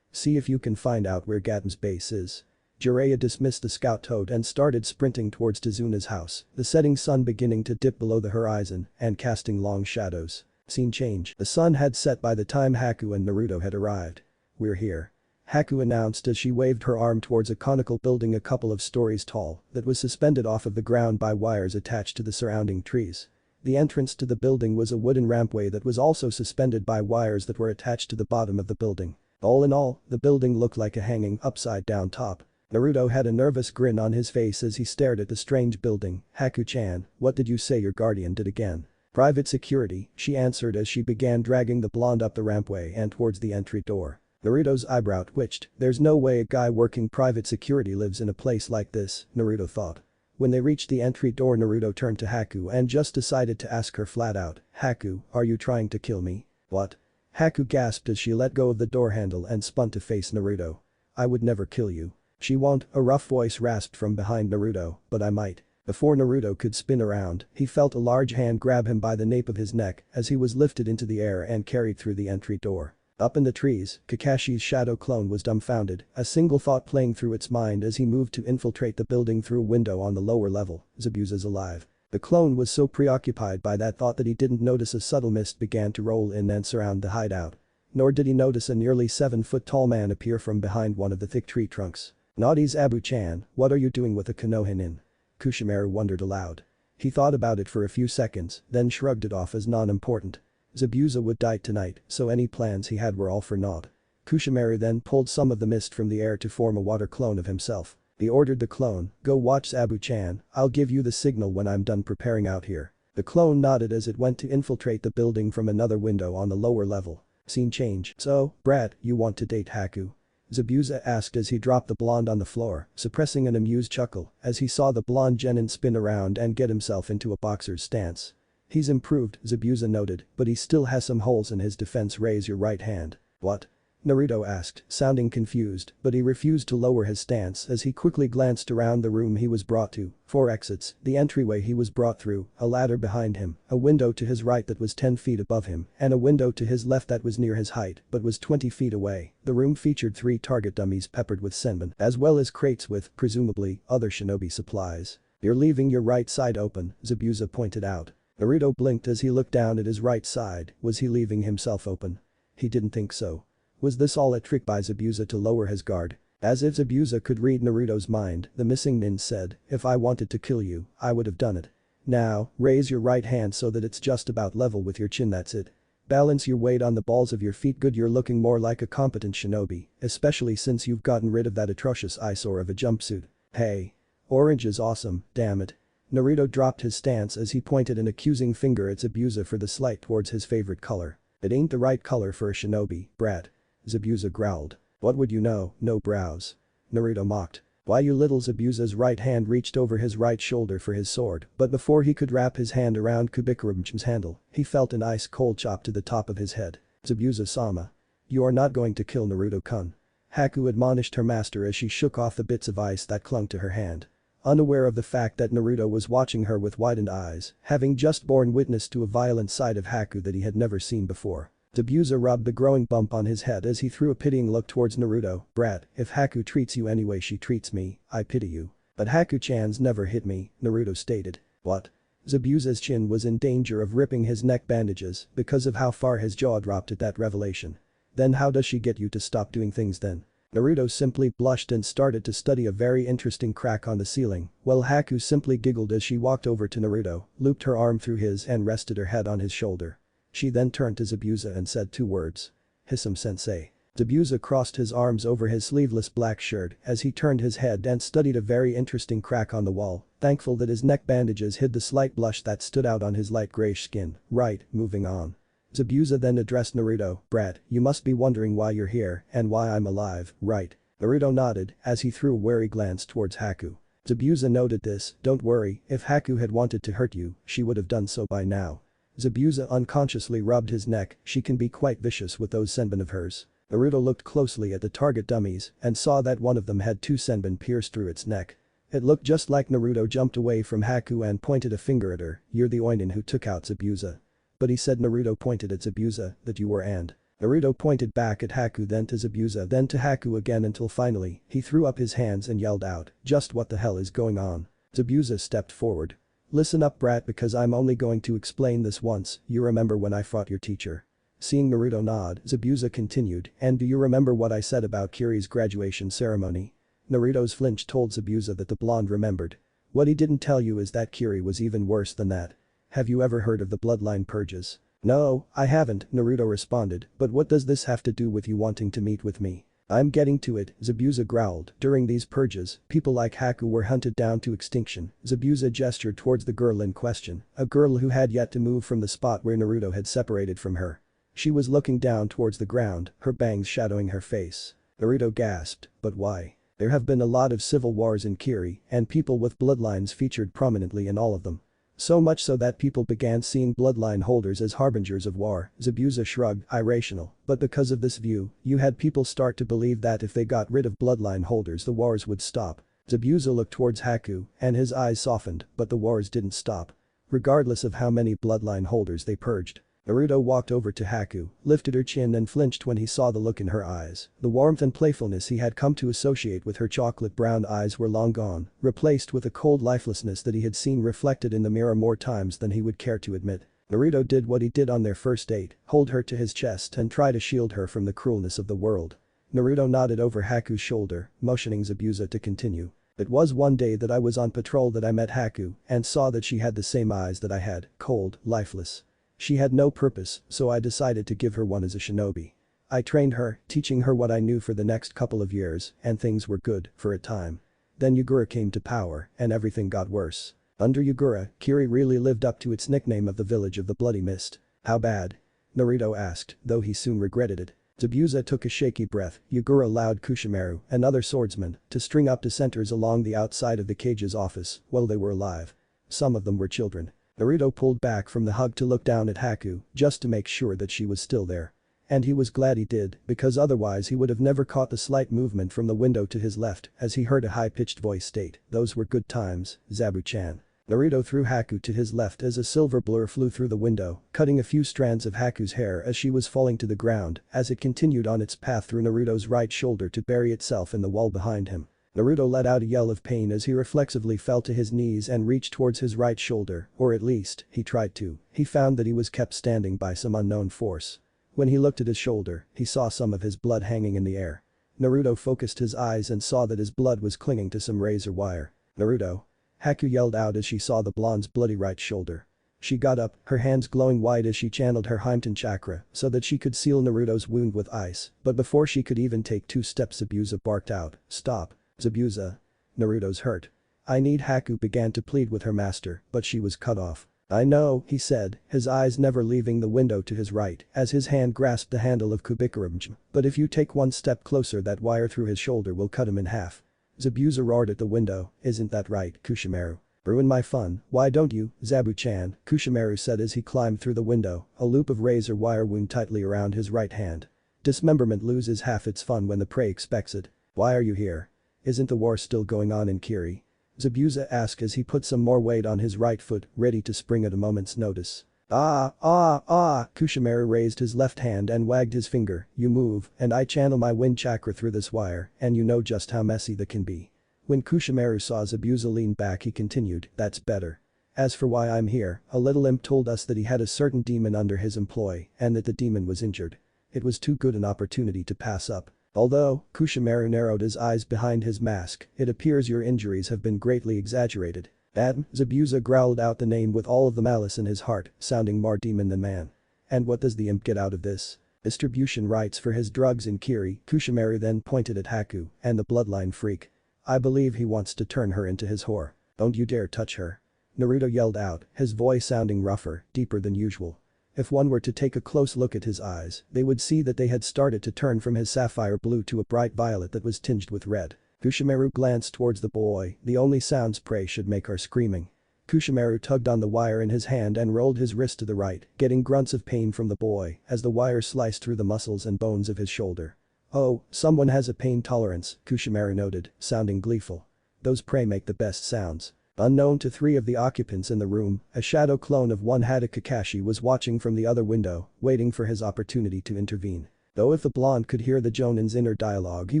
See if you can find out where Gatom's base is. Jiraiya dismissed the scout toad and started sprinting towards Tazuna's house, the setting sun beginning to dip below the horizon and casting long shadows. Scene change. The sun had set by the time Haku and Naruto had arrived. We're here. Haku announced as she waved her arm towards a conical building a couple of stories tall that was suspended off of the ground by wires attached to the surrounding trees. The entrance to the building was a wooden rampway that was also suspended by wires that were attached to the bottom of the building. All in all, the building looked like a hanging upside-down top. Naruto had a nervous grin on his face as he stared at the strange building. Haku-chan, what did you say your guardian did again? Private security, she answered as she began dragging the blonde up the rampway and towards the entry door. Naruto's eyebrow twitched, there's no way a guy working private security lives in a place like this, Naruto thought. When they reached the entry door Naruto turned to Haku and just decided to ask her flat out, Haku, are you trying to kill me? What? Haku gasped as she let go of the door handle and spun to face Naruto. I would never kill you. She won't, a rough voice rasped from behind Naruto, but I might. Before Naruto could spin around, he felt a large hand grab him by the nape of his neck as he was lifted into the air and carried through the entry door. Up in the trees, Kakashi's shadow clone was dumbfounded, a single thought playing through its mind as he moved to infiltrate the building through a window on the lower level, Zabuza's alive. The clone was so preoccupied by that thought that he didn't notice a subtle mist began to roll in and surround the hideout. Nor did he notice a nearly 7-foot-tall man appear from behind one of the thick tree trunks. Naughty's Abu-chan, what are you doing with a Konohinin? Kushimaru wondered aloud. He thought about it for a few seconds, then shrugged it off as non-important. Zabuza would die tonight, so any plans he had were all for naught. Kushimaru then pulled some of the mist from the air to form a water clone of himself. He ordered the clone, go watch Abu-chan, I'll give you the signal when I'm done preparing out here. The clone nodded as it went to infiltrate the building from another window on the lower level. Scene change. So, brat, you want to date Haku? Zabuza asked as he dropped the blonde on the floor, suppressing an amused chuckle as he saw the blonde genin spin around and get himself into a boxer's stance. He's improved, Zabuza noted, but he still has some holes in his defense. Raise your right hand. What? Naruto asked, sounding confused, but he refused to lower his stance as he quickly glanced around the room he was brought to. 4 exits, the entryway he was brought through, a ladder behind him, a window to his right that was 10 feet above him, and a window to his left that was near his height but was 20 feet away. The room featured 3 target dummies peppered with senbon, as well as crates with, presumably, other shinobi supplies. "You're leaving your right side open," Zabuza pointed out. Naruto blinked as he looked down at his right side. Was he leaving himself open? He didn't think so. Was this all a trick by Zabuza to lower his guard? As if Zabuza could read Naruto's mind, the missing nin said, "If I wanted to kill you, I would have done it. Now, raise your right hand so that it's just about level with your chin, that's it. Balance your weight on the balls of your feet. Good, you're looking more like a competent shinobi, especially since you've gotten rid of that atrocious eyesore of a jumpsuit. Hey. Orange is awesome, damn it." Naruto dropped his stance as he pointed an accusing finger at Zabuza for the slight towards his favorite color. "It ain't the right color for a shinobi, brat." Zabuza growled. "What would you know, no brows?" Naruto mocked. "Why you little." Zabuza's right hand reached over his right shoulder for his sword, but before he could wrap his hand around Kubikurum's handle, he felt an ice-cold chop to the top of his head. "Zabuza-sama. You are not going to kill Naruto-kun." Haku admonished her master as she shook off the bits of ice that clung to her hand. Unaware of the fact that Naruto was watching her with widened eyes, having just borne witness to a violent side of Haku that he had never seen before. Zabuza rubbed the growing bump on his head as he threw a pitying look towards Naruto. "Brat, if Haku treats you any way she treats me, I pity you. But Haku-chan's never hit me," Naruto stated. "What?" Zabuza's chin was in danger of ripping his neck bandages because of how far his jaw dropped at that revelation. "Then how does she get you to stop doing things then?" Naruto simply blushed and started to study a very interesting crack on the ceiling, while Haku simply giggled as she walked over to Naruto, looped her arm through his and rested her head on his shoulder. She then turned to Zabuza and said 2 words. "Hisam-sensei." Zabuza crossed his arms over his sleeveless black shirt as he turned his head and studied a very interesting crack on the wall, thankful that his neck bandages hid the slight blush that stood out on his light grayish skin. "Right, moving on." Zabuza then addressed Naruto. "Brat, you must be wondering why you're here and why I'm alive, right?" Naruto nodded as he threw a wary glance towards Haku. Zabuza noted this. "Don't worry, if Haku had wanted to hurt you, she would have done so by now." Zabuza unconsciously rubbed his neck. "She can be quite vicious with those senbon of hers." Naruto looked closely at the target dummies and saw that one of them had 2 senbon pierced through its neck. It looked just like. Naruto jumped away from Haku and pointed a finger at her. "You're the Oinin who took out Zabuza." "But he said." Naruto pointed at Zabuza, "that you were and." Naruto pointed back at Haku, then to Zabuza, then to Haku again until finally, he threw up his hands and yelled out, "Just what the hell is going on?" Zabuza stepped forward. "Listen up, brat, because I'm only going to explain this once. You remember when I fought your teacher?" Seeing Naruto nod, Zabuza continued, "And do you remember what I said about Kiri's graduation ceremony?" Naruto's flinch told Zabuza that the blonde remembered. "What he didn't tell you is that Kiri was even worse than that. Have you ever heard of the bloodline purges?" "No, I haven't," Naruto responded, "but what does this have to do with you wanting to meet with me?" "I'm getting to it," Zabuza growled. "During these purges, people like Haku were hunted down to extinction." Zabuza gestured towards the girl in question, a girl who had yet to move from the spot where Naruto had separated from her. She was looking down towards the ground, her bangs shadowing her face. Naruto gasped, "But why?" There have been a lot of civil wars in Kiri, and people with bloodlines featured prominently in all of them. So much so that people began seeing bloodline holders as harbingers of war. Zabuza shrugged, irrational, but because of this view, you had people start to believe that if they got rid of bloodline holders the wars would stop. Zabuza looked towards Haku, and his eyes softened, but the wars didn't stop. Regardless of how many bloodline holders they purged. Naruto walked over to Haku, lifted her chin and flinched when he saw the look in her eyes. The warmth and playfulness he had come to associate with her chocolate brown eyes were long gone, replaced with a cold lifelessness that he had seen reflected in the mirror more times than he would care to admit. Naruto did what he did on their first date, hold her to his chest and try to shield her from the cruelness of the world. Naruto nodded over Haku's shoulder, motioning Zabuza to continue. "It was one day that I was on patrol that I met Haku and saw that she had the same eyes that I had, cold, lifeless. She had no purpose, so I decided to give her one as a shinobi. I trained her, teaching her what I knew for the next couple of years, and things were good, for a time. Then Yugura came to power, and everything got worse. Under Yugura, Kiri really lived up to its nickname of the Village of the Bloody Mist." "How bad?" Naruto asked, though he soon regretted it. Zabuza took a shaky breath. "Yugura allowed Kushimaru, another swordsman, to string up dissenters along the outside of the cage's office while they were alive. Some of them were children." Naruto pulled back from the hug to look down at Haku, just to make sure that she was still there. And he was glad he did, because otherwise he would have never caught the slight movement from the window to his left as he heard a high-pitched voice state, "Those were good times, Zabu-chan." Naruto threw Haku to his left as a silver blur flew through the window, cutting a few strands of Haku's hair as she was falling to the ground as it continued on its path through Naruto's right shoulder to bury itself in the wall behind him. Naruto let out a yell of pain as he reflexively fell to his knees and reached towards his right shoulder, or at least, he tried to. He found that he was kept standing by some unknown force. When he looked at his shoulder, he saw some of his blood hanging in the air. Naruto focused his eyes and saw that his blood was clinging to some razor wire. "Naruto!" Haku yelled out as she saw the blonde's bloody right shoulder. She got up, her hands glowing white as she channeled her Himten chakra so that she could seal Naruto's wound with ice, but before she could even take 2 steps Zabuza barked out, "Stop, Zabuza. Naruto's hurt." "I need." Haku began to plead with her master, but she was cut off. "I know," he said, his eyes never leaving the window to his right as his hand grasped the handle of Kubikarumj, "but if you take 1 step closer that wire through his shoulder will cut him in half." Zabuza roared at the window, "Isn't that right, Kushimaru? Ruin my fun, why don't you, Zabu-chan?" Kushimaru said as he climbed through the window, a loop of razor wire wound tightly around his right hand. "Dismemberment loses half its fun when the prey expects it. Why are you here? Isn't the war still going on in Kiri?" Zabuza asked as he put some more weight on his right foot, ready to spring at a moment's notice. Kushimaru raised his left hand and wagged his finger, "You move, and I channel my wind chakra through this wire, and you know just how messy that can be." When Kushimaru saw Zabuza lean back he continued, "That's better. As for why I'm here, a little imp told us that he had a certain demon under his employ and that the demon was injured. It was too good an opportunity to pass up. Although," Kushimaru narrowed his eyes behind his mask, "it appears your injuries have been greatly exaggerated." Zabuza growled out the name with all of the malice in his heart, sounding more demon than man. "And what does the imp get out of this? Distribution rights for his drugs in Kiri." Kushimaru then pointed at Haku and the bloodline freak. "I believe he wants to turn her into his whore. Don't you dare touch her." Naruto yelled out, his voice sounding rougher, deeper than usual. If one were to take a close look at his eyes, they would see that they had started to turn from his sapphire blue to a bright violet that was tinged with red. Kushimaru glanced towards the boy, "The only sounds prey should make are screaming." Kushimaru tugged on the wire in his hand and rolled his wrist to the right, getting grunts of pain from the boy as the wire sliced through the muscles and bones of his shoulder. "Oh, someone has a pain tolerance," Kushimaru noted, sounding gleeful. "Those prey make the best sounds." Unknown to 3 of the occupants in the room, a shadow clone of one Hada Kakashi was watching from the other window, waiting for his opportunity to intervene. Though if the blonde could hear the Jonin's inner dialogue he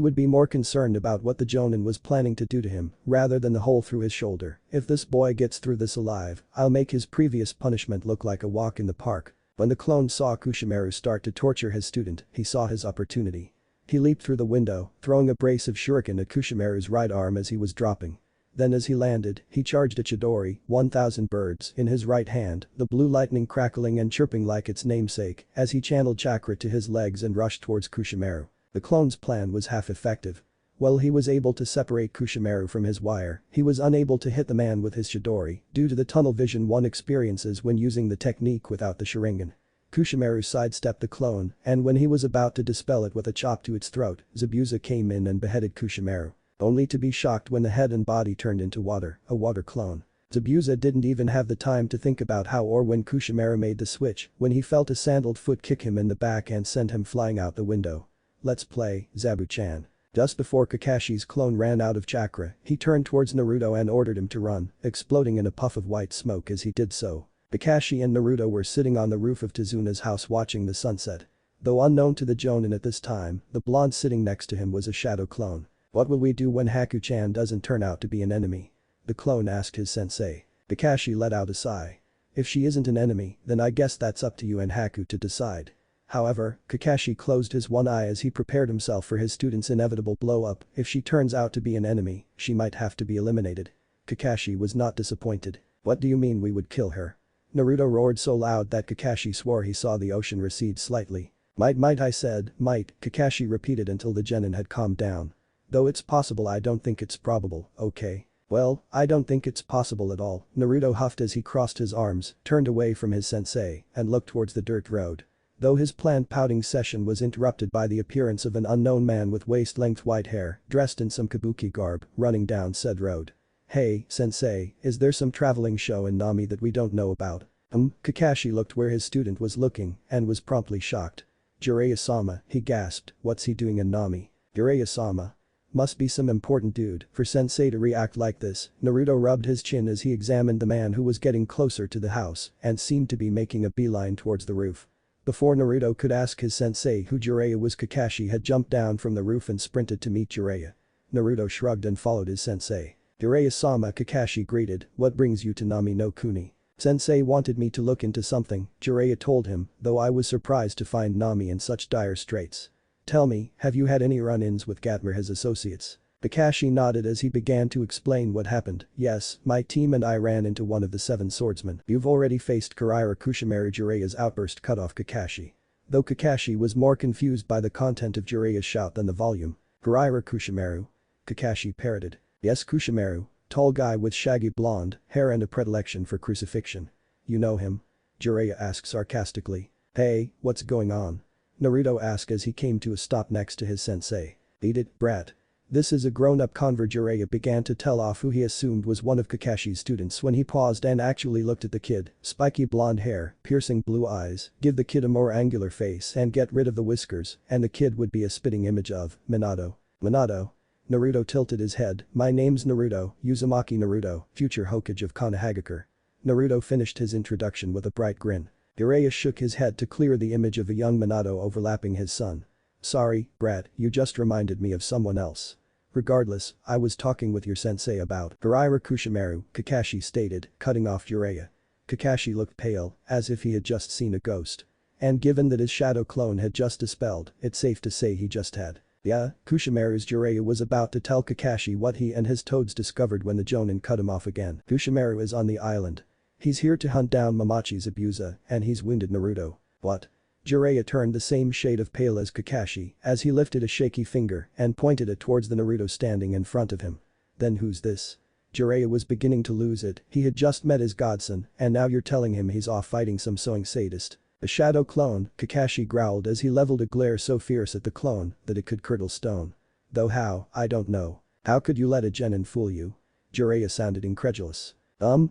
would be more concerned about what the Jonin was planning to do to him, rather than the hole through his shoulder. "If this boy gets through this alive, I'll make his previous punishment look like a walk in the park." When the clone saw Kushimaru start to torture his student, he saw his opportunity. He leaped through the window, throwing a brace of shuriken at Kushimaru's right arm as he was dropping. Then as he landed, he charged a Chidori, 1000 birds, in his right hand, the blue lightning crackling and chirping like its namesake as he channeled chakra to his legs and rushed towards Kushimaru. The clone's plan was half effective. While he was able to separate Kushimaru from his wire, he was unable to hit the man with his Chidori due to the tunnel vision one experiences when using the technique without the Sharingan. Kushimaru sidestepped the clone, and when he was about to dispel it with a chop to its throat, Zabuza came in and beheaded Kushimaru. Only to be shocked when the head and body turned into water, a water clone. Zabuza didn't even have the time to think about how or when Kushimaru made the switch when he felt a sandaled foot kick him in the back and send him flying out the window. "Let's play, Zabu-chan." Just before Kakashi's clone ran out of chakra, he turned towards Naruto and ordered him to run, exploding in a puff of white smoke as he did so. Kakashi and Naruto were sitting on the roof of Tezuna's house watching the sunset. Though unknown to the Jonin at this time, the blonde sitting next to him was a shadow clone. "What will we do when Haku-chan doesn't turn out to be an enemy?" the clone asked his sensei. Kakashi let out a sigh. "If she isn't an enemy, then I guess that's up to you and Haku to decide." However, Kakashi closed his one eye as he prepared himself for his student's inevitable blow-up. If she turns out to be an enemy, she might have to be eliminated. Kakashi was not disappointed. "What do you mean we would kill her?" Naruto roared so loud that Kakashi swore he saw the ocean recede slightly. Might I said, might," Kakashi repeated until the genin had calmed down. "Though it's possible I don't think it's probable, okay? Well, I don't think it's possible at all," Naruto huffed as he crossed his arms, turned away from his sensei, and looked towards the dirt road. Though his planned pouting session was interrupted by the appearance of an unknown man with waist-length white hair, dressed in some kabuki garb, running down said road. "Hey, sensei, is there some traveling show in Nami that we don't know about?" Kakashi looked where his student was looking and was promptly shocked. Jiraiya-sama, he gasped, what's he doing in Nami? Jiraiya-sama. Must be some important dude for sensei to react like this. Naruto rubbed his chin as he examined the man who was getting closer to the house and seemed to be making a beeline towards the roof. Before Naruto could ask his sensei who Jiraiya was, Kakashi had jumped down from the roof and sprinted to meet Jiraiya. Naruto shrugged and followed his sensei. Jiraiya-sama, Kakashi greeted, what brings you to Nami no Kuni? Sensei wanted me to look into something, Jiraiya told him, though I was surprised to find Nami in such dire straits. Tell me, have you had any run-ins with Gatmir his associates? Kakashi nodded as he began to explain what happened. Yes, my team and I ran into one of the 7 swordsmen. You've already faced Karaira Kushimaru. Jiraiya's outburst cut off Kakashi. Though Kakashi was more confused by the content of Jiraiya's shout than the volume. Karaira Kushimaru? Kakashi parroted. Yes, Kushimaru. Tall guy with shaggy blonde hair and a predilection for crucifixion. You know him? Jiraiya asked sarcastically. Hey, what's going on? Naruto asked as he came to a stop next to his sensei. Eat it, brat. This is a grown-up convert. Jiraiya began to tell off who he assumed was one of Kakashi's students when he paused and actually looked at the kid. Spiky blonde hair, piercing blue eyes, give the kid a more angular face and get rid of the whiskers, and the kid would be a spitting image of Minato. Minato? Naruto tilted his head. My name's Naruto, Uzumaki Naruto, future Hokage of Konohagakure. Naruto finished his introduction with a bright grin. Jiraiya shook his head to clear the image of a young Minato overlapping his son. Sorry, brat, you just reminded me of someone else. Regardless, I was talking with your sensei about Karaira Kushimaru, Kakashi stated, cutting off Jiraiya. Kakashi looked pale, as if he had just seen a ghost. And given that his shadow clone had just dispelled, it's safe to say he just had. Yeah, Kushimaru's. Jiraiya was about to tell Kakashi what he and his toads discovered when the Jonin cut him off again. Kushimaru is on the island. He's here to hunt down Momochi's abuser, and he's wounded Naruto. What? Jiraiya turned the same shade of pale as Kakashi as he lifted a shaky finger and pointed it towards the Naruto standing in front of him. Then who's this? Jiraiya was beginning to lose it. He had just met his godson, and now you're telling him he's off fighting some sewing sadist. A shadow clone, Kakashi growled as he leveled a glare so fierce at the clone that it could curdle stone. Though how, I don't know. How could you let a genin fool you? Jiraiya sounded incredulous.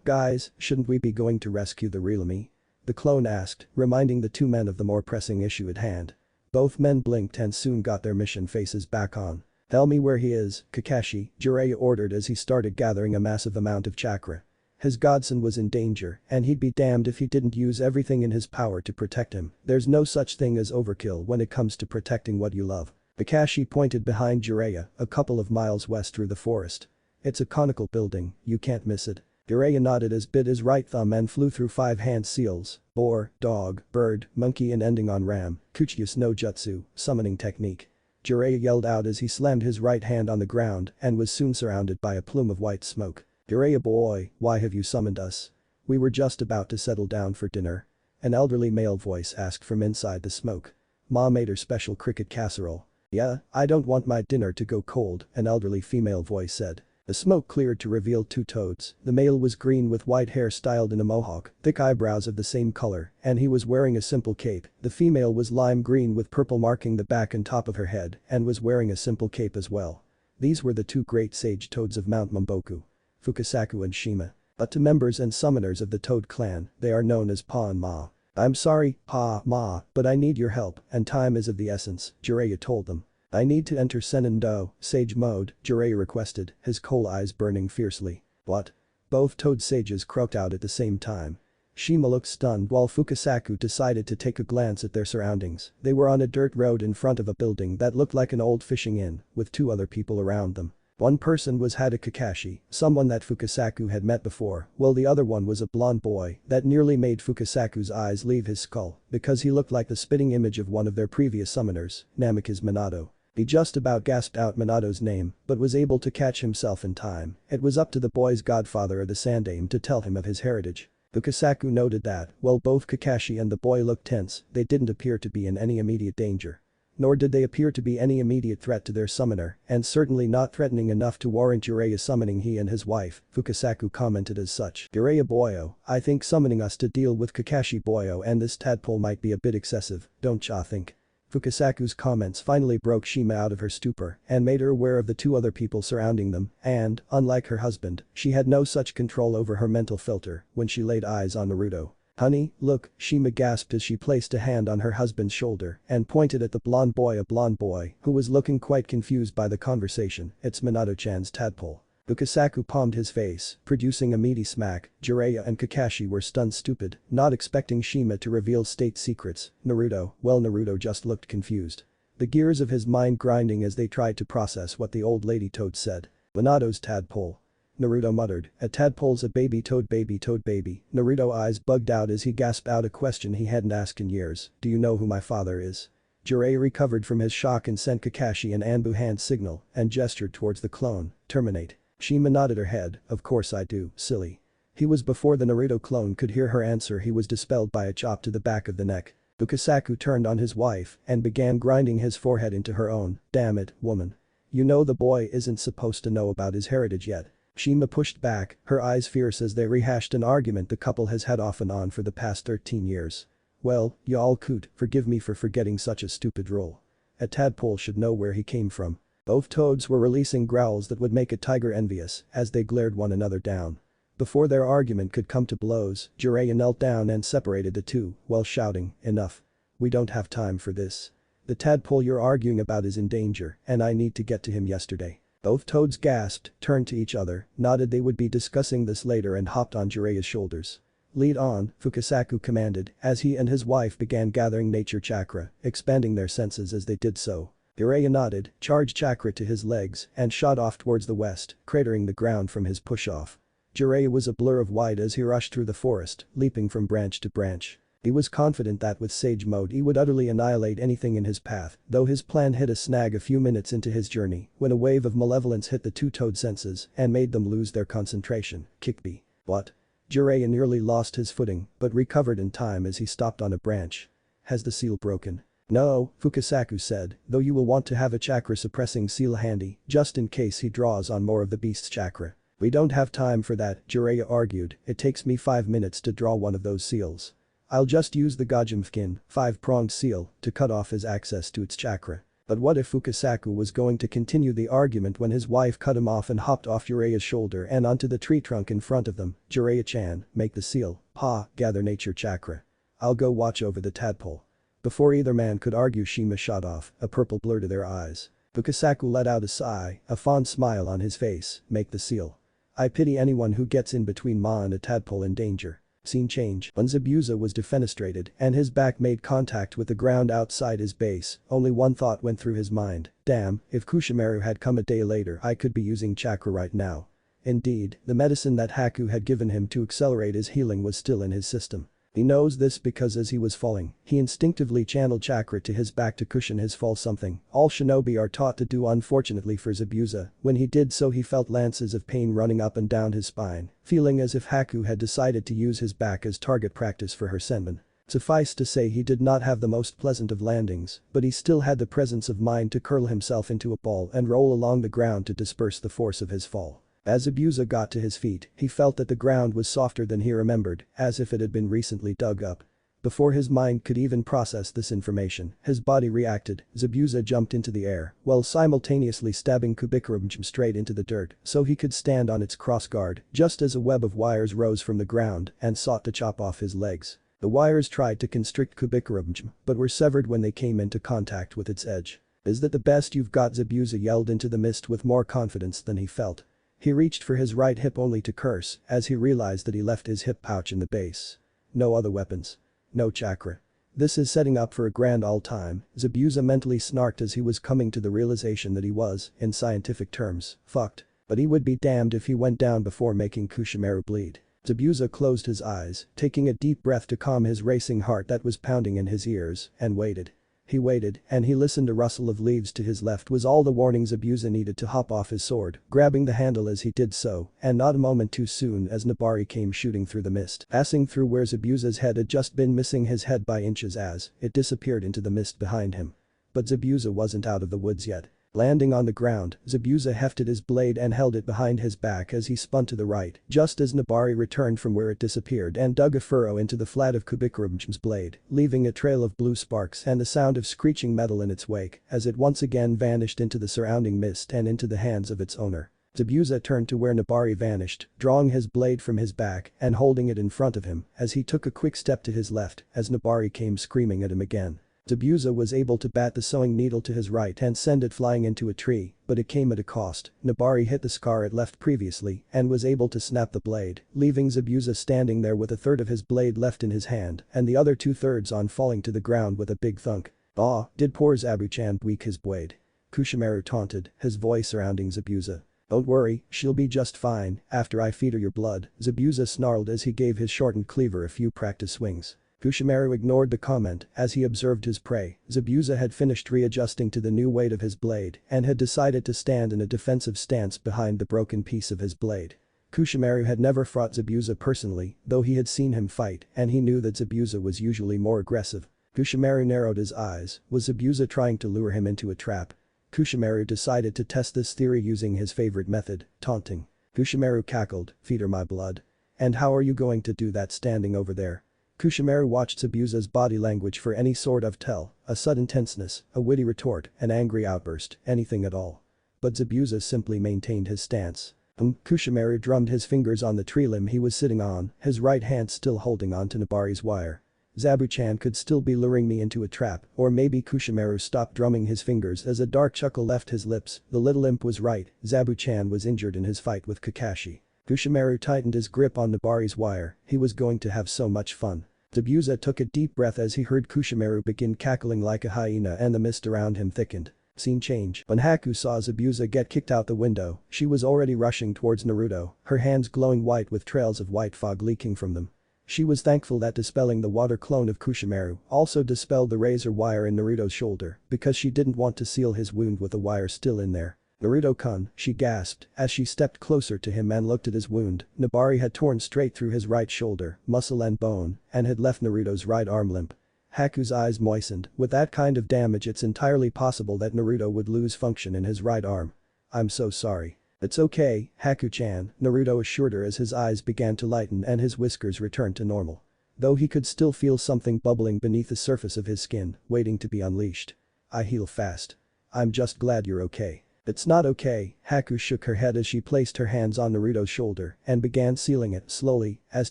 Guys, shouldn't we be going to rescue the real me? The clone asked, reminding the two men of the more pressing issue at hand. Both men blinked and soon got their mission faces back on. Tell me where he is, Kakashi, Jiraiya ordered as he started gathering a massive amount of chakra. His godson was in danger, and he'd be damned if he didn't use everything in his power to protect him. There's no such thing as overkill when it comes to protecting what you love. Kakashi pointed behind Jiraiya, a couple of miles west through the forest. It's a conical building, you can't miss it. Jiraiya nodded as bit his right thumb and flew through 5 hand seals, boar, dog, bird, monkey and ending on ram, Kuchius no Jutsu, summoning technique. Jiraiya yelled out as he slammed his right hand on the ground and was soon surrounded by a plume of white smoke. Jiraiya boy, why have you summoned us? We were just about to settle down for dinner. An elderly male voice asked from inside the smoke. Ma made her special cricket casserole. Yeah, I don't want my dinner to go cold, an elderly female voice said. The smoke cleared to reveal 2 toads. The male was green with white hair styled in a mohawk, thick eyebrows of the same color, and he was wearing a simple cape. The female was lime green with purple marking the back and top of her head and was wearing a simple cape as well. These were the 2 great sage toads of Mount Mamboku. Fukasaku and Shima. But to members and summoners of the Toad clan, they are known as Pa and Ma. I'm sorry, Pa, Ma, but I need your help, and time is of the essence, Jiraiya told them. I need to enter Senendo, Sage mode, Jiraiya requested, his coal eyes burning fiercely. What? Both Toad sages croaked out at the same time. Shima looked stunned while Fukasaku decided to take a glance at their surroundings. They were on a dirt road in front of a building that looked like an old fishing inn, with 2 other people around them. One person was Hada Kakashi, someone that Fukasaku had met before, while the other one was a blonde boy that nearly made Fukasaku's eyes leave his skull because he looked like the spitting image of one of their previous summoners, Namikaze Minato. He just about gasped out Minato's name, but was able to catch himself in time. It was up to the boy's godfather or the Sandaime to tell him of his heritage. Fukasaku noted that, while both Kakashi and the boy looked tense, they didn't appear to be in any immediate danger. Nor did they appear to be any immediate threat to their summoner, and certainly not threatening enough to warrant Jiraiya summoning he and his wife, Fukasaku commented as such. Jiraiya boyo, I think summoning us to deal with Kakashi boyo and this tadpole might be a bit excessive, don't ya think? Fukasaku's comments finally broke Shima out of her stupor and made her aware of the 2 other people surrounding them and, unlike her husband, she had no such control over her mental filter when she laid eyes on Naruto. "Honey, look," Shima gasped as she placed a hand on her husband's shoulder and pointed at the blonde boy who was looking quite confused by the conversation. "It's Minato-chan's tadpole." Fukasaku palmed his face, producing a meaty smack. Jiraiya and Kakashi were stunned stupid, not expecting Shima to reveal state secrets. Naruto just looked confused. The gears of his mind grinding as they tried to process what the old lady toad said. "Minato's tadpole." Naruto muttered, "A tadpole's a baby toad baby." Naruto eyes bugged out as he gasped out a question he hadn't asked in years. "Do you know who my father is?" Jiraiya recovered from his shock and sent Kakashi an Anbu hand signal and gestured towards the clone. "Terminate." Shima nodded her head. "Of course I do, silly." He was before the Naruto clone could hear her answer. He was dispelled by a chop to the back of the neck. Fukasaku turned on his wife and began grinding his forehead into her own. "Damn it, woman. You know the boy isn't supposed to know about his heritage yet." Shima pushed back, her eyes fierce as they rehashed an argument the couple has had off and on for the past 13 years. "Well, y'all could forgive me for forgetting such a stupid rule. A tadpole should know where he came from." Both toads were releasing growls that would make a tiger envious as they glared one another down. Before their argument could come to blows, Jiraiya knelt down and separated the two while shouting, "Enough. We don't have time for this. The tadpole you're arguing about is in danger and I need to get to him yesterday." Both toads gasped, turned to each other, nodded they would be discussing this later and hopped on Jiraiya's shoulders. "Lead on," Fukasaku commanded as he and his wife began gathering nature chakra, expanding their senses as they did so. Jiraiya nodded, charged chakra to his legs and shot off towards the west, cratering the ground from his push-off. Jiraiya was a blur of white as he rushed through the forest, leaping from branch to branch. He was confident that with Sage Mode he would utterly annihilate anything in his path, though his plan hit a snag a few minutes into his journey when a wave of malevolence hit the two toad senses and made them lose their concentration. "Kickbee." "What?" Jiraiya nearly lost his footing but recovered in time as he stopped on a branch. "Has the seal broken?" "No," Fukasaku said, "though you will want to have a chakra-suppressing seal handy, just in case he draws on more of the beast's chakra." "We don't have time for that," Jiraiya argued, "it takes me 5 minutes to draw one of those seals. I'll just use the Gajumfkin, 5-pronged seal, to cut off his access to its chakra." But what if Fukasaku was going to continue the argument when his wife cut him off and hopped off Jiraiya's shoulder and onto the tree trunk in front of them? "Jiraiya-chan, make the seal. Ha, gather nature chakra. I'll go watch over the tadpole." Before either man could argue, Shima shot off, a purple blur to their eyes. Fukasaku let out a sigh, a fond smile on his face. "Make the seal. I pity anyone who gets in between Ma and a tadpole in danger." Scene change. When Zabuza was defenestrated and his back made contact with the ground outside his base, only one thought went through his mind. "Damn, if Kushimaru had come a day later I could be using chakra right now." Indeed, the medicine that Haku had given him to accelerate his healing was still in his system. He knows this because as he was falling, he instinctively channeled chakra to his back to cushion his fall, something all shinobi are taught to do. Unfortunately for Zabuza, when he did so he felt lances of pain running up and down his spine, feeling as if Haku had decided to use his back as target practice for her senman. Suffice to say he did not have the most pleasant of landings, but he still had the presence of mind to curl himself into a ball and roll along the ground to disperse the force of his fall. As Zabuza got to his feet, he felt that the ground was softer than he remembered, as if it had been recently dug up. Before his mind could even process this information, his body reacted. Zabuza jumped into the air, while simultaneously stabbing Kubikarumchim straight into the dirt so he could stand on its crossguard, just as a web of wires rose from the ground and sought to chop off his legs. The wires tried to constrict Kubikarumchim, but were severed when they came into contact with its edge. "Is that the best you've got?" Zabuza yelled into the mist with more confidence than he felt. He reached for his right hip only to curse as he realized that he left his hip pouch in the base. No other weapons. No chakra. This is setting up for a grand all-time, Zabuza mentally snarked as he was coming to the realization that he was, in scientific terms, fucked. But he would be damned if he went down before making Kushimaru bleed. Zabuza closed his eyes, taking a deep breath to calm his racing heart that was pounding in his ears, and waited. He waited, and he listened. A rustle of leaves to his left was all the warning Zabuza needed to hop off his sword, grabbing the handle as he did so, and not a moment too soon as Nabari came shooting through the mist, passing through where Zabuza's head had just been, missing his head by inches as it disappeared into the mist behind him. But Zabuza wasn't out of the woods yet. Landing on the ground, Zabuza hefted his blade and held it behind his back as he spun to the right, just as Nabari returned from where it disappeared and dug a furrow into the flat of Kubikarumchim's blade, leaving a trail of blue sparks and the sound of screeching metal in its wake as it once again vanished into the surrounding mist and into the hands of its owner. Zabuza turned to where Nabari vanished, drawing his blade from his back and holding it in front of him as he took a quick step to his left as Nabari came screaming at him again. Zabuza was able to bat the sewing needle to his right and send it flying into a tree, but it came at a cost. Nabari hit the scar it left previously and was able to snap the blade, leaving Zabuza standing there with a third of his blade left in his hand and the other 2/3 on falling to the ground with a big thunk. "Aw, did poor Zabu-chan tweak his blade?" Kushimaru taunted, his voice surrounding Zabuza. "Don't worry, she'll be just fine after I feed her your blood," Zabuza snarled as he gave his shortened cleaver a few practice swings. Kushimaru ignored the comment as he observed his prey. Zabuza had finished readjusting to the new weight of his blade and had decided to stand in a defensive stance behind the broken piece of his blade. Kushimaru had never fought Zabuza personally, though he had seen him fight and he knew that Zabuza was usually more aggressive. Kushimaru narrowed his eyes. Was Zabuza trying to lure him into a trap? Kushimaru decided to test this theory using his favorite method, taunting. Kushimaru cackled, "Feed her my blood. And how are you going to do that standing over there?" Kushimaru watched Zabuza's body language for any sort of tell, a sudden tenseness, a witty retort, an angry outburst, anything at all. But Zabuza simply maintained his stance. Kushimaru drummed his fingers on the tree limb he was sitting on, his right hand still holding onto Nabari's wire. Zabu-chan could still be luring me into a trap, or maybe Kushimaru stopped drumming his fingers as a dark chuckle left his lips. The little imp was right, Zabu-chan was injured in his fight with Kakashi. Kushimaru tightened his grip on Nabari's wire, he was going to have so much fun. Zabuza took a deep breath as he heard Kushimaru begin cackling like a hyena and the mist around him thickened. Scene change. When Haku saw Zabuza get kicked out the window, she was already rushing towards Naruto, her hands glowing white with trails of white fog leaking from them. She was thankful that dispelling the water clone of Kushimaru also dispelled the razor wire in Naruto's shoulder because she didn't want to seal his wound with the wire still in there. "Naruto-kun," she gasped as she stepped closer to him and looked at his wound. Nabari had torn straight through his right shoulder, muscle and bone, and had left Naruto's right arm limp. Haku's eyes moistened. With that kind of damage it's entirely possible that Naruto would lose function in his right arm. "I'm so sorry." "It's okay, Haku-chan," Naruto assured her as his eyes began to lighten and his whiskers returned to normal. Though he could still feel something bubbling beneath the surface of his skin, waiting to be unleashed. "I heal fast. I'm just glad you're okay." "It's not okay," Haku shook her head as she placed her hands on Naruto's shoulder and began sealing it slowly as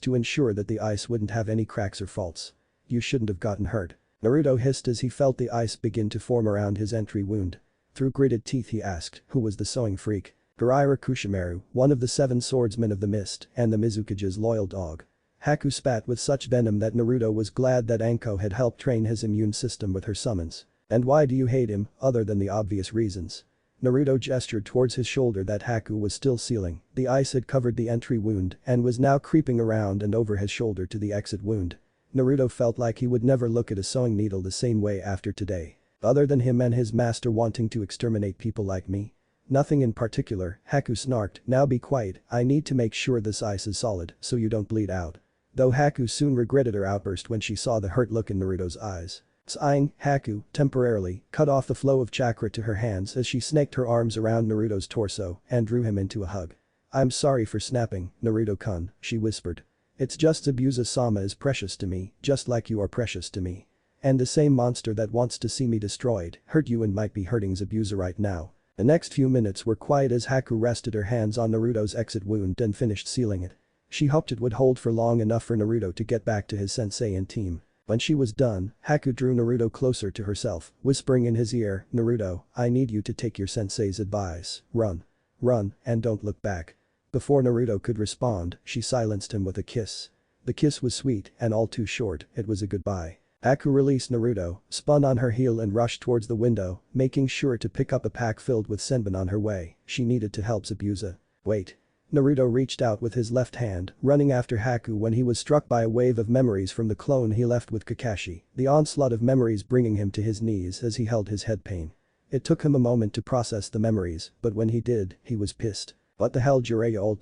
to ensure that the ice wouldn't have any cracks or faults. "You shouldn't have gotten hurt." Naruto hissed as he felt the ice begin to form around his entry wound. Through gritted teeth he asked, "Who was the sewing freak?" "Hiraira Kushimaru, one of the 7 swordsmen of the mist and the Mizukage's loyal dog." Haku spat with such venom that Naruto was glad that Anko had helped train his immune system with her summons. "And why do you hate him, other than the obvious reasons?" Naruto gestured towards his shoulder that Haku was still sealing. The ice had covered the entry wound and was now creeping around and over his shoulder to the exit wound. Naruto felt like he would never look at a sewing needle the same way after today. "Other than him and his master wanting to exterminate people like me?" "Nothing in particular," Haku snarked. "Now be quiet, I need to make sure this ice is solid so you don't bleed out." Though Haku soon regretted her outburst when she saw the hurt look in Naruto's eyes. Sighing, Haku, temporarily, cut off the flow of chakra to her hands as she snaked her arms around Naruto's torso and drew him into a hug. "I'm sorry for snapping, Naruto-kun," she whispered. "It's just Zabuza-sama is precious to me, just like you are precious to me. And the same monster that wants to see me destroyed hurt you and might be hurting Zabuza right now." The next few minutes were quiet as Haku rested her hands on Naruto's exit wound and finished sealing it. She hoped it would hold for long enough for Naruto to get back to his sensei and team. When she was done, Haku drew Naruto closer to herself, whispering in his ear, "Naruto, I need you to take your sensei's advice. Run. Run, and don't look back." Before Naruto could respond, she silenced him with a kiss. The kiss was sweet and all too short, it was a goodbye. Haku released Naruto, spun on her heel and rushed towards the window, making sure to pick up a pack filled with senbon on her way. She needed to help Zabuza. "Wait." Naruto reached out with his left hand, running after Haku when he was struck by a wave of memories from the clone he left with Kakashi, the onslaught of memories bringing him to his knees as he held his head pain. It took him a moment to process the memories, but when he did, he was pissed. "What the hell, Jiraiya, old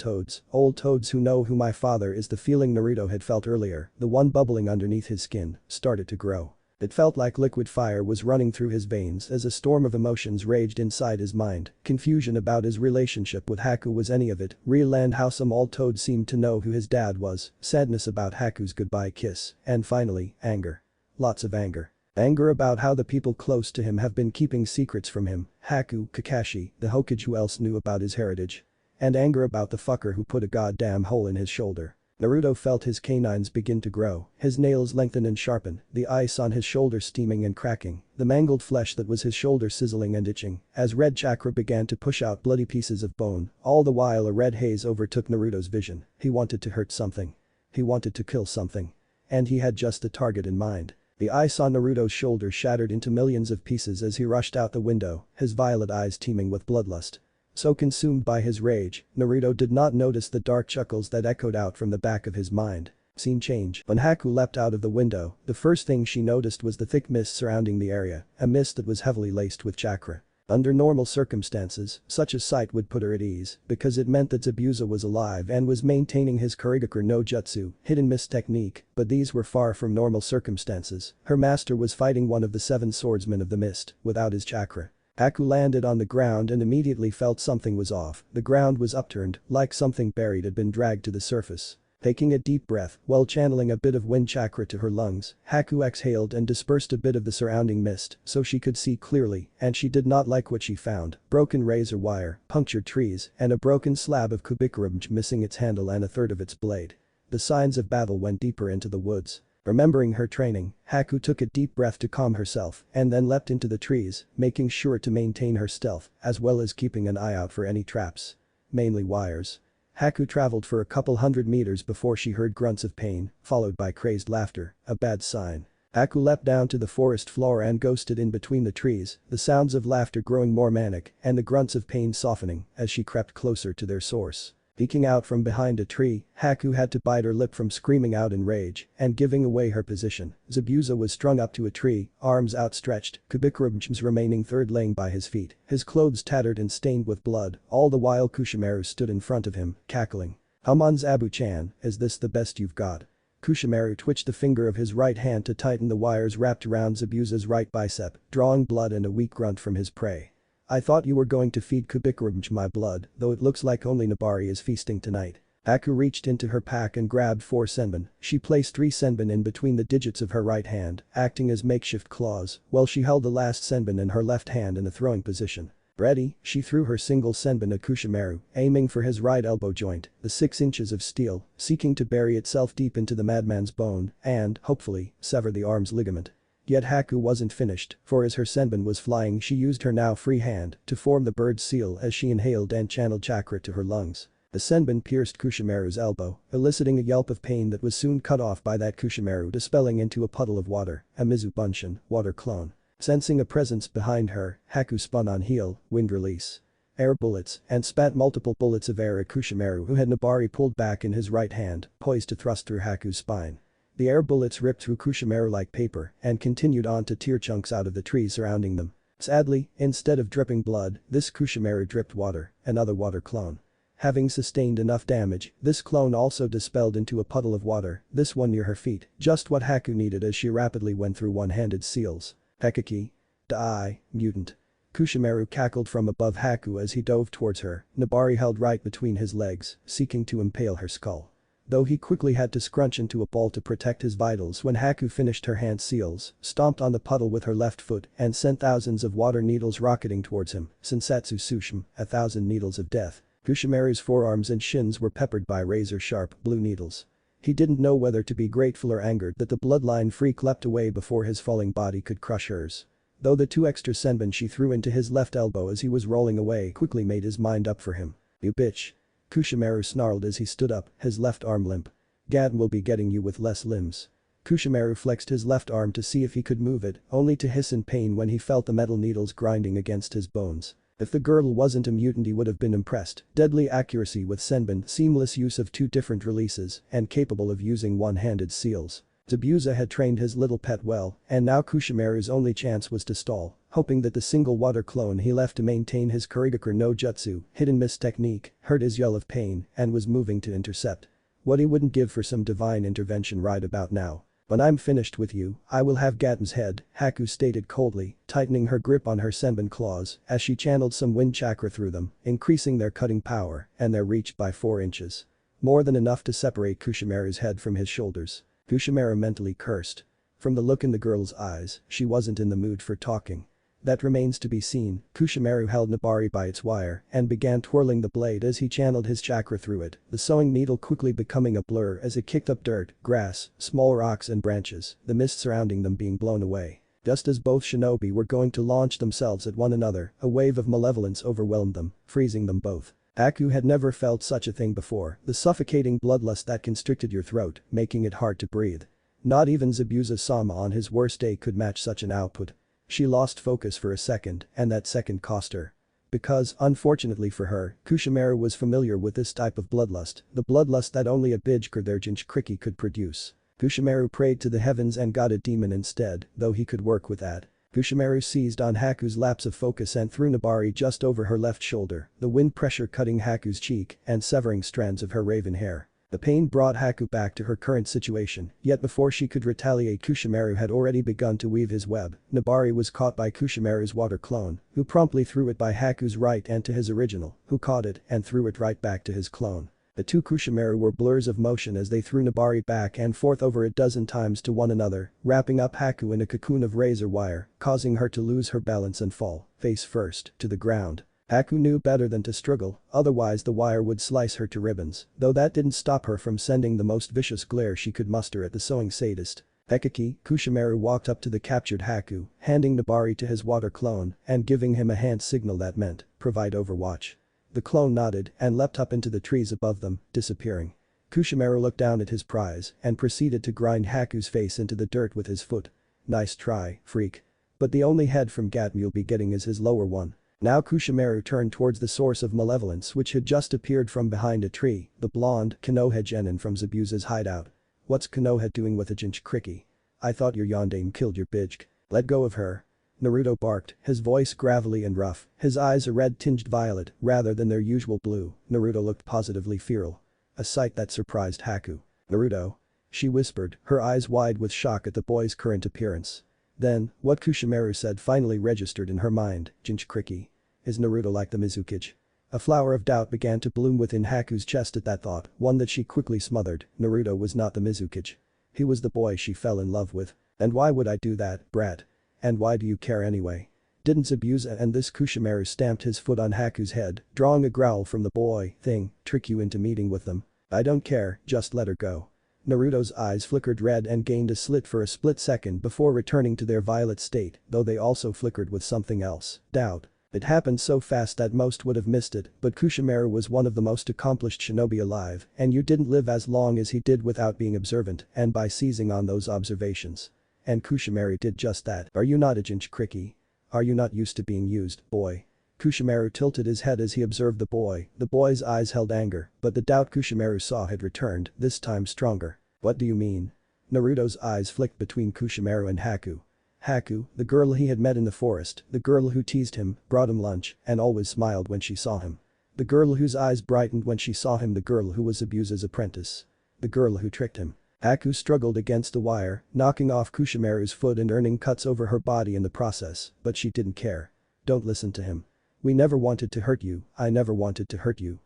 toads who know who my father is." The feeling Naruto had felt earlier, the one bubbling underneath his skin, started to grow. It felt like liquid fire was running through his veins as a storm of emotions raged inside his mind. Confusion about his relationship with Haku was any of it, real and how some old toad seemed to know who his dad was, sadness about Haku's goodbye kiss, and finally, anger. Lots of anger. Anger about how the people close to him have been keeping secrets from him, Haku, Kakashi, the Hokage, who else knew about his heritage. and anger about the fucker who put a goddamn hole in his shoulder. Naruto felt his canines begin to grow, his nails lengthen and sharpen, the ice on his shoulder steaming and cracking, the mangled flesh that was his shoulder sizzling and itching, as red chakra began to push out bloody pieces of bone, all the while a red haze overtook Naruto's vision. He wanted to hurt something. He wanted to kill something. And he had just the target in mind. The ice on Naruto's shoulder shattered into millions of pieces as he rushed out the window, his violet eyes teeming with bloodlust. So consumed by his rage, Naruto did not notice the dark chuckles that echoed out from the back of his mind. Scene change. When Haku leapt out of the window, the first thing she noticed was the thick mist surrounding the area, a mist that was heavily laced with chakra. Under normal circumstances, such a sight would put her at ease, because it meant that Zabuza was alive and was maintaining his Kurigaku no Jutsu, hidden mist technique, but these were far from normal circumstances. Her master was fighting one of the 7 swordsmen of the mist, without his chakra. Haku landed on the ground and immediately felt something was off. The ground was upturned, like something buried had been dragged to the surface. Taking a deep breath, while channeling a bit of wind chakra to her lungs, Haku exhaled and dispersed a bit of the surrounding mist so she could see clearly, and she did not like what she found: broken razor wire, punctured trees, and a broken slab of kubikurumj missing its handle and a third of its blade. The signs of battle went deeper into the woods. Remembering her training, Haku took a deep breath to calm herself and then leapt into the trees, making sure to maintain her stealth, as well as keeping an eye out for any traps. Mainly wires. Haku traveled for a couple hundred meters before she heard grunts of pain, followed by crazed laughter, a bad sign. Haku leapt down to the forest floor and ghosted in between the trees, the sounds of laughter growing more manic and the grunts of pain softening as she crept closer to their source. Peeking out from behind a tree, Haku had to bite her lip from screaming out in rage and giving away her position. Zabuza was strung up to a tree, arms outstretched, Kubikurum's remaining third laying by his feet, his clothes tattered and stained with blood, all the while Kushimaru stood in front of him, cackling. "Come on Zabu-chan, is this the best you've got?" Kushimaru twitched the finger of his right hand to tighten the wires wrapped around Zabuza's right bicep, drawing blood and a weak grunt from his prey. "I thought you were going to feed Kubikurumj my blood, though it looks like only Nabari is feasting tonight." Haku reached into her pack and grabbed 4 senbon. She placed 3 senbon in between the digits of her right hand, acting as makeshift claws, while she held the last senbon in her left hand in a throwing position. Ready, she threw her single senbon at Kushimaru, aiming for his right elbow joint, the 6 inches of steel, seeking to bury itself deep into the madman's bone and, hopefully, sever the arm's ligament. Yet Haku wasn't finished, for as her senbon was flying she used her now free hand to form the bird seal as she inhaled and channeled chakra to her lungs. The senbon pierced Kushimaru's elbow, eliciting a yelp of pain that was soon cut off by that Kushimaru dispelling into a puddle of water, a Mizubunshin, water clone. Sensing a presence behind her, Haku spun on heel, wind release. Air bullets, and spat multiple bullets of air at Kushimaru who had Nabari pulled back in his right hand, poised to thrust through Haku's spine. The air bullets ripped through Kushimaru like paper and continued on to tear chunks out of the trees surrounding them. Sadly, instead of dripping blood, this Kushimaru dripped water, another water clone. Having sustained enough damage, this clone also dispelled into a puddle of water, this one near her feet, just what Haku needed as she rapidly went through one-handed seals. Hekaki. Die, mutant. Kushimaru cackled from above Haku as he dove towards her, Nabari held right between his legs, seeking to impale her skull. Though he quickly had to scrunch into a ball to protect his vitals when Haku finished her hand seals, stomped on the puddle with her left foot and sent thousands of water needles rocketing towards him, Sensatsu Sushim, 1,000 needles of death. Kushimaru's forearms and shins were peppered by razor-sharp, blue needles. He didn't know whether to be grateful or angered that the bloodline freak leapt away before his falling body could crush hers. Though the 2 extra senbon she threw into his left elbow as he was rolling away quickly made his mind up for him. "You bitch." Kushimaru snarled as he stood up, his left arm limp. "Gaten will be getting you with less limbs." Kushimaru flexed his left arm to see if he could move it, only to hiss in pain when he felt the metal needles grinding against his bones. If the girl wasn't a mutant he would have been impressed. Deadly accuracy with senbon, seamless use of 2 different releases, and capable of using one-handed seals. Zabuza had trained his little pet well, and now Kushimaru's only chance was to stall, hoping that the single water clone he left to maintain his Kurigaku no Jutsu, hidden mist technique, heard his yell of pain and was moving to intercept. What he wouldn't give for some divine intervention right about now. "When I'm finished with you, I will have Gaten's head," Haku stated coldly, tightening her grip on her senbon claws as she channeled some wind chakra through them, increasing their cutting power and their reach by 4 inches. More than enough to separate Kushimaru's head from his shoulders. Kushimaru mentally cursed. From the look in the girl's eyes, she wasn't in the mood for talking. That remains to be seen. Kushimaru held Nabari by its wire and began twirling the blade as he channeled his chakra through it, the sewing needle quickly becoming a blur as it kicked up dirt, grass, small rocks and branches, the mist surrounding them being blown away. Just as both shinobi were going to launch themselves at one another, a wave of malevolence overwhelmed them, freezing them both. Haku had never felt such a thing before, the suffocating bloodlust that constricted your throat, making it hard to breathe. Not even Zabuza-sama on his worst day could match such an output. She lost focus for a second, and that second cost her. Because, unfortunately for her, Kushimaru was familiar with this type of bloodlust, the bloodlust that only a Bijker their Jinchuriki could produce. Kushimaru prayed to the heavens and got a demon instead, though he could work with that. Kushimaru seized on Haku's lapse of focus and threw Nabari just over her left shoulder, the wind pressure cutting Haku's cheek and severing strands of her raven hair. The pain brought Haku back to her current situation, yet before she could retaliate Kushimaru had already begun to weave his web. Nabari was caught by Kushimaru's water clone, who promptly threw it by Haku's right and to his original, who caught it and threw it right back to his clone. The two Kushimaru were blurs of motion as they threw Nabari back and forth over a dozen times to one another, wrapping up Haku in a cocoon of razor wire, causing her to lose her balance and fall, face first, to the ground. Haku knew better than to struggle, otherwise the wire would slice her to ribbons, though that didn't stop her from sending the most vicious glare she could muster at the sewing sadist. Ekaki, Kushimaru walked up to the captured Haku, handing Nabari to his water clone and giving him a hand signal that meant, provide overwatch. The clone nodded and leapt up into the trees above them, disappearing. Kushimaru looked down at his prize and proceeded to grind Haku's face into the dirt with his foot. Nice try, freak. But the only head from Gat you'll be getting is his lower one. Now Kushimaru turned towards the source of malevolence which had just appeared from behind a tree, the blonde Konoha genin from Zabuza's hideout. What's Konoha doing with a Jinchuriki? I thought your yondaime killed your bijk. Let go of her. Naruto barked, his voice gravelly and rough, his eyes a red-tinged violet rather than their usual blue. Naruto looked positively feral. A sight that surprised Haku. Naruto? She whispered, her eyes wide with shock at the boy's current appearance. Then, what Kushimaru said finally registered in her mind, Jinchuriki. Is Naruto like the Mizukage? A flower of doubt began to bloom within Haku's chest at that thought, one that she quickly smothered. Naruto was not the Mizukage. He was the boy she fell in love with. And why would I do that, brat? And why do you care anyway? Didn't Zabuza and this Kushimaru stamped his foot on Haku's head, drawing a growl from the boy, thing, trick you into meeting with them? I don't care, just let her go. Naruto's eyes flickered red and gained a slit for a split second before returning to their violet state, though they also flickered with something else, doubt. It happened so fast that most would have missed it, but Kushimaru was one of the most accomplished shinobi alive, and you didn't live as long as he did without being observant and by seizing on those observations. And Kushimaru did just that. Are you not a Jinchuriki? Are you not used to being used, boy? Kushimaru tilted his head as he observed the boy. The boy's eyes held anger, but the doubt Kushimaru saw had returned, this time stronger. What do you mean? Naruto's eyes flicked between Kushimaru and Haku. Haku, the girl he had met in the forest, the girl who teased him, brought him lunch, and always smiled when she saw him. The girl whose eyes brightened when she saw him, the girl who was Zabuza's apprentice. The girl who tricked him. Haku struggled against the wire, knocking off Kushimaru's foot and earning cuts over her body in the process, but she didn't care. Don't listen to him. We never wanted to hurt you, I never wanted to hurt you.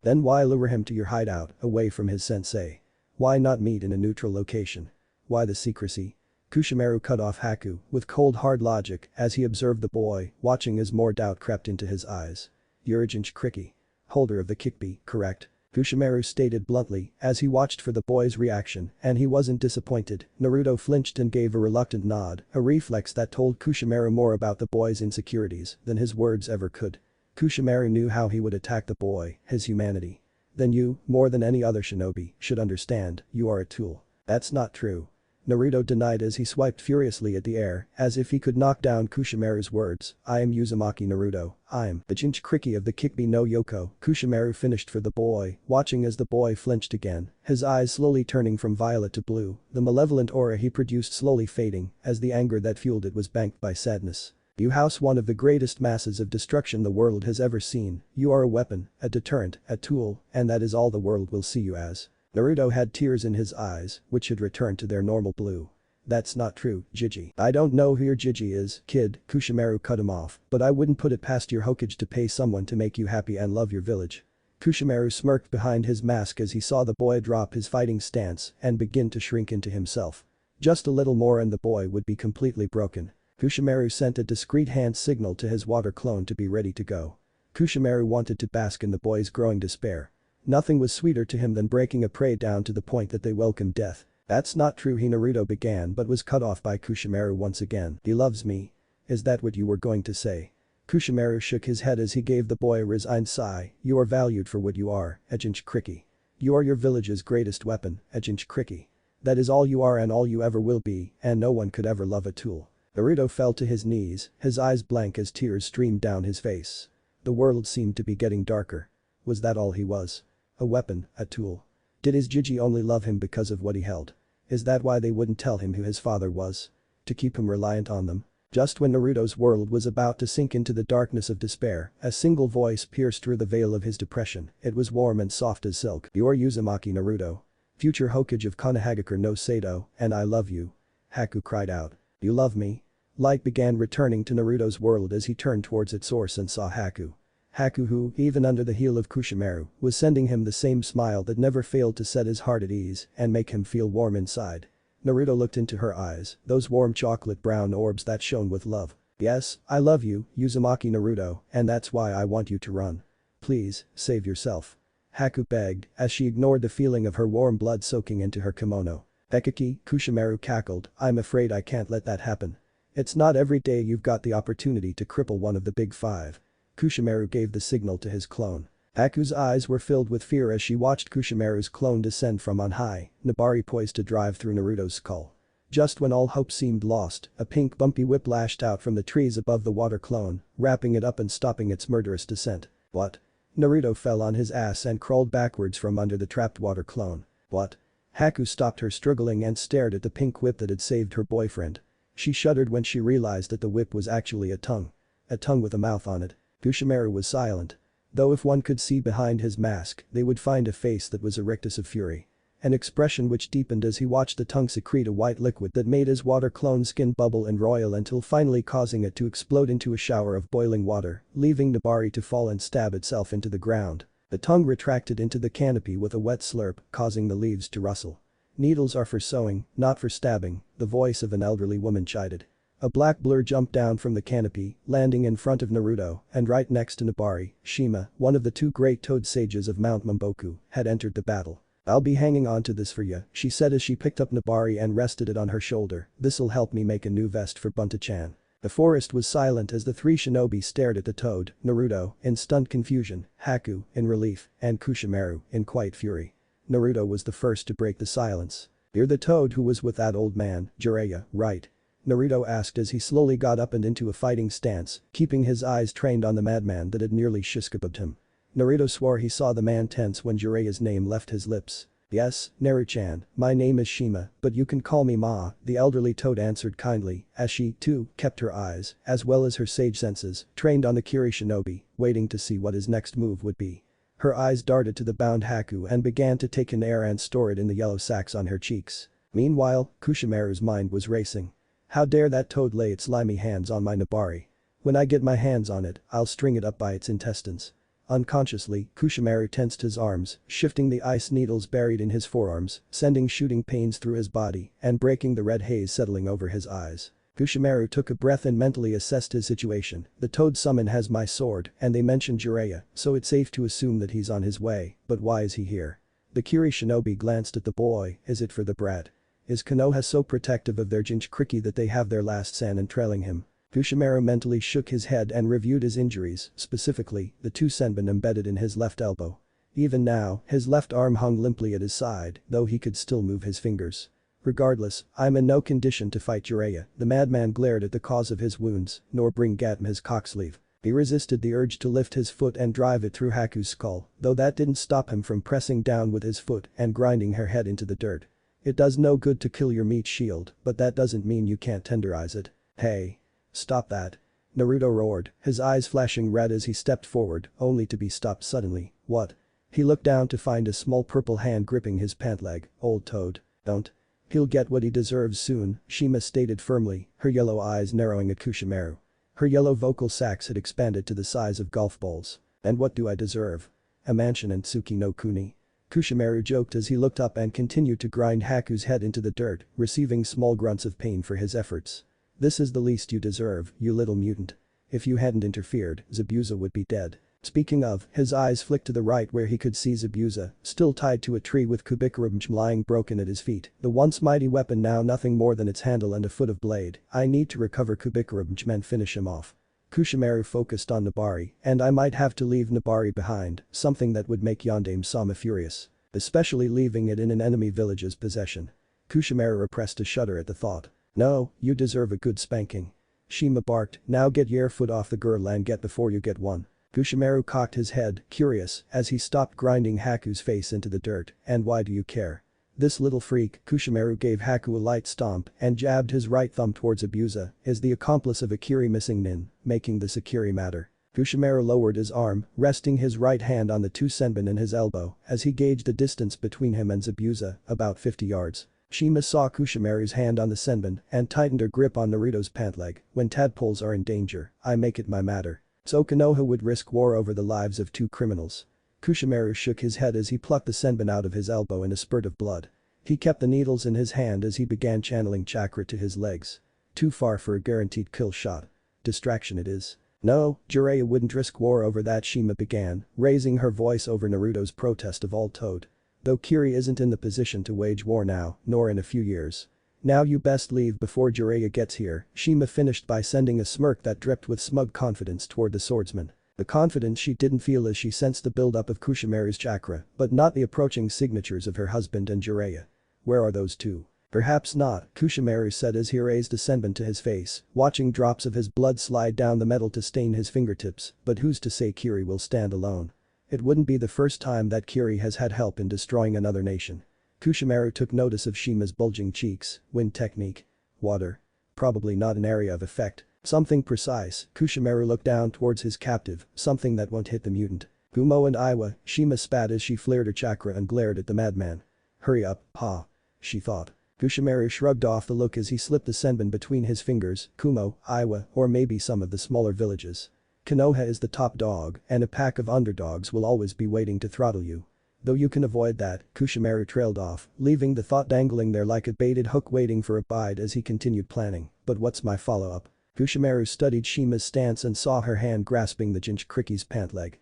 Then why lure him to your hideout, away from his sensei? Why not meet in a neutral location? Why the secrecy? Kushimaru cut off Haku with cold hard logic as he observed the boy, watching as more doubt crept into his eyes. You're a Jinchuriki. Holder of the Kikbi, correct? Kushimaru stated bluntly as he watched for the boy's reaction, and he wasn't disappointed. Naruto flinched and gave a reluctant nod, a reflex that told Kushimaru more about the boy's insecurities than his words ever could. Kushimaru knew how he would attack the boy, his humanity. Then you, more than any other shinobi, should understand, you are a tool. That's not true. Naruto denied as he swiped furiously at the air, as if he could knock down Kushimaru's words. I am Uzumaki Naruto, I'm the Jinchuriki of the Kikbi no Yoko. Kushimaru finished for the boy, watching as the boy flinched again, his eyes slowly turning from violet to blue, the malevolent aura he produced slowly fading, as the anger that fueled it was banked by sadness. You house one of the greatest masses of destruction the world has ever seen, you are a weapon, a deterrent, a tool, and that is all the world will see you as. Naruto had tears in his eyes, which had returned to their normal blue. That's not true, Jiji. I don't know who your Jiji is, kid, Kushimaru cut him off, but I wouldn't put it past your Hokage to pay someone to make you happy and love your village. Kushimaru smirked behind his mask as he saw the boy drop his fighting stance and begin to shrink into himself. Just a little more and the boy would be completely broken. Kushimaru sent a discreet hand signal to his water clone to be ready to go. Kushimaru wanted to bask in the boy's growing despair. Nothing was sweeter to him than breaking a prey down to the point that they welcomed death. That's not true, Naruto began but was cut off by Kushimaru once again. He loves me. Is that what you were going to say? Kushimaru shook his head as he gave the boy a resigned sigh. You are valued for what you are, Ejinch Kriki. You are your village's greatest weapon, Ejinch Kriki. That is all you are and all you ever will be, and no one could ever love a tool. Naruto fell to his knees, his eyes blank as tears streamed down his face. The world seemed to be getting darker. Was that all he was? A weapon, a tool. Did his Jiji only love him because of what he held? Is that why they wouldn't tell him who his father was? To keep him reliant on them? Just when Naruto's world was about to sink into the darkness of despair, a single voice pierced through the veil of his depression. It was warm and soft as silk. You're Uzumaki Naruto. Future Hokage of Konohagakure no Sado, and I love you. Haku cried out. You love me? Light began returning to Naruto's world as he turned towards its source and saw Haku. Haku who, even under the heel of Kushimaru, was sending him the same smile that never failed to set his heart at ease and make him feel warm inside. Naruto looked into her eyes, those warm chocolate brown orbs that shone with love. Yes, I love you, Uzumaki Naruto, and that's why I want you to run. Please, save yourself. Haku begged, as she ignored the feeling of her warm blood soaking into her kimono. Ekiki, Kushimaru cackled, I'm afraid I can't let that happen. It's not every day you've got the opportunity to cripple one of the big five. Kushimaru gave the signal to his clone. Haku's eyes were filled with fear as she watched Kushimaru's clone descend from on high, Nabari poised to drive through Naruto's skull. Just when all hope seemed lost, a pink bumpy whip lashed out from the trees above the water clone, wrapping it up and stopping its murderous descent. What? Naruto fell on his ass and crawled backwards from under the trapped water clone. What? Haku stopped her struggling and stared at the pink whip that had saved her boyfriend. She shuddered when she realized that the whip was actually a tongue. A tongue with a mouth on it. Kushimaru was silent. Though if one could see behind his mask, they would find a face that was a rictus of fury. An expression which deepened as he watched the tongue secrete a white liquid that made his water clone's skin bubble and roil until finally causing it to explode into a shower of boiling water, leaving Nabari to fall and stab itself into the ground. The tongue retracted into the canopy with a wet slurp, causing the leaves to rustle. Needles are for sewing, not for stabbing, the voice of an elderly woman chided. A black blur jumped down from the canopy, landing in front of Naruto, and right next to Nabari, Shima, one of the two great toad sages of Mount Mamboku, had entered the battle. I'll be hanging on to this for you, she said as she picked up Nabari and rested it on her shoulder. This'll help me make a new vest for Bunta-chan. The forest was silent as the three shinobi stared at the toad, Naruto, in stunned confusion, Haku, in relief, and Kushimaru, in quiet fury. Naruto was the first to break the silence. You're the toad who was with that old man, Jiraiya, right? Naruto asked as he slowly got up and into a fighting stance, keeping his eyes trained on the madman that had nearly shishkabobbed him. Naruto swore he saw the man tense when Jiraiya's name left his lips. Yes, Naru-chan, my name is Shima, but you can call me Ma, the elderly toad answered kindly, as she, too, kept her eyes, as well as her sage senses, trained on the Kiri shinobi, waiting to see what his next move would be. Her eyes darted to the bound Haku and began to take in air and store it in the yellow sacs on her cheeks. Meanwhile, Kushimaru's mind was racing. How dare that toad lay its slimy hands on my Nabari? When I get my hands on it, I'll string it up by its intestines. Unconsciously, Kushimaru tensed his arms, shifting the ice needles buried in his forearms, sending shooting pains through his body and breaking the red haze settling over his eyes. Kushimaru took a breath and mentally assessed his situation. The toad summon has my sword and they mentioned Jiraiya, so it's safe to assume that he's on his way, but why is he here? The Kiri shinobi glanced at the boy, is it for the brat? Is Konoha so protective of their Jinchuriki that they have their last Sannin trailing him? Kushimaru mentally shook his head and reviewed his injuries, specifically, the two senbon embedded in his left elbow. Even now, his left arm hung limply at his side, though he could still move his fingers. Regardless, I'm in no condition to fight Jiraiya, the madman glared at the cause of his wounds, nor bring Gatm his cocksleeve. He resisted the urge to lift his foot and drive it through Haku's skull, though that didn't stop him from pressing down with his foot and grinding her head into the dirt. It does no good to kill your meat shield, but that doesn't mean you can't tenderize it. Hey. Stop that. Naruto roared, his eyes flashing red as he stepped forward, only to be stopped suddenly. What? He looked down to find a small purple hand gripping his pant leg. Old toad. Don't. He'll get what he deserves soon, Shima stated firmly, her yellow eyes narrowing at Kushimaru. Her yellow vocal sacs had expanded to the size of golf balls. And what do I deserve? A mansion and Tsuki no Kuni. Kushimaru joked as he looked up and continued to grind Haku's head into the dirt, receiving small grunts of pain for his efforts. This is the least you deserve, you little mutant. If you hadn't interfered, Zabuza would be dead. Speaking of, his eyes flicked to the right where he could see Zabuza, still tied to a tree with Kubikarubj lying broken at his feet. The once mighty weapon now nothing more than its handle and a foot of blade. I need to recover Kubikarubj and finish him off. Kushimaru focused on Nabari, and I might have to leave Nabari behind, something that would make Yondaime Sama furious. Especially leaving it in an enemy village's possession. Kushimaru repressed a shudder at the thought. No, you deserve a good spanking. Shima barked, now get your foot off the girl and get before you get one. Kushimaru cocked his head, curious, as he stopped grinding Haku's face into the dirt, and why do you care? This little freak, Kushimaru gave Haku a light stomp and jabbed his right thumb towards Abusa, is the accomplice of Akiri missing Nin, making this Akiri matter. Kushimaru lowered his arm, resting his right hand on the two senbon in his elbow, as he gauged the distance between him and Zabuza, about 50 yards. Shima saw Kushimaru's hand on the senbon and tightened her grip on Naruto's pant leg. When tadpoles are in danger, I make it my matter. So Konoha would risk war over the lives of two criminals. Kushimaru shook his head as he plucked the senbon out of his elbow in a spurt of blood. He kept the needles in his hand as he began channeling chakra to his legs. Too far for a guaranteed kill shot. Distraction it is. No, Jiraiya wouldn't risk war over that, Shima began, raising her voice over Naruto's protest of all toad. Though Kiri isn't in the position to wage war now, nor in a few years. Now you best leave before Jiraiya gets here, Shima finished by sending a smirk that dripped with smug confidence toward the swordsman. The confidence she didn't feel as she sensed the buildup of Kushimaru's chakra, but not the approaching signatures of her husband and Jiraiya. Where are those two? Perhaps not, Kushimaru said as he raised a senbon to his face, watching drops of his blood slide down the metal to stain his fingertips, but who's to say Kiri will stand alone? It wouldn't be the first time that Kiri has had help in destroying another nation. Kushimaru took notice of Shima's bulging cheeks. Wind technique. Water. Probably not an area of effect. Something precise. Kushimaru looked down towards his captive, something that won't hit the mutant. Gumo and Iwa, Shima spat as she flared her chakra and glared at the madman. Hurry up, ha. She thought. Kushimaru shrugged off the look as he slipped the senbon between his fingers. Kumo, Iwa, or maybe some of the smaller villages. Konoha is the top dog, and a pack of underdogs will always be waiting to throttle you. Though you can avoid that, Kushimaru trailed off, leaving the thought dangling there like a baited hook waiting for a bite as he continued planning. But what's my follow-up? Kushimaru studied Shima's stance and saw her hand grasping the Jinchuriki's pant leg.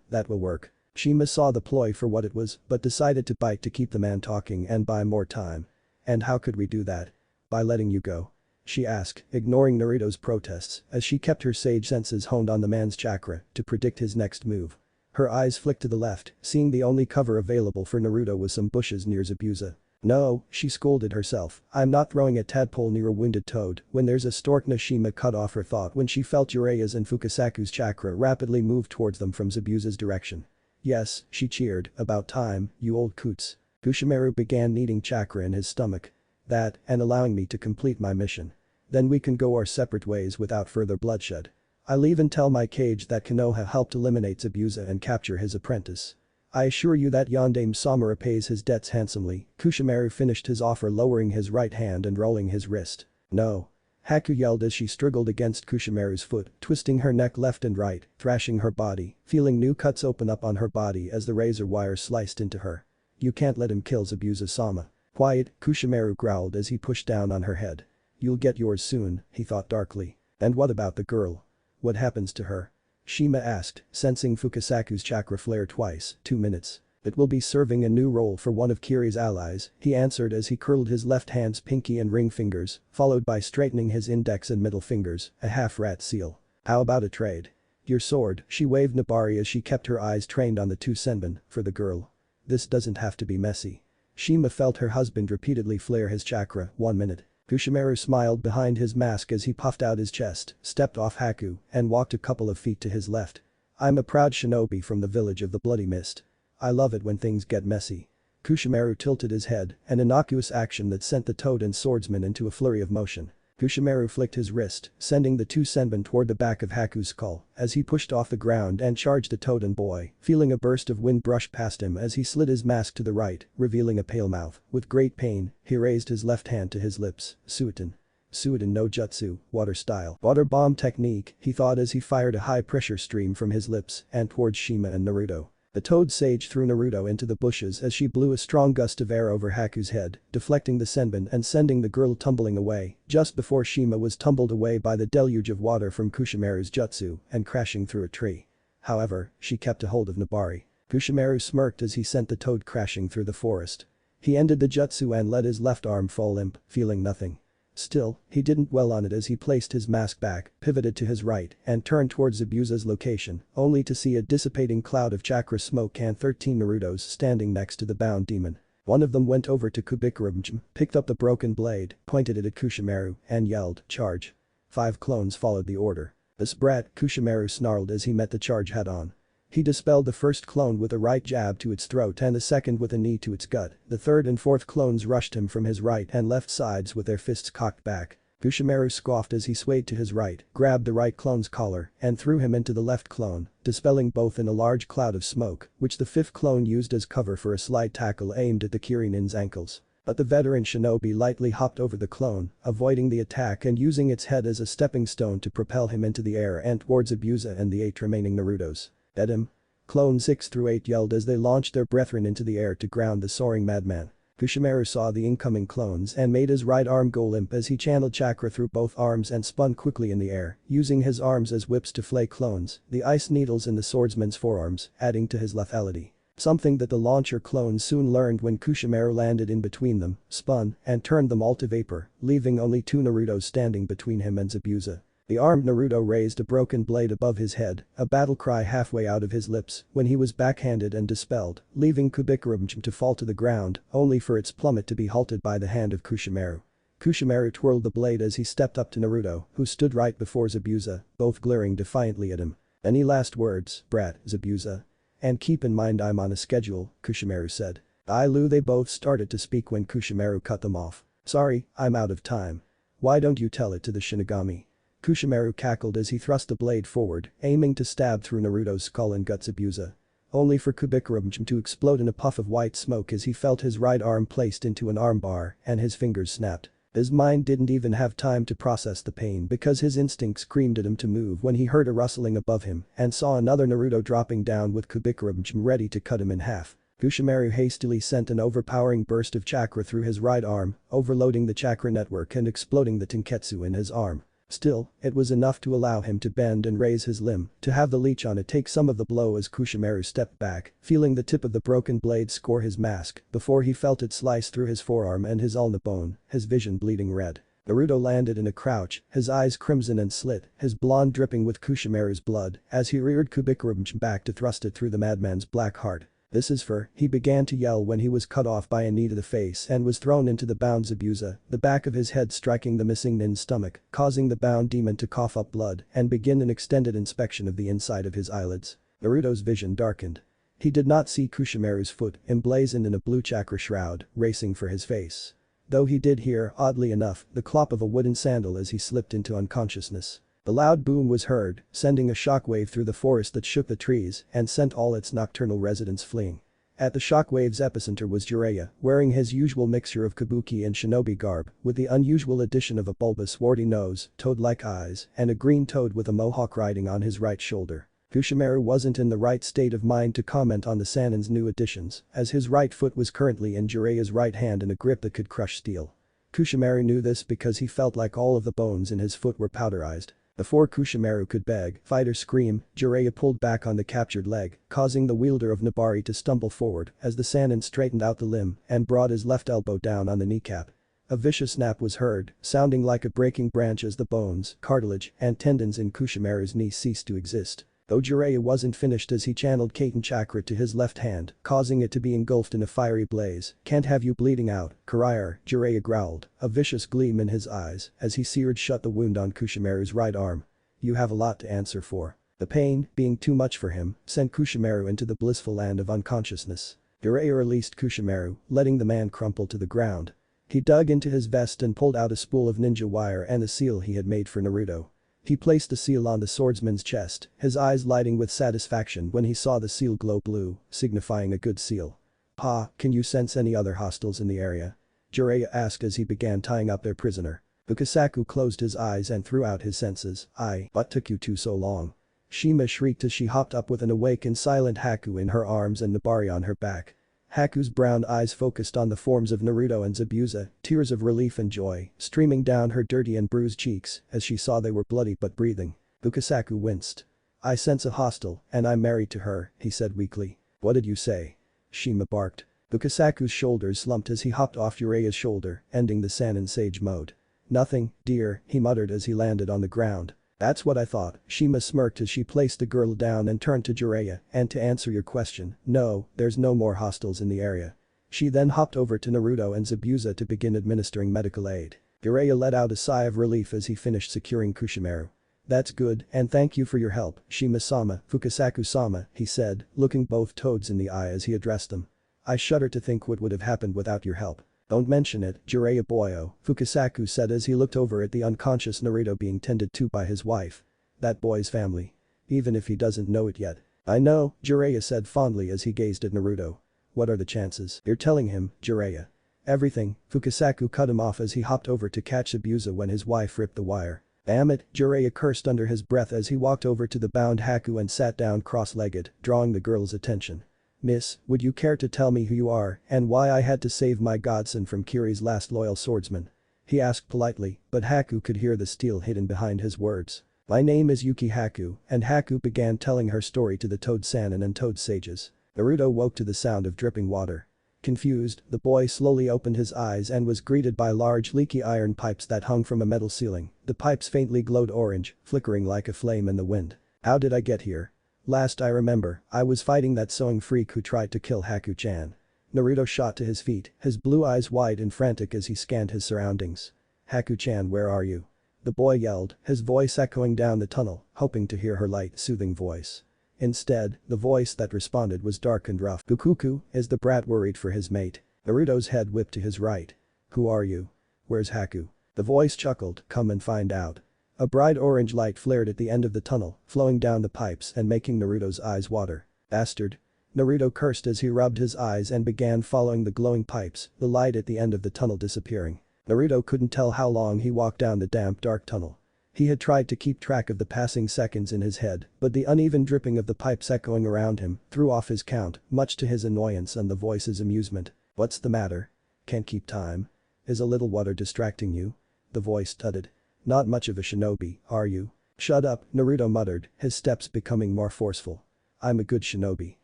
That will work. Shima saw the ploy for what it was, but decided to bite to keep the man talking and buy more time. And how could we do that? By letting you go. She asked, ignoring Naruto's protests, as she kept her sage senses honed on the man's chakra to predict his next move. Her eyes flicked to the left, seeing the only cover available for Naruto was some bushes near Zabuza. No, she scolded herself, I'm not throwing a tadpole near a wounded toad when there's a stork. Shima cut off her thought when she felt Jiraiya's and Fukasaku's chakra rapidly move towards them from Zabuza's direction. Yes, she cheered, about time, you old coots. Kushimaru began kneading chakra in his stomach. That, and allowing me to complete my mission. Then we can go our separate ways without further bloodshed. I'll even tell my cage that Konoha helped eliminate Zabuza and capture his apprentice. I assure you that Yondaime Sama repays his debts handsomely. Kushimaru finished his offer, lowering his right hand and rolling his wrist. No. Haku yelled as she struggled against Kushimaru's foot, twisting her neck left and right, thrashing her body, feeling new cuts open up on her body as the razor wire sliced into her. You can't let him kill Zabuza-sama. Quiet, Kushimaru growled as he pushed down on her head. You'll get yours soon, he thought darkly. And what about the girl? What happens to her? Shima asked, sensing Fukasaku's chakra flare twice. 2 minutes. It will be serving a new role for one of Kiri's allies, he answered as he curled his left hand's pinky and ring fingers, followed by straightening his index and middle fingers, a half-rat seal. How about a trade? Your sword, she waved Nabari as she kept her eyes trained on the two senbon, for the girl. This doesn't have to be messy. Shima felt her husband repeatedly flare his chakra. 1 minute. Kushimaru smiled behind his mask as he puffed out his chest, stepped off Haku, and walked a couple of feet to his left. I'm a proud shinobi from the village of the Bloody Mist. I love it when things get messy. Kushimaru tilted his head, an innocuous action that sent the toad and swordsman into a flurry of motion. Kushimaru flicked his wrist, sending the two senbon toward the back of Haku's skull as he pushed off the ground and charged the toad boy, feeling a burst of wind brush past him as he slid his mask to the right, revealing a pale mouth. With great pain, he raised his left hand to his lips. Suiton. Suiton no jutsu, water style. Water bomb technique, he thought as he fired a high-pressure stream from his lips and towards Shima and Naruto. The toad sage threw Naruto into the bushes as she blew a strong gust of air over Haku's head, deflecting the senbon and sending the girl tumbling away, just before Shima was tumbled away by the deluge of water from Kushimaru's jutsu and crashing through a tree. However, she kept a hold of Nabari. Kushimaru smirked as he sent the toad crashing through the forest. He ended the jutsu and let his left arm fall limp, feeling nothing. Still, he didn't dwell on it as he placed his mask back, pivoted to his right, and turned towards Zabuza's location, only to see a dissipating cloud of chakra smoke and 13 Narutos standing next to the bound demon. One of them went over to Kubikurumjim, picked up the broken blade, pointed it at Kushimaru, and yelled, "Charge." 5 clones followed the order. "This brat," Kushimaru snarled as he met the charge head-on. He dispelled the first clone with a right jab to its throat and the second with a knee to its gut. The third and fourth clones rushed him from his right and left sides with their fists cocked back. Kushimaru scoffed as he swayed to his right, grabbed the right clone's collar, and threw him into the left clone, dispelling both in a large cloud of smoke, which the fifth clone used as cover for a slide tackle aimed at the Kirinin's ankles. But the veteran shinobi lightly hopped over the clone, avoiding the attack and using its head as a stepping stone to propel him into the air and towards Abusa and the 8 remaining Narutos. "Dead him?" Clone 6 through 8 yelled as they launched their brethren into the air to ground the soaring madman. Kushimaru saw the incoming clones and made his right arm go limp as he channeled chakra through both arms and spun quickly in the air, using his arms as whips to flay clones, the ice needles in the swordsman's forearms, adding to his lethality. Something that the launcher clones soon learned when Kushimaru landed in between them, spun, and turned them all to vapor, leaving only 2 Narutos standing between him and Zabuza. The armed Naruto raised a broken blade above his head, a battle cry halfway out of his lips when he was backhanded and dispelled, leaving Kubikurumjim to fall to the ground, only for its plummet to be halted by the hand of Kushimaru. Kushimaru twirled the blade as he stepped up to Naruto, who stood right before Zabuza, both glaring defiantly at him. "Any last words, brat, Zabuza? And keep in mind I'm on a schedule," Kushimaru said. They both started to speak when Kushimaru cut them off. "Sorry, I'm out of time. Why don't you tell it to the Shinigami?" Kushimaru cackled as he thrust the blade forward, aiming to stab through Naruto's skull and guts Abusa. Only for Kubikurumjim to explode in a puff of white smoke as he felt his right arm placed into an armbar and his fingers snapped. His mind didn't even have time to process the pain because his instinct screamed at him to move when he heard a rustling above him and saw another Naruto dropping down with Kubikurumjim ready to cut him in half. Kushimaru hastily sent an overpowering burst of chakra through his right arm, overloading the chakra network and exploding the tenketsu in his arm. Still, it was enough to allow him to bend and raise his limb, to have the leech on it take some of the blow as Kushimaru stepped back, feeling the tip of the broken blade score his mask before he felt it slice through his forearm and his ulna bone, his vision bleeding red. Naruto landed in a crouch, his eyes crimson and slit, his blonde dripping with Kushimaru's blood, as he reared Kubikurumjim back to thrust it through the madman's black heart. "This is for," he began to yell when he was cut off by a knee to the face and was thrown into the bound Zabuza, the back of his head striking the missing nin's stomach, causing the bound demon to cough up blood and begin an extended inspection of the inside of his eyelids. Naruto's vision darkened. He did not see Kushimaru's foot, emblazoned in a blue chakra shroud, racing for his face. Though he did hear, oddly enough, the clop of a wooden sandal as he slipped into unconsciousness. The loud boom was heard, sending a shockwave through the forest that shook the trees and sent all its nocturnal residents fleeing. At the shockwave's epicenter was Jiraiya, wearing his usual mixture of kabuki and shinobi garb, with the unusual addition of a bulbous warty nose, toad-like eyes, and a green toad with a mohawk riding on his right shoulder. Kushimaru wasn't in the right state of mind to comment on the Sanin's new additions, as his right foot was currently in Jiraiya's right hand in a grip that could crush steel. Kushimaru knew this because he felt like all of the bones in his foot were powderized. Before Kushimaru could beg, fight or scream, Jiraiya pulled back on the captured leg, causing the wielder of Nabari to stumble forward as the Sanin straightened out the limb and brought his left elbow down on the kneecap. A vicious snap was heard, sounding like a breaking branch as the bones, cartilage, and tendons in Kushimaru's knee ceased to exist. Though Jiraiya wasn't finished as he channeled Kaiten chakra to his left hand, causing it to be engulfed in a fiery blaze. "Can't have you bleeding out, Karier," Jiraiya growled, a vicious gleam in his eyes as he seared shut the wound on Kushimaru's right arm. "You have a lot to answer for." The pain, being too much for him, sent Kushimaru into the blissful land of unconsciousness. Jiraiya released Kushimaru, letting the man crumple to the ground. He dug into his vest and pulled out a spool of ninja wire and the seal he had made for Naruto. He placed the seal on the swordsman's chest, his eyes lighting with satisfaction when he saw the seal glow blue, signifying a good seal. "Pa, can you sense any other hostiles in the area?" Jiraiya asked as he began tying up their prisoner. Fukasaku closed his eyes and threw out his senses. "What took you two so long?" Shima shrieked as she hopped up with an awake and silent Haku in her arms and Nabari on her back. Haku's brown eyes focused on the forms of Naruto and Zabuza, tears of relief and joy streaming down her dirty and bruised cheeks as she saw they were bloody but breathing. Fukasaku winced. "I sense a hostile, and I'm married to her," he said weakly. "What did you say?" Shima barked. Fukasaku's shoulders slumped as he hopped off Jiraiya's shoulder, ending the Sanin Sage mode. "Nothing, dear," he muttered as he landed on the ground. "That's what I thought." Shima smirked as she placed the girl down and turned to Jiraiya, "And to answer your question, no, there's no more hostiles in the area." She then hopped over to Naruto and Zabuza to begin administering medical aid. Jiraiya let out a sigh of relief as he finished securing Kushimaru. "That's good, and thank you for your help, Shima-sama, Fukasaku-sama," he said, looking both toads in the eye as he addressed them. "I shudder to think what would have happened without your help." "Don't mention it, Jiraiya boyo," Fukasaku said as he looked over at the unconscious Naruto being tended to by his wife. "That boy's family. Even if he doesn't know it yet." "I know," Jiraiya said fondly as he gazed at Naruto. "What are the chances you're telling him, Jiraiya?" "Everything," Fukasaku cut him off as he hopped over to catch Zabuza when his wife ripped the wire. "Damn it," Jiraiya cursed under his breath as he walked over to the bound Haku and sat down cross-legged, drawing the girl's attention. "Miss, would you care to tell me who you are and why I had to save my godson from Kiri's last loyal swordsman?" he asked politely, but Haku could hear the steel hidden behind his words. "My name is Yuki Haku," and Haku began telling her story to the Toad Sannin and Toad Sages. Naruto woke to the sound of dripping water. Confused, the boy slowly opened his eyes and was greeted by large leaky iron pipes that hung from a metal ceiling. The pipes faintly glowed orange, flickering like a flame in the wind. "How did I get here? Last I remember, I was fighting that sewing freak who tried to kill Haku-chan." Naruto shot to his feet, his blue eyes wide and frantic as he scanned his surroundings. "Haku-chan, where are you?" the boy yelled, his voice echoing down the tunnel, hoping to hear her light, soothing voice. Instead, the voice that responded was dark and rough. "Kukuku," is the brat worried for his mate. Naruto's head whipped to his right. "Who are you? Where's Haku?" The voice chuckled, "Come and find out." A bright orange light flared at the end of the tunnel, flowing down the pipes and making Naruto's eyes water. "Bastard." Naruto cursed as he rubbed his eyes and began following the glowing pipes, the light at the end of the tunnel disappearing. Naruto couldn't tell how long he walked down the damp dark tunnel. He had tried to keep track of the passing seconds in his head, but the uneven dripping of the pipes echoing around him threw off his count, much to his annoyance and the voice's amusement. "What's the matter? Can't keep time? Is a little water distracting you?" the voice tutted. "Not much of a shinobi, are you?" "Shut up," Naruto muttered, his steps becoming more forceful. "I'm a good shinobi."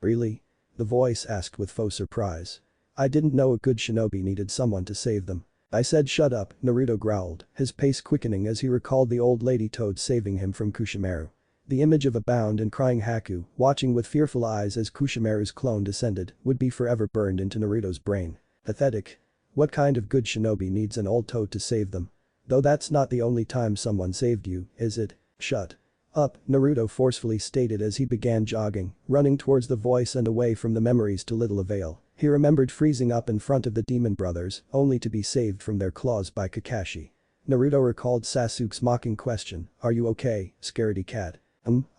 "Really?" the voice asked with faux surprise. "I didn't know a good shinobi needed someone to save them." "I said shut up," Naruto growled, his pace quickening as he recalled the old lady toad saving him from Kushimaru. The image of a bound and crying Haku, watching with fearful eyes as Kushimaru's clone descended, would be forever burned into Naruto's brain. Pathetic. What kind of good shinobi needs an old toad to save them? Though that's not the only time someone saved you, is it? Shut up, Naruto forcefully stated as he began jogging, running towards the voice and away from the memories to little avail. He remembered freezing up in front of the demon brothers, only to be saved from their claws by Kakashi. Naruto recalled Sasuke's mocking question, "Are you okay, scaredy cat?"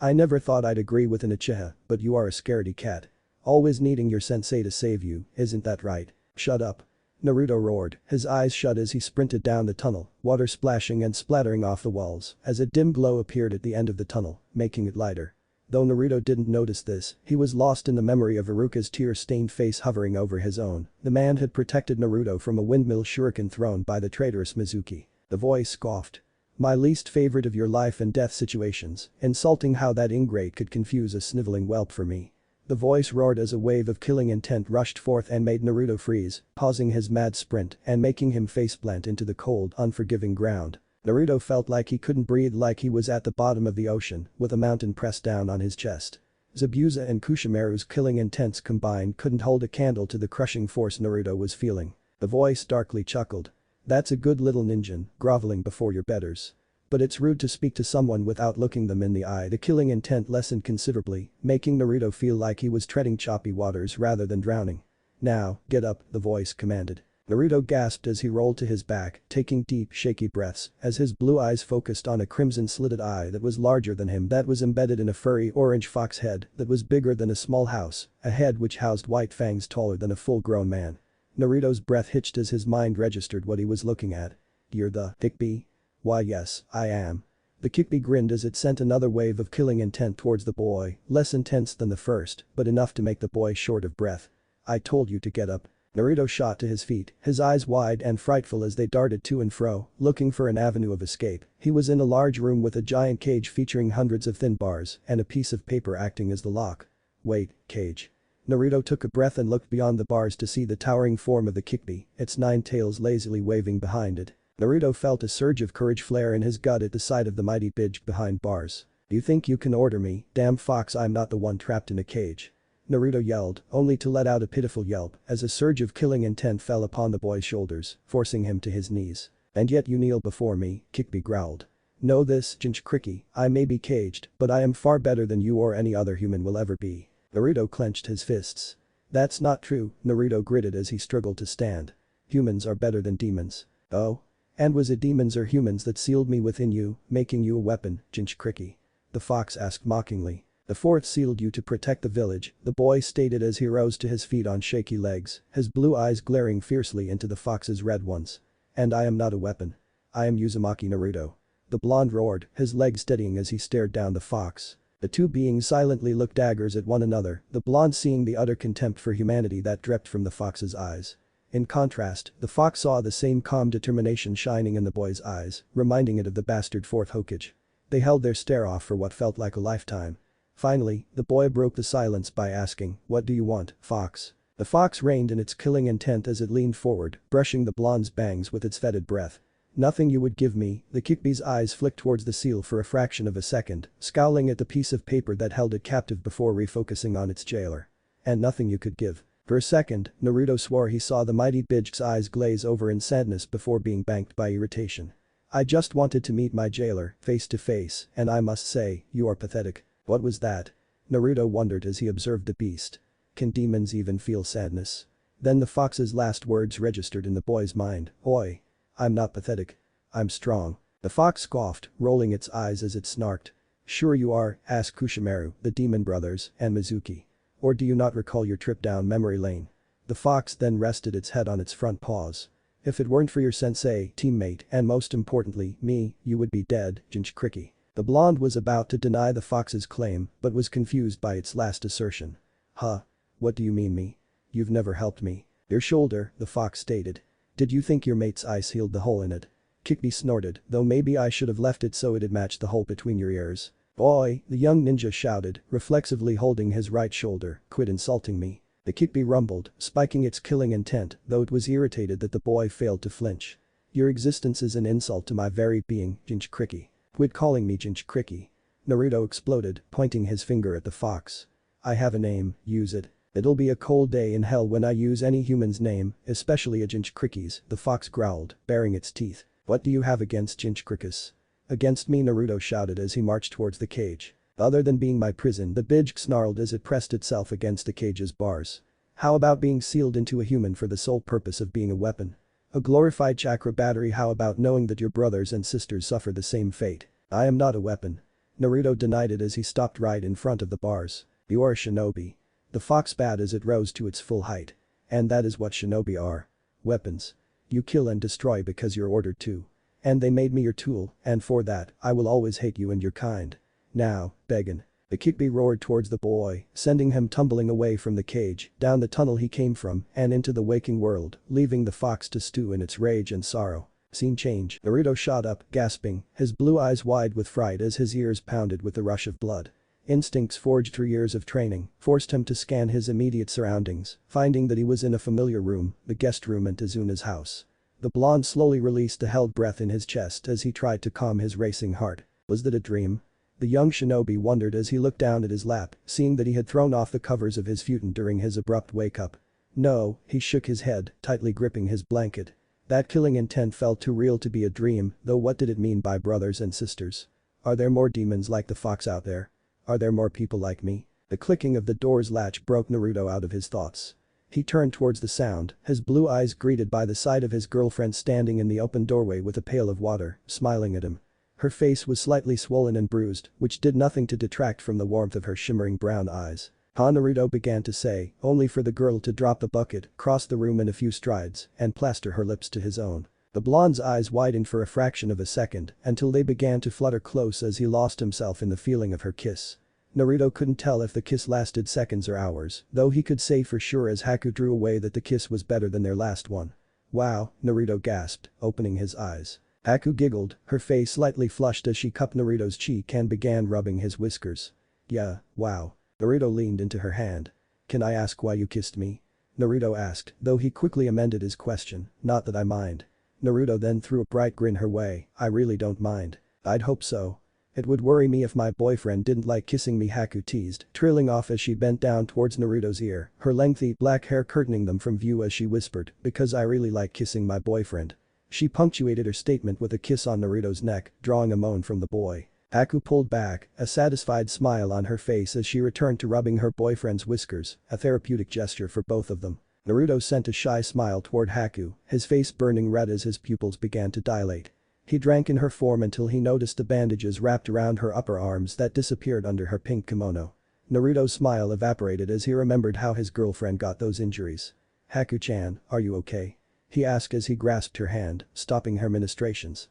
I never thought I'd agree with an Uchiha, but you are a scaredy cat. Always needing your sensei to save you, isn't that right?" "Shut up." Naruto roared, his eyes shut as he sprinted down the tunnel, water splashing and splattering off the walls as a dim glow appeared at the end of the tunnel, making it lighter. Though Naruto didn't notice this, he was lost in the memory of Iruka's tear-stained face hovering over his own. The man had protected Naruto from a windmill shuriken thrown by the traitorous Mizuki. The voice scoffed. "My least favorite of your life and death situations, insulting how that ingrate could confuse a sniveling whelp for me." The voice roared as a wave of killing intent rushed forth and made Naruto freeze, pausing his mad sprint and making him faceplant into the cold, unforgiving ground. Naruto felt like he couldn't breathe, like he was at the bottom of the ocean, with a mountain pressed down on his chest. Zabuza and Kushimaru's killing intents combined couldn't hold a candle to the crushing force Naruto was feeling. The voice darkly chuckled. "That's a good little ninja, groveling before your betters. But it's rude to speak to someone without looking them in the eye." The killing intent lessened considerably, making Naruto feel like he was treading choppy waters rather than drowning. "Now, get up," the voice commanded. Naruto gasped as he rolled to his back, taking deep, shaky breaths as his blue eyes focused on a crimson-slitted eye that was larger than him, that was embedded in a furry orange fox head that was bigger than a small house, a head which housed white fangs taller than a full-grown man. Naruto's breath hitched as his mind registered what he was looking at. "You're the Dick B?" "Why yes, I am." The Kyuubi grinned as it sent another wave of killing intent towards the boy, less intense than the first, but enough to make the boy short of breath. I told you to get up. Naruto shot to his feet, his eyes wide and frightful as they darted to and fro, looking for an avenue of escape. He was in a large room with a giant cage featuring hundreds of thin bars and a piece of paper acting as the lock. Wait, cage. Naruto took a breath and looked beyond the bars to see the towering form of the Kyuubi, its 9 tails lazily waving behind it. Naruto felt a surge of courage flare in his gut at the sight of the mighty bitch behind bars. You think you can order me, damn fox, I'm not the one trapped in a cage. Naruto yelled, only to let out a pitiful yelp as a surge of killing intent fell upon the boy's shoulders, forcing him to his knees. And yet you kneel before me, Kyuubi growled. Know this, Jinchuriki, I may be caged, but I am far better than you or any other human will ever be. Naruto clenched his fists. That's not true, Naruto gritted as he struggled to stand. Humans are better than demons. Oh? And was it demons or humans that sealed me within you, making you a weapon, Jinchuriki? The fox asked mockingly. The fourth sealed you to protect the village, the boy stated as he rose to his feet on shaky legs, his blue eyes glaring fiercely into the fox's red ones. And I am not a weapon. I am Uzumaki Naruto. The blonde roared, his legs steadying as he stared down the fox. The two beings silently looked daggers at one another, the blonde seeing the utter contempt for humanity that dripped from the fox's eyes. In contrast, the fox saw the same calm determination shining in the boy's eyes, reminding it of the bastard fourth Hokage. They held their stare off for what felt like a lifetime. Finally, the boy broke the silence by asking, what do you want, fox? The fox reined in its killing intent as it leaned forward, brushing the blonde's bangs with its fetid breath. Nothing you would give me, the Kyuubi's eyes flicked towards the seal for a fraction of a second, scowling at the piece of paper that held it captive before refocusing on its jailer. And nothing you could give. For a second, Naruto swore he saw the mighty bitch's eyes glaze over in sadness before being banked by irritation. I just wanted to meet my jailer, face to face, and I must say, you are pathetic. What was that? Naruto wondered as he observed the beast. Can demons even feel sadness? Then the fox's last words registered in the boy's mind, oi. I'm not pathetic. I'm strong. The fox scoffed, rolling its eyes as it snarked. Sure you are, asked Kushimaru, the demon brothers, and Mizuki. Or do you not recall your trip down memory lane? The fox then rested its head on its front paws. If it weren't for your sensei, teammate, and most importantly, me, you would be dead, Jinchuriki. The blonde was about to deny the fox's claim, but was confused by its last assertion. Huh? What do you mean me? You've never helped me. Your shoulder, the fox stated. Did you think your mate's ice healed the hole in it? Kyuubi snorted, though maybe I should have left it so it'd match the hole between your ears. Boy, the young ninja shouted, reflexively holding his right shoulder, quit insulting me. The Kyuubi rumbled, spiking its killing intent, though it was irritated that the boy failed to flinch. Your existence is an insult to my very being, Jinchuriki. Quit calling me Jinchuriki. Naruto exploded, pointing his finger at the fox. I have a name, use it. It'll be a cold day in hell when I use any human's name, especially a Jinchuriki's, the fox growled, baring its teeth. What do you have against Jinchurikis? Against me, Naruto shouted as he marched towards the cage. Other than being my prison, the bitch snarled as it pressed itself against the cage's bars. How about being sealed into a human for the sole purpose of being a weapon? A glorified chakra battery? How about knowing that your brothers and sisters suffer the same fate? I am not a weapon. Naruto denied it as he stopped right in front of the bars. You are a shinobi. The fox spat as it rose to its full height. And that is what shinobi are. Weapons. You kill and destroy because you're ordered to. And they made me your tool, and for that, I will always hate you and your kind. Now, beggin'. The Kyuubi roared towards the boy, sending him tumbling away from the cage, down the tunnel he came from, and into the waking world, leaving the fox to stew in its rage and sorrow. Scene change. Naruto shot up, gasping, his blue eyes wide with fright as his ears pounded with the rush of blood. Instincts forged through years of training forced him to scan his immediate surroundings, finding that he was in a familiar room, the guest room in Tazuna's house. The blonde slowly released a held breath in his chest as he tried to calm his racing heart. Was that a dream? The young shinobi wondered as he looked down at his lap, seeing that he had thrown off the covers of his futon during his abrupt wake-up. No, he shook his head, tightly gripping his blanket. That killing intent felt too real to be a dream, though what did it mean by brothers and sisters? Are there more demons like the fox out there? Are there more people like me? The clicking of the door's latch broke Naruto out of his thoughts. He turned towards the sound, his blue eyes greeted by the sight of his girlfriend standing in the open doorway with a pail of water, smiling at him. Her face was slightly swollen and bruised, which did nothing to detract from the warmth of her shimmering brown eyes. Naruto began to say, only for the girl to drop the bucket, cross the room in a few strides, and plaster her lips to his own. The blonde's eyes widened for a fraction of a second until they began to flutter close as he lost himself in the feeling of her kiss. Naruto couldn't tell if the kiss lasted seconds or hours, though he could say for sure as Haku drew away that the kiss was better than their last one. "Wow," Naruto gasped, opening his eyes. Haku giggled, her face slightly flushed as she cupped Naruto's cheek and began rubbing his whiskers. "Yeah, wow." Naruto leaned into her hand. "Can I ask why you kissed me?" Naruto asked, though he quickly amended his question, "Not that I mind." Naruto then threw a bright grin her way, "I really don't mind." "I'd hope so. It would worry me if my boyfriend didn't like kissing me," Haku teased, trailing off as she bent down towards Naruto's ear, her lengthy black hair curtaining them from view as she whispered, "Because I really like kissing my boyfriend." She punctuated her statement with a kiss on Naruto's neck, drawing a moan from the boy. Haku pulled back, a satisfied smile on her face as she returned to rubbing her boyfriend's whiskers, a therapeutic gesture for both of them. Naruto sent a shy smile toward Haku, his face burning red as his pupils began to dilate. He drank in her form until he noticed the bandages wrapped around her upper arms that disappeared under her pink kimono. Naruto's smile evaporated as he remembered how his girlfriend got those injuries. "Haku-chan, are you okay?" he asked as he grasped her hand, stopping her ministrations.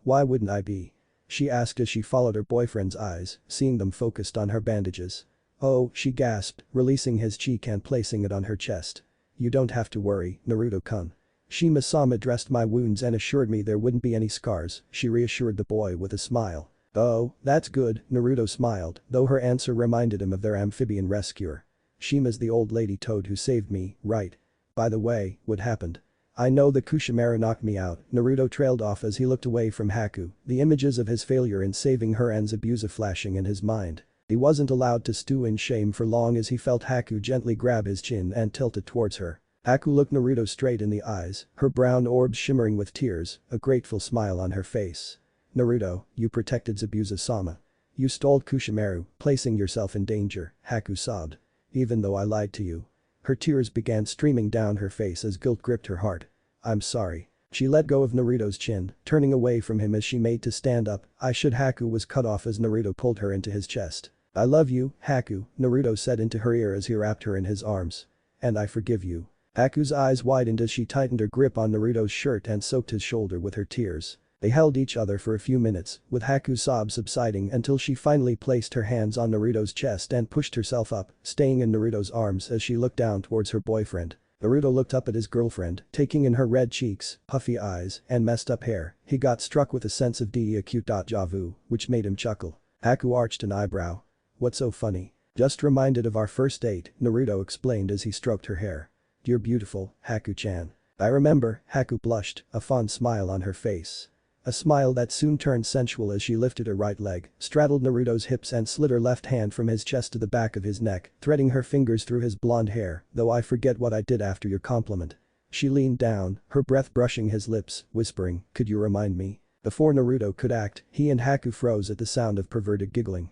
Why wouldn't I be?" she asked as she followed her boyfriend's eyes, seeing them focused on her bandages. "Oh," she gasped, releasing his cheek and placing it on her chest. "You don't have to worry, Naruto-kun. Shima-sama dressed my wounds and assured me there wouldn't be any scars," she reassured the boy with a smile. "Oh, that's good," Naruto smiled, though her answer reminded him of their amphibian rescuer. "Shima's the old lady toad who saved me, right? By the way, what happened?" "I know the Kushimaru knocked me out," Naruto trailed off as he looked away from Haku, the images of his failure in saving her and Zabuza flashing in his mind. He wasn't allowed to stew in shame for long as he felt Haku gently grab his chin and tilt it towards her. Haku looked Naruto straight in the eyes, her brown orbs shimmering with tears, a grateful smile on her face. "Naruto, you protected Zabuza-sama. You stole Kushimaru, placing yourself in danger," Haku sobbed. "Even though I lied to you." Her tears began streaming down her face as guilt gripped her heart. "I'm sorry." She let go of Naruto's chin, turning away from him as she made to stand up. Haku was cut off as Naruto pulled her into his chest. "I love you, Haku," Naruto said into her ear as he wrapped her in his arms. "And I forgive you." Haku's eyes widened as she tightened her grip on Naruto's shirt and soaked his shoulder with her tears. They held each other for a few minutes, with Haku's sobs subsiding until she finally placed her hands on Naruto's chest and pushed herself up, staying in Naruto's arms as she looked down towards her boyfriend. Naruto looked up at his girlfriend, taking in her red cheeks, puffy eyes, and messed up hair. He got struck with a sense of déjà vu, which made him chuckle. Haku arched an eyebrow. "What's so funny?" "Just reminded of our first date," Naruto explained as he stroked her hair. "You're beautiful, Haku-chan." "I remember," Haku blushed, a fond smile on her face. A smile that soon turned sensual as she lifted her right leg, straddled Naruto's hips and slid her left hand from his chest to the back of his neck, threading her fingers through his blonde hair, "Though I forget what I did after your compliment." She leaned down, her breath brushing his lips, whispering, "Could you remind me?" Before Naruto could act, he and Haku froze at the sound of perverted giggling.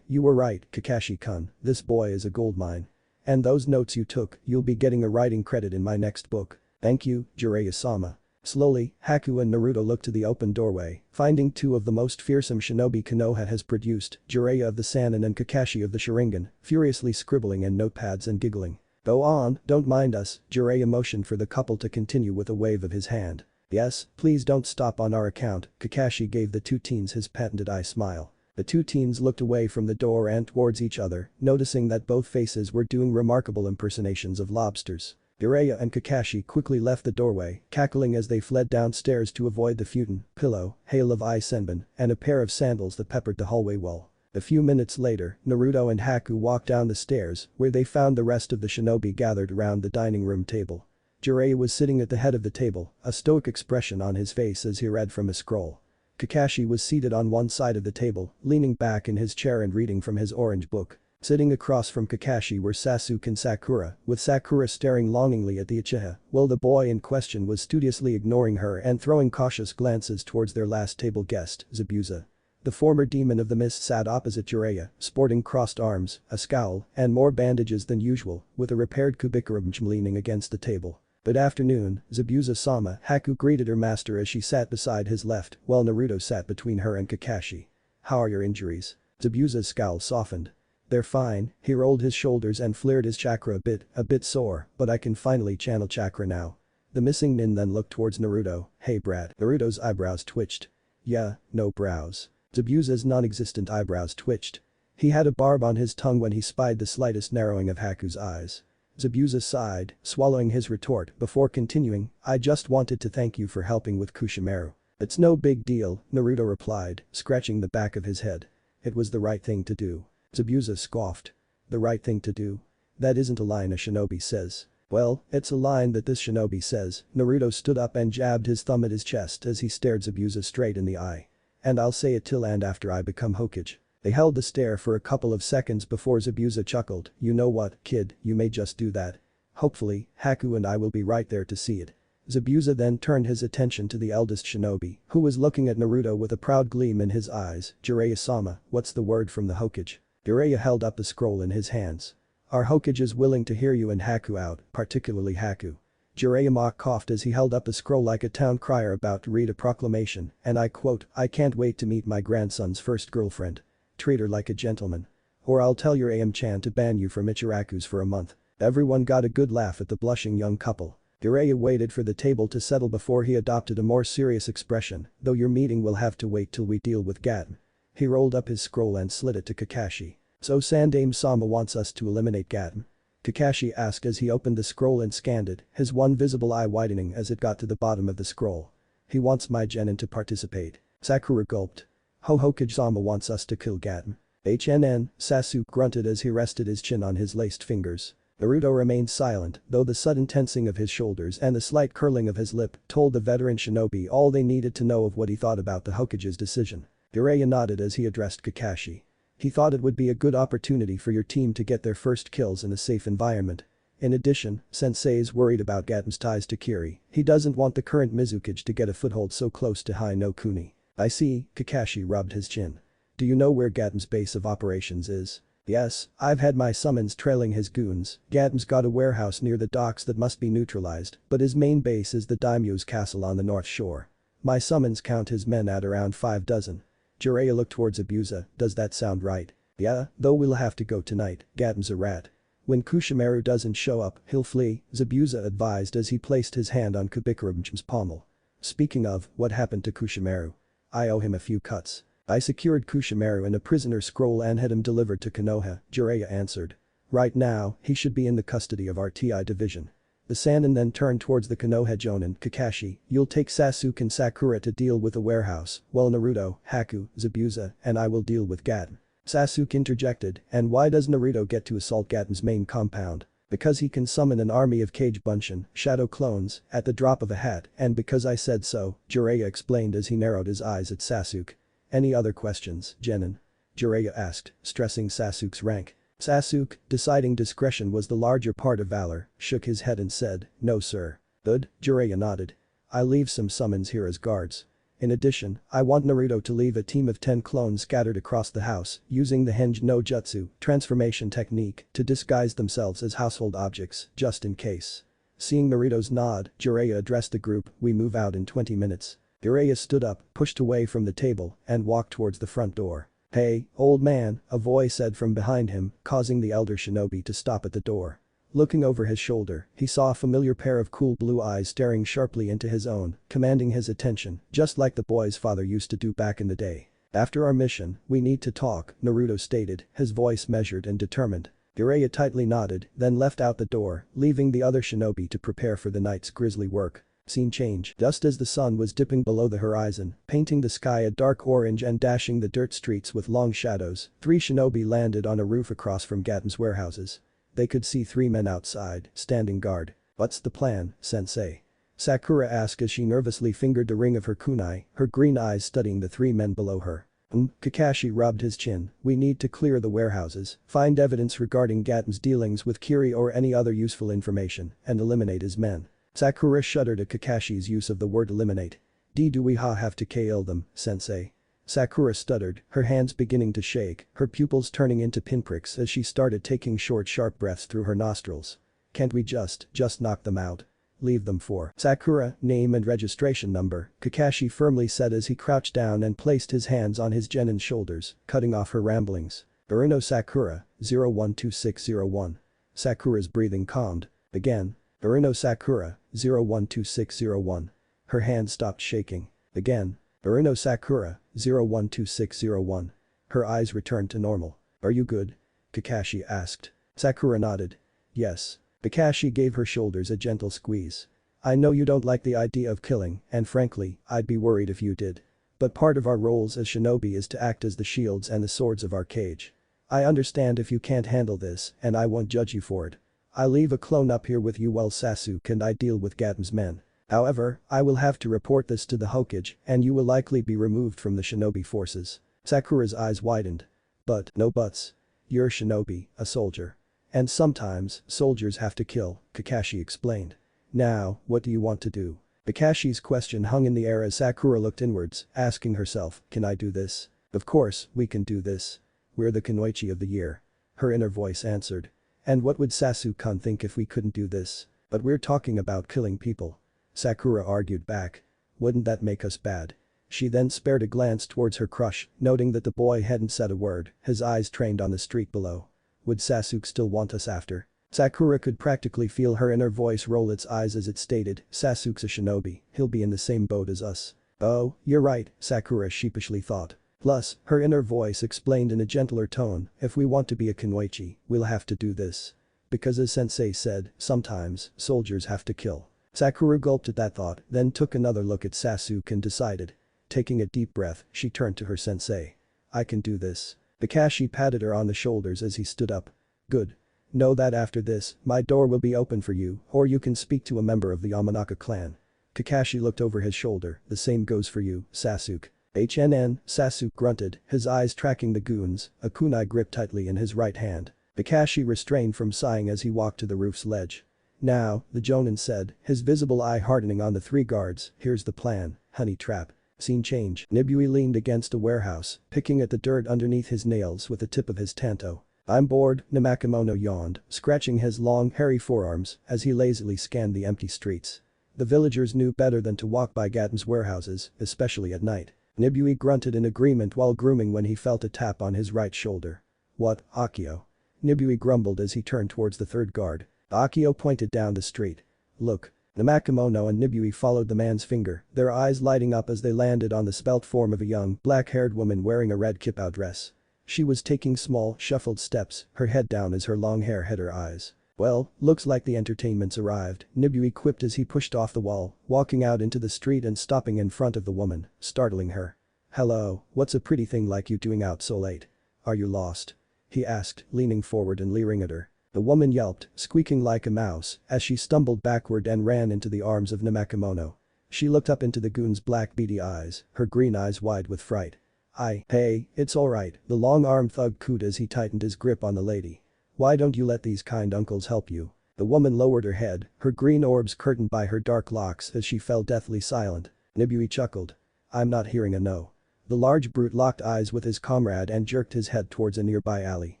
You were right, Kakashi-kun, this boy is a goldmine. And those notes you took, you'll be getting a writing credit in my next book. Thank you, Jiraiya-sama." Slowly, Haku and Naruto looked to the open doorway, finding two of the most fearsome shinobi Konoha has produced, Jiraiya of the Sannin and Kakashi of the Sharingan, furiously scribbling in notepads and giggling. "Go on, don't mind us," Jiraiya motioned for the couple to continue with a wave of his hand. "Yes, please don't stop on our account," Kakashi gave the two teens his patented eye smile. The two teens looked away from the door and towards each other, noticing that both faces were doing remarkable impersonations of lobsters. Jiraiya and Kakashi quickly left the doorway, cackling as they fled downstairs to avoid the futon, pillow, hail of eye senbon, and a pair of sandals that peppered the hallway wall. A few minutes later, Naruto and Haku walked down the stairs, where they found the rest of the shinobi gathered around the dining room table. Jiraiya was sitting at the head of the table, a stoic expression on his face as he read from a scroll. Kakashi was seated on one side of the table, leaning back in his chair and reading from his orange book. Sitting across from Kakashi were Sasuke and Sakura, with Sakura staring longingly at the Uchiha, while the boy in question was studiously ignoring her and throwing cautious glances towards their last table guest, Zabuza. The former demon of the mist sat opposite Jiraiya, sporting crossed arms, a scowl, and more bandages than usual, with a repaired Kubikura leaning against the table. "Good afternoon, Zabuza-sama," Haku greeted her master as she sat beside his left, while Naruto sat between her and Kakashi. "How are your injuries?" Zabuza's scowl softened. "They're fine," he rolled his shoulders and flared his chakra a bit sore, but I can finally channel chakra now. The missing nin then looked towards Naruto. Hey brat. Naruto's eyebrows twitched. Yeah, no brows. Zabuza's non-existent eyebrows twitched. He had a barb on his tongue when he spied the slightest narrowing of Haku's eyes. Zabuza sighed, swallowing his retort before continuing, I just wanted to thank you for helping with Kushimaru. It's no big deal, Naruto replied, scratching the back of his head. It was the right thing to do. Zabuza scoffed. The right thing to do? That isn't a line a shinobi says. Well, it's a line that this shinobi says. Naruto stood up and jabbed his thumb at his chest as he stared Zabuza straight in the eye. And I'll say it till and after I become Hokage. They held the stare for a couple of seconds before Zabuza chuckled, you know what, kid, you may just do that. Hopefully, Haku and I will be right there to see it. Zabuza then turned his attention to the eldest shinobi, who was looking at Naruto with a proud gleam in his eyes. Jiraiya-sama, what's the word from the Hokage? Jiraiya held up the scroll in his hands. Our Hokage is willing to hear you and Haku out, particularly Haku. Jiraiya coughed as he held up the scroll like a town crier about to read a proclamation, and I quote, I can't wait to meet my grandson's first girlfriend. Treat her like a gentleman. Or I'll tell your AM-chan to ban you from Ichiraku's for a month. Everyone got a good laugh at the blushing young couple. Jiraiya waited for the table to settle before he adopted a more serious expression, though your meeting will have to wait till we deal with Gaten. He rolled up his scroll and slid it to Kakashi. So Sandaime-sama wants us to eliminate Gaten? Kakashi asked as he opened the scroll and scanned it, his one visible eye widening as it got to the bottom of the scroll. He wants my genin to participate. Sakura gulped. Hokage-sama wants us to kill Gaten. Sasuke grunted as he rested his chin on his laced fingers. Naruto remained silent, though the sudden tensing of his shoulders and the slight curling of his lip told the veteran shinobi all they needed to know of what he thought about the Hokage's decision. Jiraiya nodded as he addressed Kakashi. He thought it would be a good opportunity for your team to get their first kills in a safe environment. In addition, Sensei's worried about Gaten's ties to Kiri. He doesn't want the current Mizukage to get a foothold so close to Hai no Kuni. I see, Kakashi rubbed his chin. Do you know where Gaten's base of operations is? Yes, I've had my summons trailing his goons. Gaten's got a warehouse near the docks that must be neutralized, but his main base is the daimyo's castle on the north shore. My summons count his men at around 5 dozen. Jiraiya looked towards Zabuza, does that sound right? Yeah, though we'll have to go tonight, Gaten's a rat. When Kushimaru doesn't show up, he'll flee, Zabuza advised as he placed his hand on Kubikurum's pommel. Speaking of, what happened to Kushimaru? I owe him a few cuts. I secured Kushimaru in a prisoner scroll and had him delivered to Konoha, Jiraiya answered. Right now, he should be in the custody of our TI division. The Sannin then turned towards the Konoha Jonin, Kakashi, you'll take Sasuke and Sakura to deal with the warehouse, while Naruto, Haku, Zabuza, and I will deal with Gaten. Sasuke interjected, and why does Naruto get to assault Gaten's main compound? Because he can summon an army of Kage Bunshin, shadow clones, at the drop of a hat, and because I said so, Jiraiya explained as he narrowed his eyes at Sasuke. Any other questions, Genin? Jiraiya asked, stressing Sasuke's rank. Sasuke, deciding discretion was the larger part of valor, shook his head and said, no sir. Good, Jiraiya nodded. I'll leave some summons here as guards. In addition, I want Naruto to leave a team of 10 clones scattered across the house, using the Henge no Jutsu, transformation technique, to disguise themselves as household objects, just in case. Seeing Naruto's nod, Jiraiya addressed the group, we move out in 20 minutes. Jiraiya stood up, pushed away from the table, and walked towards the front door. Hey, old man, a voice said from behind him, causing the elder shinobi to stop at the door. Looking over his shoulder, he saw a familiar pair of cool blue eyes staring sharply into his own, commanding his attention, just like the boy's father used to do back in the day. After our mission, we need to talk, Naruto stated, his voice measured and determined. Jiraiya tightly nodded, then left out the door, leaving the other shinobi to prepare for the night's grisly work. Scene change. Just as the sun was dipping below the horizon, painting the sky a dark orange and dashing the dirt streets with long shadows, 3 shinobi landed on a roof across from Gaten's warehouses. They could see 3 men outside, standing guard. What's the plan, sensei? Sakura asked as she nervously fingered the ring of her kunai, her green eyes studying the 3 men below her. Kakashi rubbed his chin, we need to clear the warehouses, find evidence regarding Gaten's dealings with Kiri or any other useful information, and eliminate his men. Sakura shuddered at Kakashi's use of the word eliminate. Do we have to kill them, sensei? Sakura stuttered, her hands beginning to shake, her pupils turning into pinpricks as she started taking short sharp breaths through her nostrils. Can't we just knock them out? Leave them for Sakura, name and registration number, Kakashi firmly said as he crouched down and placed his hands on his genin's shoulders, cutting off her ramblings. Uruno Sakura, 012601. Sakura's breathing calmed. Again. Uruno Sakura, 012601. Her hand stopped shaking. Again. Uruno Sakura, 012601. Her eyes returned to normal. Are you good? Kakashi asked. Sakura nodded. Yes. Kakashi gave her shoulders a gentle squeeze. I know you don't like the idea of killing, and frankly, I'd be worried if you did. But part of our roles as shinobi is to act as the shields and the swords of our cage. I understand if you can't handle this, and I won't judge you for it. I'll leave a clone up here with you while Sasuke and I deal with Gatom's men. However, I will have to report this to the Hokage and you will likely be removed from the shinobi forces. Sakura's eyes widened. But, no buts. You're a shinobi, a soldier. And sometimes, soldiers have to kill, Kakashi explained. Now, what do you want to do? Kakashi's question hung in the air as Sakura looked inwards, asking herself, can I do this? Of course, we can do this. We're the Kunoichi of the year. Her inner voice answered. And what would Sasuke-kun think if we couldn't do this? But we're talking about killing people. Sakura argued back. Wouldn't that make us bad? She then spared a glance towards her crush, noting that the boy hadn't said a word, his eyes trained on the street below. Would Sasuke still want us after? Sakura could practically feel her inner voice roll its eyes as it stated, Sasuke's a shinobi, he'll be in the same boat as us. Oh, you're right, Sakura sheepishly thought. Plus, her inner voice explained in a gentler tone, if we want to be a Kunoichi, we'll have to do this. Because as sensei said, sometimes, soldiers have to kill. Sakura gulped at that thought, then took another look at Sasuke and decided. Taking a deep breath, she turned to her sensei. I can do this. Kakashi patted her on the shoulders as he stood up. Good. Know that after this, my door will be open for you, or you can speak to a member of the Yamanaka clan. Kakashi looked over his shoulder, the same goes for you, Sasuke. Sasuke grunted, his eyes tracking the goons, a kunai gripped tightly in his right hand. Kakashi restrained from sighing as he walked to the roof's ledge. Now, the Jonin said, his visible eye hardening on the three guards, here's the plan, honey trap. Scene change. Nibui leaned against a warehouse, picking at the dirt underneath his nails with the tip of his tanto. I'm bored, Namakimono yawned, scratching his long hairy forearms as he lazily scanned the empty streets. The villagers knew better than to walk by Gatom's warehouses, especially at night. Nibui grunted in agreement while grooming when he felt a tap on his right shoulder. What, Akio? Nibui grumbled as he turned towards the third guard. Akio pointed down the street. Look. Namakimono and Nibui followed the man's finger, their eyes lighting up as they landed on the svelte form of a young, black-haired woman wearing a red kipao dress. She was taking small, shuffled steps, her head down as her long hair hid her eyes. Well, looks like the entertainment's arrived, Nibui quipped as he pushed off the wall, walking out into the street and stopping in front of the woman, startling her. Hello, what's a pretty thing like you doing out so late? Are you lost? He asked, leaning forward and leering at her. The woman yelped, squeaking like a mouse, as she stumbled backward and ran into the arms of Namakimono. She looked up into the goon's black beady eyes, her green eyes wide with fright. Hey, it's alright, the long-armed thug cooed as he tightened his grip on the lady. Why don't you let these kind uncles help you? The woman lowered her head, her green orbs curtained by her dark locks as she fell deathly silent. Nibui chuckled. I'm not hearing a no. The large brute locked eyes with his comrade and jerked his head towards a nearby alley.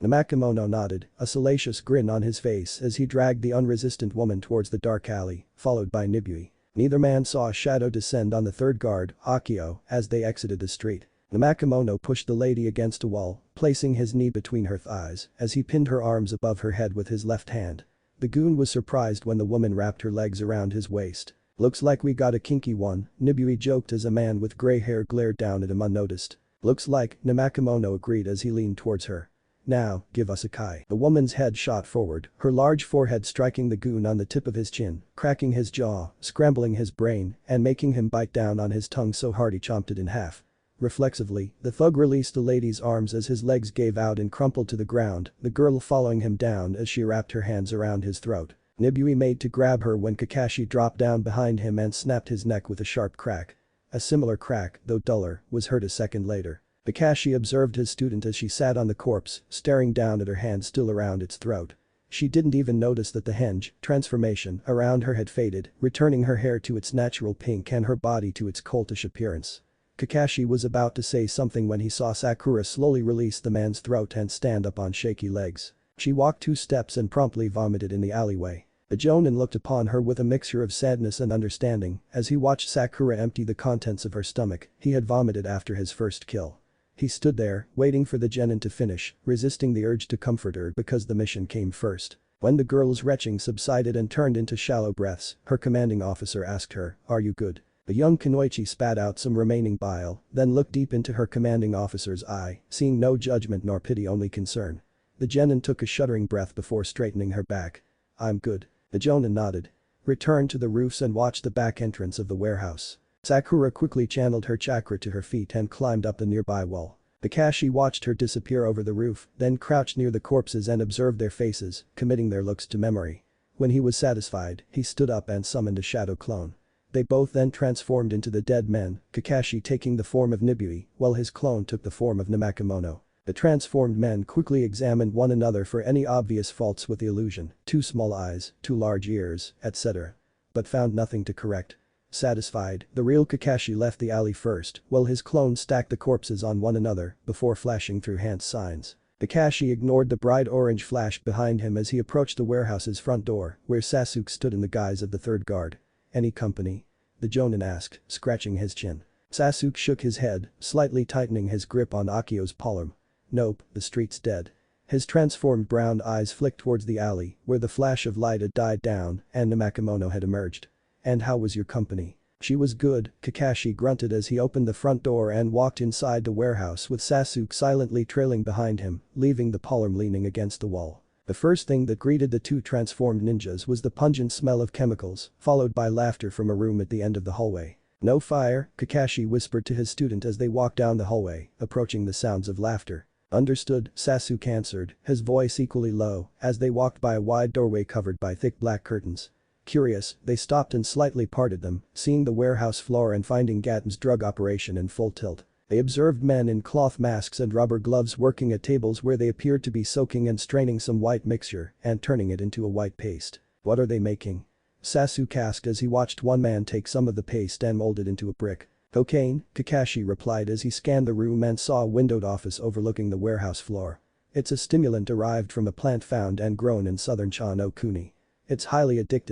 Namakimono nodded, a salacious grin on his face as he dragged the unresistant woman towards the dark alley, followed by Nibui. Neither man saw a shadow descend on the third guard, Akio, as they exited the street. Namakimono pushed the lady against a wall, placing his knee between her thighs as he pinned her arms above her head with his left hand. The goon was surprised when the woman wrapped her legs around his waist. Looks like we got a kinky one, Nibui joked as a man with gray hair glared down at him unnoticed. Looks like, Namakimono agreed as he leaned towards her. Now, give us a kai. The woman's head shot forward, her large forehead striking the goon on the tip of his chin, cracking his jaw, scrambling his brain, and making him bite down on his tongue so hard he chomped it in half. Reflexively, the thug released the lady's arms as his legs gave out and crumpled to the ground, the girl following him down as she wrapped her hands around his throat. Nibui made to grab her when Kakashi dropped down behind him and snapped his neck with a sharp crack. A similar crack, though duller, was heard a second later. Kakashi observed his student as she sat on the corpse, staring down at her hand still around its throat. She didn't even notice that the henge, transformation, around her had faded, returning her hair to its natural pink and her body to its coltish appearance. Kakashi was about to say something when he saw Sakura slowly release the man's throat and stand up on shaky legs. She walked 2 steps and promptly vomited in the alleyway. The Jonin looked upon her with a mixture of sadness and understanding as he watched Sakura empty the contents of her stomach. He had vomited after his first kill. He stood there, waiting for the genin to finish, resisting the urge to comfort her because the mission came first. When the girl's retching subsided and turned into shallow breaths, her commanding officer asked her, "Are you good?" The young Kunoichi spat out some remaining bile, then looked deep into her commanding officer's eye, seeing no judgment nor pity, only concern. The genin took a shuddering breath before straightening her back. "I'm good." The jonin nodded. Returned to the roofs and watched the back entrance of the warehouse. Sakura quickly channeled her chakra to her feet and climbed up the nearby wall. Kakashi watched her disappear over the roof, then crouched near the corpses and observed their faces, committing their looks to memory. When he was satisfied, he stood up and summoned a shadow clone. They both then transformed into the dead men, Kakashi taking the form of Nibui, while his clone took the form of Namakemono. The transformed men quickly examined one another for any obvious faults with the illusion, too small eyes, too large ears, etc. But found nothing to correct. Satisfied, the real Kakashi left the alley first, while his clone stacked the corpses on one another before flashing through hand signs. Kakashi ignored the bright orange flash behind him as he approached the warehouse's front door, where Sasuke stood in the guise of the third guard. "Any company?" the jonin asked, scratching his chin. Sasuke shook his head, slightly tightening his grip on Akio's palm. "Nope, the street's dead." His transformed brown eyes flicked towards the alley, where the flash of light had died down and Namakemono had emerged. "And how was your company?" "She was good," Kakashi grunted as he opened the front door and walked inside the warehouse with Sasuke silently trailing behind him, leaving the palm leaning against the wall. The first thing that greeted the two transformed ninjas was the pungent smell of chemicals, followed by laughter from a room at the end of the hallway. "No fire," Kakashi whispered to his student as they walked down the hallway, approaching the sounds of laughter. "Understood," Sasuke answered, his voice equally low, as they walked by a wide doorway covered by thick black curtains. Curious, they stopped and slightly parted them, seeing the warehouse floor and finding Gaten's drug operation in full tilt. They observed men in cloth masks and rubber gloves working at tables where they appeared to be soaking and straining some white mixture and turning it into a white paste. "What are they making?" Sasuke asked as he watched one man take some of the paste and mold it into a brick. "Cocaine," Kakashi replied as he scanned the room and saw a windowed office overlooking the warehouse floor. "It's a stimulant derived from a plant found and grown in southern Cha no Kuni. It's highly addictive